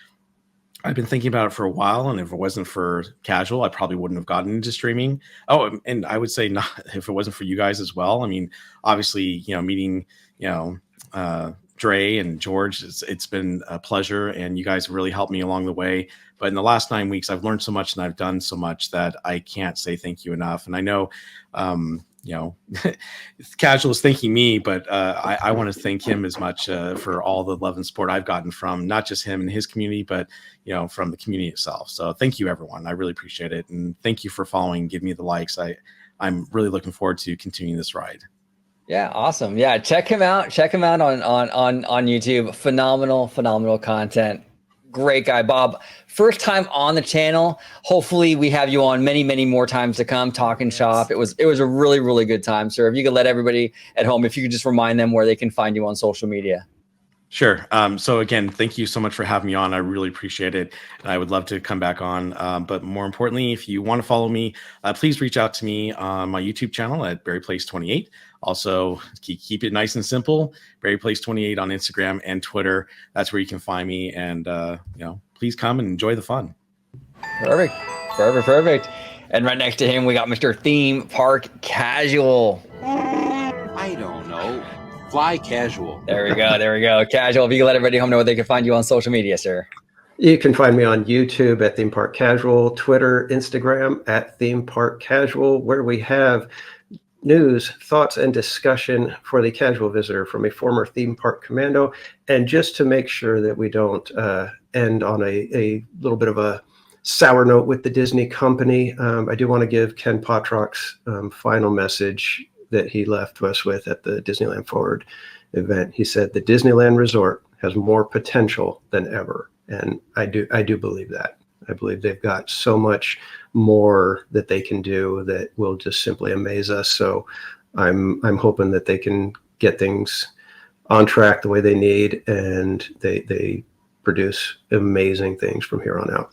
I've been thinking about it for a while, and if it wasn't for Casual, I probably wouldn't have gotten into streaming. Oh, and I would say not if it wasn't for you guys as well. I mean, obviously, you know, meeting, you know, Dre and George, it's been a pleasure, and you guys have really helped me along the way. But in the last 9 weeks, I've learned so much, and I've done so much that I can't say thank you enough. And I know, you know, Casual is thanking me, but I want to thank him as much for all the love and support I've gotten from not just him and his community, but, you know, from the community itself. So thank you, everyone. I really appreciate it. And thank you for following, give me the likes. I'm really looking forward to continuing this ride. Yeah, awesome. Yeah, check him out. Check him out on YouTube. Phenomenal content. Great guy, Bob. First time on the channel. Hopefully we have you on many more times to come, talking shop. It was a really good time, sir. If you could let everybody at home, if you could just remind them where they can find you on social media. Sure. So again, thank you so much for having me on. I really appreciate it. And I would love to come back on. But more importantly, if you want to follow me, please reach out to me on my YouTube channel at BarryPlace28. Also, keep it nice and simple. BarryPlace28 on Instagram and Twitter. That's where you can find me. And please come and enjoy the fun. Perfect. And right next to him, we got Mr. Theme Park Casual. I don't know. Fly Casual. There we go. Casual. If you can let everybody home know where they can find you on social media, sir. You can find me on YouTube at Theme Park Casual, Twitter, Instagram at Theme Park Casual, where we have news, thoughts, and discussion for the casual visitor from a former theme park commando. And just to make sure that we don't end on a little bit of a sour note with the Disney company, I do want to give Ken Potrock's final message that he left us with at the Disneyland Forward event. He said, the Disneyland Resort has more potential than ever. And I do believe that. I believe they've got so much more that they can do that will just simply amaze us. So I'm hoping that they can get things on track the way they need, and they produce amazing things from here on out.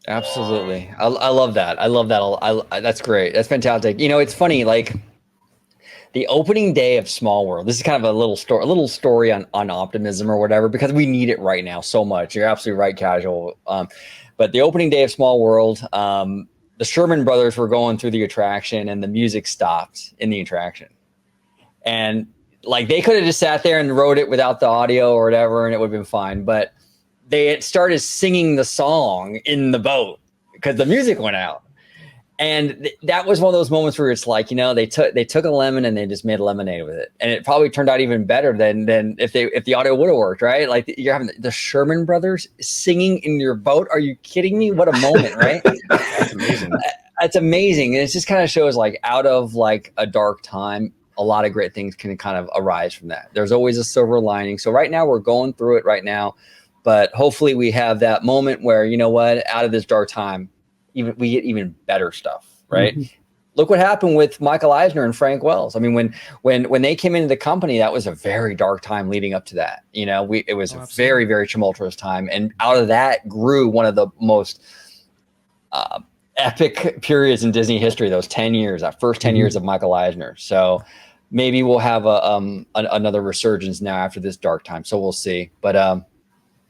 Absolutely. I love that. I love that. That's great. That's fantastic. You know, it's funny, like the opening day of Small World. This is kind of a little story on optimism or whatever, because we need it right now so much. You're absolutely right, Casual. But the opening day of Small World, the Sherman brothers were going through the attraction and the music stopped in the attraction. And like they could have just sat there and wrote it without the audio or whatever, and it would have been fine. But they had started singing the song in the boat because the music went out. And that was one of those moments where it's like, you know, they took a lemon and they just made lemonade with it. And it probably turned out even better than if the audio would have worked, right? Like you're having the Sherman brothers singing in your boat. Are you kidding me? What a moment, right? That's amazing. That's amazing. And it just kind of shows like out of like a dark time, a lot of great things can kind of arise from that. There's always a silver lining. So right now we're going through it right now, but hopefully we have that moment where, you know what, out of this dark time, we get even better stuff, right? Mm-hmm. Look what happened with Michael Eisner and Frank Wells. I mean, when they came into the company, that was a very dark time leading up to that. You know, it was a very, very tumultuous time. And out of that grew one of the most epic periods in Disney history, those 10 years, that first 10 years of Michael Eisner. So maybe we'll have another resurgence now after this dark time. So we'll see. But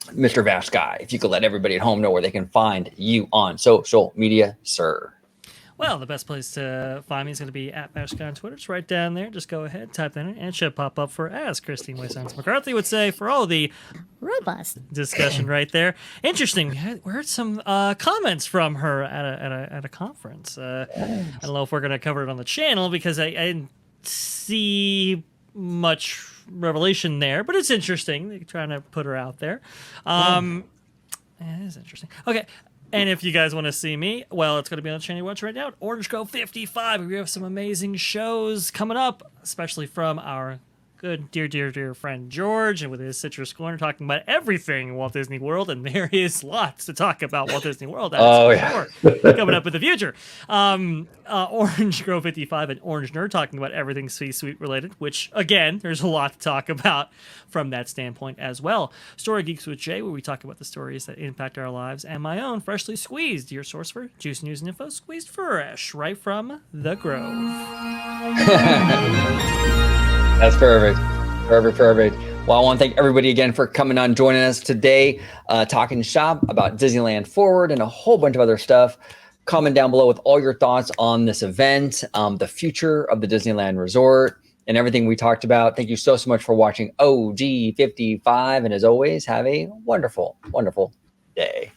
Mr. Vast Guy, if you could let everybody at home know where they can find you on social media, sir. Well, the best place to find me is going to be at Vast Guy on Twitter. It's right down there. Just go ahead, type that in, and it should pop up for, as Christine Waysons McCarthy would say, for all the robust discussion right there. Interesting. We heard some comments from her at a conference. I don't know if we're going to cover it on the channel because I didn't see much revelation there, but it's interesting. They're trying to put her out there. It is interesting. Okay. And if you guys want to see me, well, it's going to be on the channel you watch right now at Orange Grove 55. We have some amazing shows coming up, especially from our good, dear friend George, and with his Citrus Corner, talking about everything Walt Disney World, and there is lots to talk about Walt Disney World. Coming up in the future. Orange Grove 55 and Orange Nerd talking about everything C-Suite related, which, again, there's a lot to talk about from that standpoint as well. Story Geeks with Jay, where we talk about the stories that impact our lives, and my own Freshly Squeezed, your source for juice, news, and info, squeezed fresh right from the Grove. That's perfect. Well, I want to thank everybody again for coming on, joining us today, talking shop about Disneyland Forward and a whole bunch of other stuff. Comment down below with all your thoughts on this event, the future of the Disneyland Resort, and everything we talked about. Thank you so much for watching OG55. And as always, have a wonderful, wonderful day.